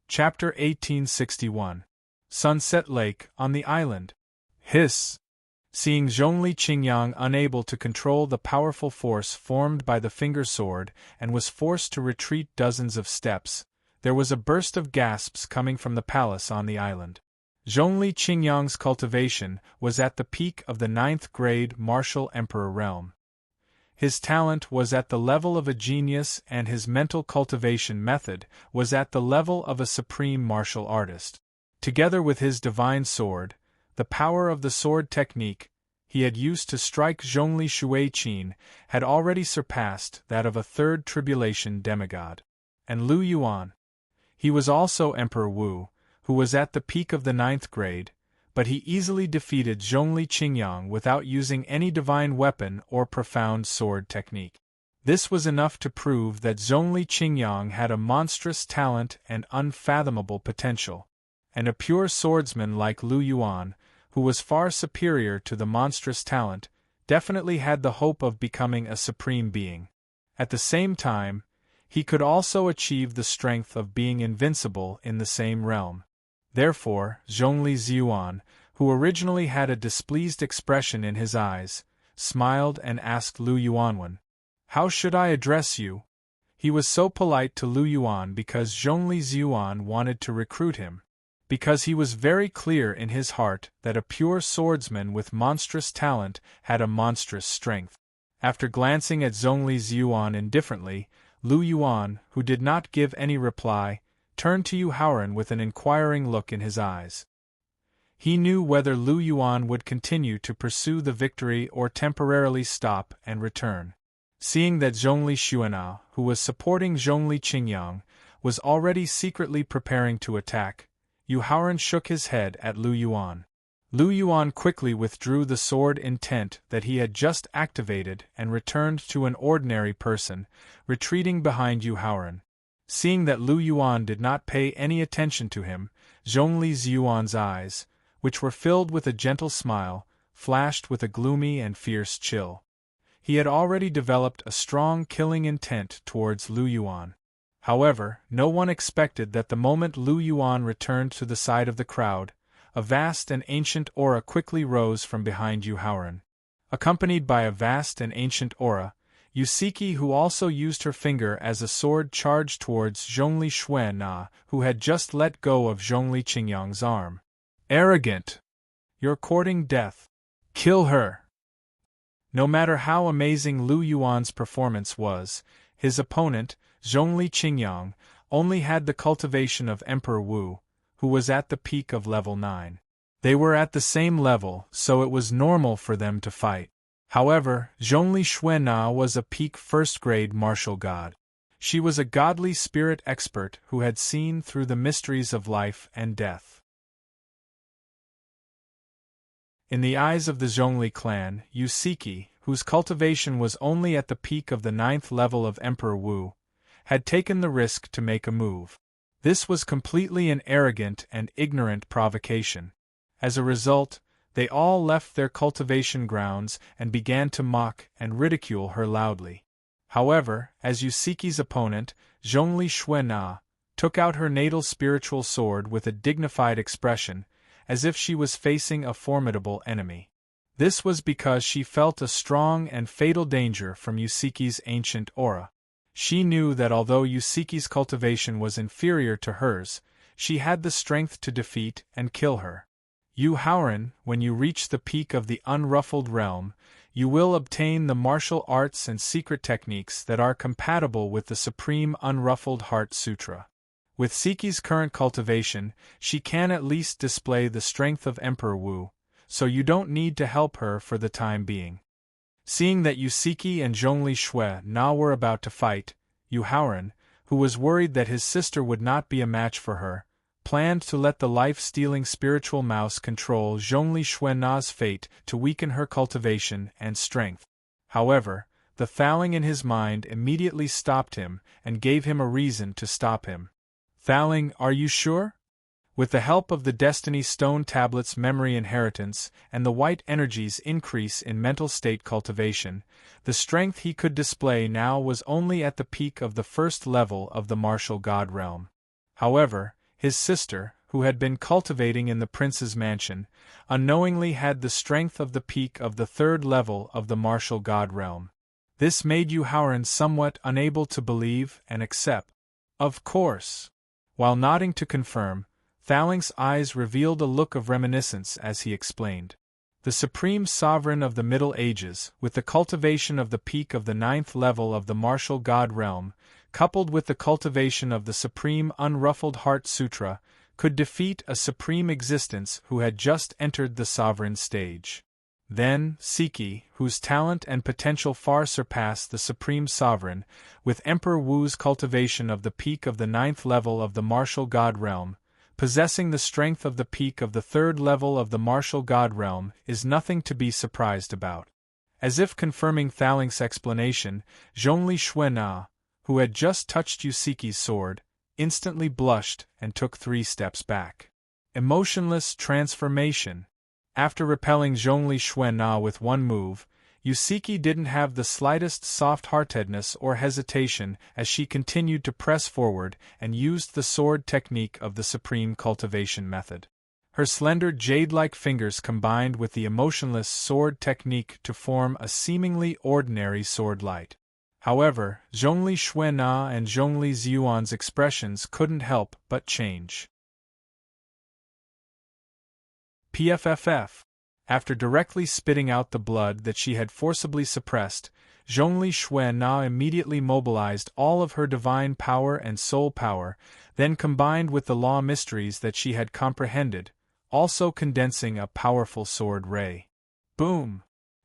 Chapter 1861. Sunset Lake on the Island. Hiss! Seeing Zhongli Qingyang unable to control the powerful force formed by the finger sword and was forced to retreat dozens of steps, there was a burst of gasps coming from the palace on the island. Zhongli Qingyang's cultivation was at the peak of the 9th grade martial emperor realm. His talent was at the level of a genius and his mental cultivation method was at the level of a supreme martial artist. Together with his divine sword, the power of the sword technique he had used to strike Zhongli Shuiqin had already surpassed that of a third tribulation demigod. And Lu Yuan. He was also Emperor Wu, who was at the peak of the 9th grade, but he easily defeated Zhongli Qingyang without using any divine weapon or profound sword technique. This was enough to prove that Zhongli Qingyang had a monstrous talent and unfathomable potential. And a pure swordsman like Lu Yuan, who was far superior to the monstrous talent, definitely had the hope of becoming a supreme being. At the same time, he could also achieve the strength of being invincible in the same realm. Therefore, Zhongli Ziyuan, who originally had a displeased expression in his eyes, smiled and asked Lu Yuanwen, "How should I address you?" He was so polite to Lu Yuan because Zhongli Ziyuan wanted to recruit him, because he was very clear in his heart that a pure swordsman with monstrous talent had a monstrous strength. After glancing at Zhongli Ziyuan indifferently, Lu Yuan, who did not give any reply, turned to Yu Haoran with an inquiring look in his eyes. He knew whether Lu Yuan would continue to pursue the victory or temporarily stop and return. Seeing that Zhongli Xuanao, who was supporting Zhongli Qingyang, was already secretly preparing to attack, Yu Haoran shook his head at Lu Yuan. Lu Yuan quickly withdrew the sword intent that he had just activated and returned to an ordinary person, retreating behind Yu Haoran. Seeing that Lu Yuan did not pay any attention to him, Zhongli Ziyuan's eyes, which were filled with a gentle smile, flashed with a gloomy and fierce chill. He had already developed a strong killing intent towards Lu Yuan. However, no one expected that the moment Lu Yuan returned to the side of the crowd, a vast and ancient aura quickly rose from behind Yu Haoran. Accompanied by a vast and ancient aura, Yusiki, who also used her finger as a sword, charged towards Zhongli Xuanna, who had just let go of Zhongli Qingyang's arm. "Arrogant! You're courting death. Kill her!" No matter how amazing Lu Yuan's performance was, his opponent, Zhongli Qingyang, only had the cultivation of Emperor Wu, who was at the peak of level 9. They were at the same level, so it was normal for them to fight. However, Zhongli Xuanna was a peak first-grade martial god. She was a godly spirit expert who had seen through the mysteries of life and death. In the eyes of the Zhongli clan, Yusiki, whose cultivation was only at the peak of the 9th level of Emperor Wu, had taken the risk to make a move. This was completely an arrogant and ignorant provocation. As a result, they all left their cultivation grounds and began to mock and ridicule her loudly. However, as Yusiki's opponent, Zhongli Xuanna, took out her natal spiritual sword with a dignified expression, as if she was facing a formidable enemy. This was because she felt a strong and fatal danger from Yusiki's ancient aura. She knew that although Yusiki's cultivation was inferior to hers, she had the strength to defeat and kill her. You Houran, when you reach the peak of the unruffled realm, you will obtain the martial arts and secret techniques that are compatible with the Supreme Unruffled Heart Sutra. With Siki's current cultivation, she can at least display the strength of Emperor Wu, so you don't need to help her for the time being. Seeing that Yusiki and Zhongli Shui Na were about to fight, Yu Houran, who was worried that his sister would not be a match for her, planned to let the life-stealing spiritual mouse control Zhongli Shui Na's fate to weaken her cultivation and strength. However, the Thaling in his mind immediately stopped him and gave him a reason to stop him. Thaling, are you sure? With the help of the Destiny Stone Tablet's memory inheritance and the white energy's increase in mental state cultivation, the strength he could display now was only at the peak of the first level of the martial god realm. However, his sister, who had been cultivating in the prince's mansion, unknowingly had the strength of the peak of the third level of the martial god realm. This made Yu Houran somewhat unable to believe and accept. Of course. While nodding to confirm, Thaling's eyes revealed a look of reminiscence as he explained. The supreme sovereign of the Middle Ages, with the cultivation of the peak of the ninth level of the martial god realm, coupled with the cultivation of the Supreme Unruffled Heart Sutra, could defeat a supreme existence who had just entered the sovereign stage. Then, Siki, whose talent and potential far surpassed the supreme sovereign, with Emperor Wu's cultivation of the peak of the ninth level of the martial god realm, possessing the strength of the peak of the third level of the martial god realm, is nothing to be surprised about. As if confirming Thaling's explanation, Zhongli Shui Na, who had just touched Yusiki's sword, instantly blushed and took 3 steps back. Emotionless transformation. After repelling Zhongli Shui Na with one move, Yusiki didn't have the slightest soft-heartedness or hesitation as she continued to press forward and used the sword technique of the supreme cultivation method. Her slender jade-like fingers combined with the emotionless sword technique to form a seemingly ordinary sword light. However, Zhongli Shui Na and Zhongli Ziyuan's expressions couldn't help but change. PFFF. After directly spitting out the blood that she had forcibly suppressed, Zhongli Shui Na immediately mobilized all of her divine power and soul power, then combined with the law mysteries that she had comprehended, also condensing a powerful sword ray. Boom!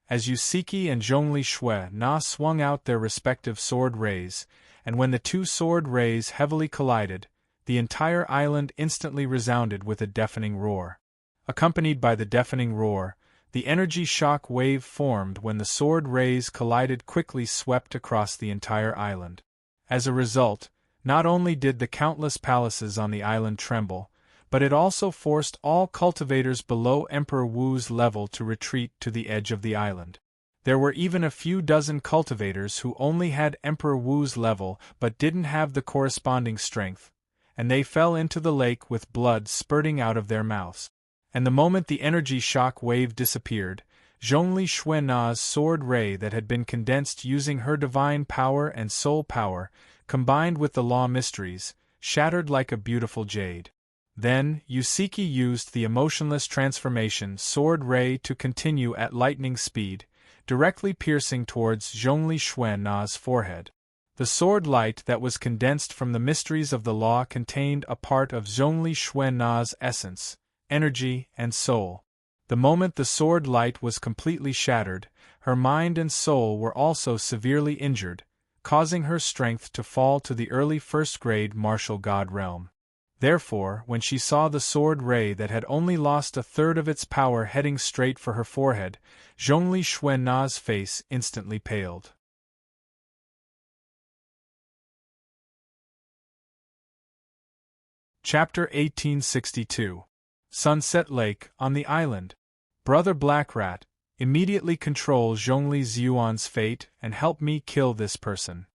As Yusiki and Zhongli Shui Na swung out their respective sword rays, and when the 2 sword rays heavily collided, the entire island instantly resounded with a deafening roar. Accompanied by the deafening roar, the energy shock wave formed when the sword rays collided quickly swept across the entire island. As a result, not only did the countless palaces on the island tremble, but it also forced all cultivators below Emperor Wu's level to retreat to the edge of the island. There were even a few dozen cultivators who only had Emperor Wu's level but didn't have the corresponding strength, and they fell into the lake with blood spurting out of their mouths. And the moment the energy shock wave disappeared, Zhongli Shui Na's sword ray that had been condensed using her divine power and soul power, combined with the law mysteries, shattered like a beautiful jade. Then, Yusiki used the emotionless transformation sword ray to continue at lightning speed, directly piercing towards Zhongli Shui Na's forehead. The sword light that was condensed from the mysteries of the law contained a part of Zhongli Shui Na's essence, energy, and soul. The moment the sword light was completely shattered, her mind and soul were also severely injured, causing her strength to fall to the early first-grade martial god realm. Therefore, when she saw the sword ray that had only lost a third of its power heading straight for her forehead, Zhongli Shui Na's face instantly paled. Chapter 1862. Sunset Lake on the island. Brother Black Rat, immediately control Zhongli Ziyuan's fate and help me kill this person.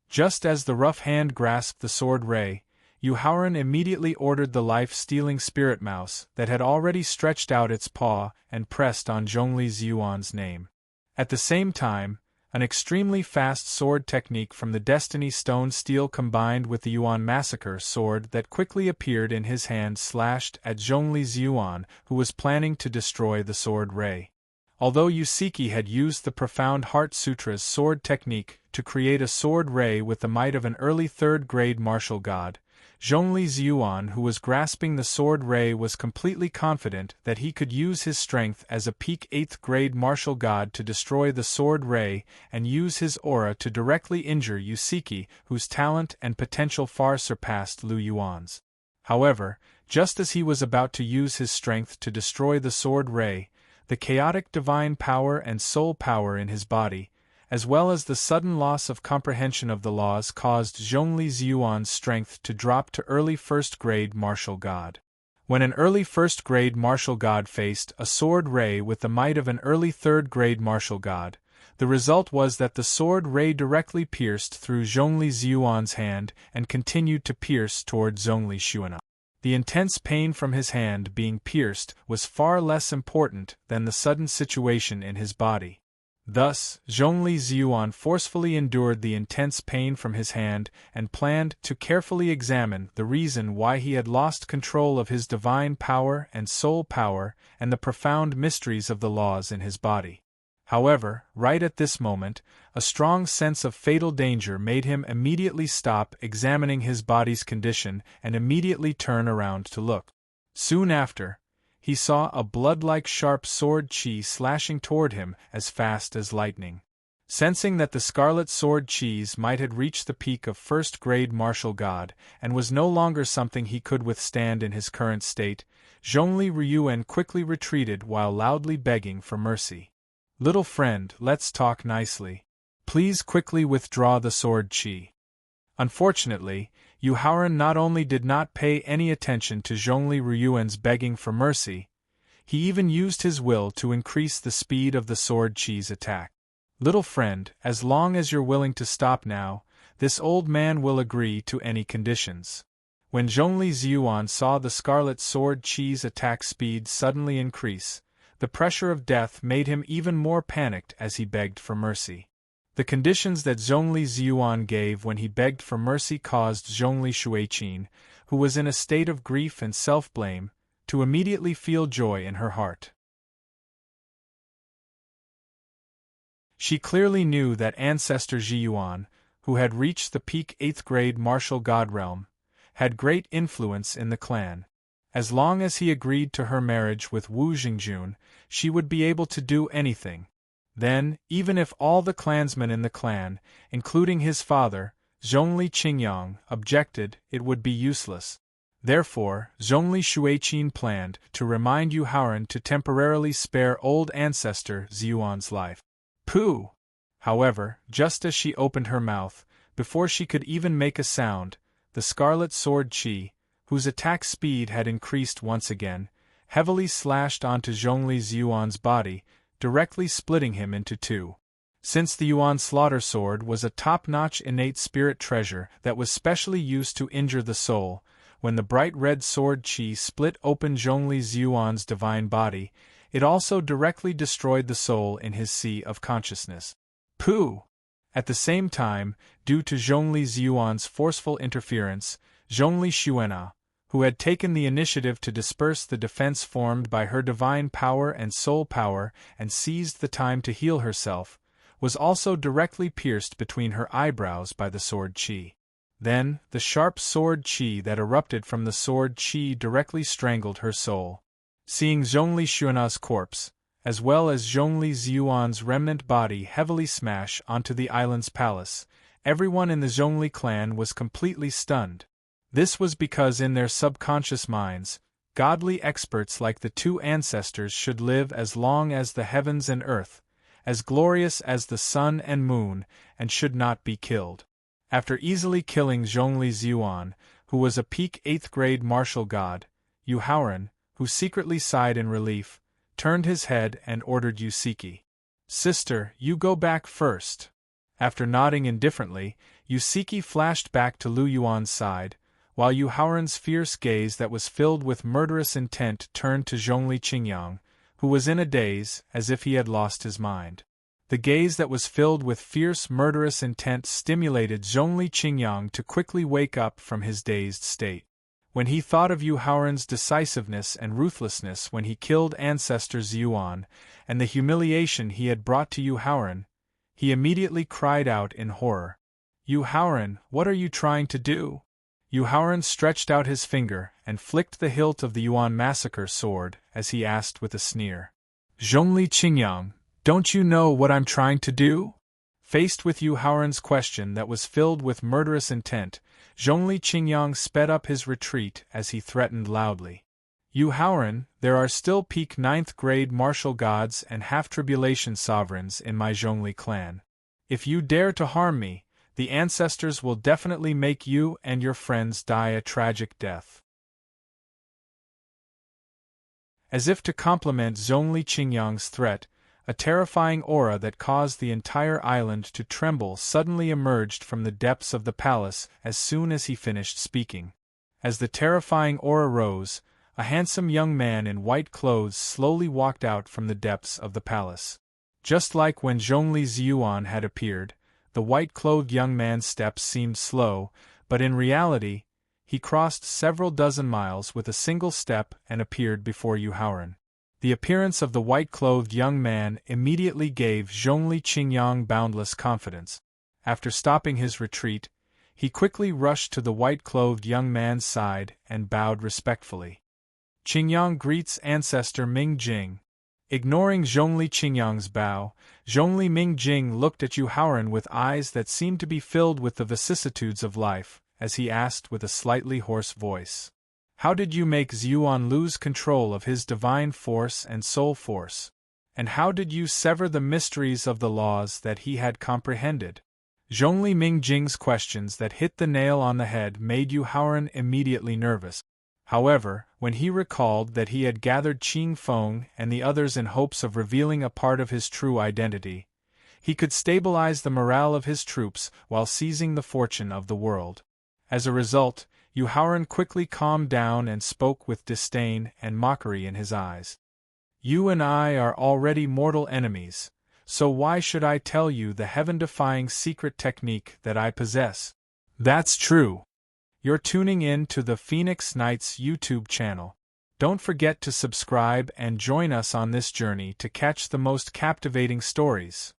Just as the rough hand grasped the sword ray, Yu Haoran immediately ordered the life-stealing spirit mouse that had already stretched out its paw and pressed on Zhongli Ziyuan's name. At the same time, an extremely fast sword technique from the Destiny Stone Steel combined with the Yuan Massacre sword that quickly appeared in his hand slashed at Zhongli Ziyuan, who was planning to destroy the sword ray. Although Yusiki had used the Profound Heart Sutra's sword technique to create a sword ray with the might of an early third-grade martial god, Zhongli Ziyuan, who was grasping the sword ray, was completely confident that he could use his strength as a peak 8th-grade martial god to destroy the sword ray and use his aura to directly injure Yusiki, whose talent and potential far surpassed Lu Yuan's. However, just as he was about to use his strength to destroy the sword ray, the chaotic divine power and soul power in his body, as well as the sudden loss of comprehension of the laws, caused Zhongli Ziyuan's strength to drop to early first-grade martial god. When an early first-grade martial god faced a sword ray with the might of an early third-grade martial god, the result was that the sword ray directly pierced through Zhongli Ziyuan's hand and continued to pierce toward Zhongli Xuan'a. The intense pain from his hand being pierced was far less important than the sudden situation in his body. Thus, Zhongli Ziyuan forcefully endured the intense pain from his hand and planned to carefully examine the reason why he had lost control of his divine power and soul power and the profound mysteries of the laws in his body. However, right at this moment, a strong sense of fatal danger made him immediately stop examining his body's condition and immediately turn around to look. Soon after, he saw a blood-like sharp sword qi slashing toward him as fast as lightning. Sensing that the scarlet sword qis might have reached the peak of first-grade martial god and was no longer something he could withstand in his current state, Zhongli Ryuan quickly retreated while loudly begging for mercy. "Little friend, let's talk nicely. Please quickly withdraw the sword qi." Unfortunately, Yu Haoran not only did not pay any attention to Zhongli Ryuan's begging for mercy, he even used his will to increase the speed of the sword qi's attack. "Little friend, as long as you're willing to stop now, this old man will agree to any conditions." When Zhongli Ziyuan saw the scarlet sword qi's attack speed suddenly increase, the pressure of death made him even more panicked as he begged for mercy. The conditions that Zhongli Ziyuan gave when he begged for mercy caused Zhongli Shuiqin, who was in a state of grief and self-blame, to immediately feel joy in her heart. She clearly knew that ancestor Ziyuan, who had reached the peak 8th-grade martial god realm, had great influence in the clan. As long as he agreed to her marriage with Wu Jingjun, she would be able to do anything. Then, even if all the clansmen in the clan, including his father, Zhongli Qingyang, objected, it would be useless. Therefore, Zhongli Shuiqin planned to remind Yu Haoran to temporarily spare old ancestor Ziyuan's life. Pooh! However, just as she opened her mouth, before she could even make a sound, the scarlet sword qi, whose attack speed had increased once again, heavily slashed onto Zhongli Ziyuan's body, directly splitting him into two. Since the Yuan Slaughter Sword was a top-notch innate spirit treasure that was specially used to injure the soul, when the bright red sword qi split open Zhongli Ziyuan's divine body, it also directly destroyed the soul in his sea of consciousness. Pooh! At the same time, due to Zhongli Ziyuan's forceful interference, Zhongli Xuan'a, who had taken the initiative to disperse the defense formed by her divine power and soul power and seized the time to heal herself, was also directly pierced between her eyebrows by the sword qi. Then, the sharp sword qi that erupted from the sword qi directly strangled her soul. Seeing Zhongli Xuan'a's corpse, as well as Zhongli Ziyuan's remnant body heavily smash onto the island's palace, everyone in the Zhongli clan was completely stunned. This was because in their subconscious minds, godly experts like the two ancestors should live as long as the heavens and earth, as glorious as the sun and moon, and should not be killed. After easily killing Zhongli Ziyuan, who was a peak 8th-grade martial god, Yu Haoran, who secretly sighed in relief, turned his head and ordered Yusiki. "Sister, you go back first." After nodding indifferently, Yusiki flashed back to Lu Yuan's side, while Yu Haoran's fierce gaze that was filled with murderous intent turned to Zhongli Qingyang, who was in a daze, as if he had lost his mind. The gaze that was filled with fierce murderous intent stimulated Zhongli Qingyang to quickly wake up from his dazed state. When he thought of Yu Haoran's decisiveness and ruthlessness when he killed ancestor Ziyuan, and the humiliation he had brought to Yu Haoran, he immediately cried out in horror. "Yu Haoran, what are you trying to do?" Yu Haoran stretched out his finger and flicked the hilt of the Yuan massacre sword as he asked with a sneer. "Zhongli Qingyang, don't you know what I'm trying to do?" Faced with Yu Haoran's question that was filled with murderous intent, Zhongli Qingyang sped up his retreat as he threatened loudly. "Yu Haoran, there are still peak 9th grade martial gods and half-tribulation sovereigns in my Zhongli clan. If you dare to harm me, the ancestors will definitely make you and your friends die a tragic death." As if to complement Zhongli Qingyang's threat, a terrifying aura that caused the entire island to tremble suddenly emerged from the depths of the palace as soon as he finished speaking. As the terrifying aura rose, a handsome young man in white clothes slowly walked out from the depths of the palace. Just like when Zhongli Ziyuan had appeared, the white-clothed young man's steps seemed slow, but in reality, he crossed several dozen miles with a single step and appeared before Yu Haoran. The appearance of the white-clothed young man immediately gave Zhongli Qingyang boundless confidence. After stopping his retreat, he quickly rushed to the white-clothed young man's side and bowed respectfully. "Qingyang greets ancestor Ming Jing." Ignoring Zhongli Qingyang's bow, Zhongli Ming Jing looked at Yu Haoran with eyes that seemed to be filled with the vicissitudes of life, as he asked with a slightly hoarse voice, "How did you make Ziyuan lose control of his divine force and soul force? And how did you sever the mysteries of the laws that he had comprehended?" Zhongli Ming Jing's questions that hit the nail on the head made Yu Haoran immediately nervous. However, when he recalled that he had gathered Qing Feng and the others in hopes of revealing a part of his true identity, he could stabilize the morale of his troops while seizing the fortune of the world. As a result, Yu Haoran quickly calmed down and spoke with disdain and mockery in his eyes. "You and I are already mortal enemies, so why should I tell you the heaven-defying secret technique that I possess?" "That's true." You're tuning in to the Phoenix Knights YouTube channel. Don't forget to subscribe and join us on this journey to catch the most captivating stories.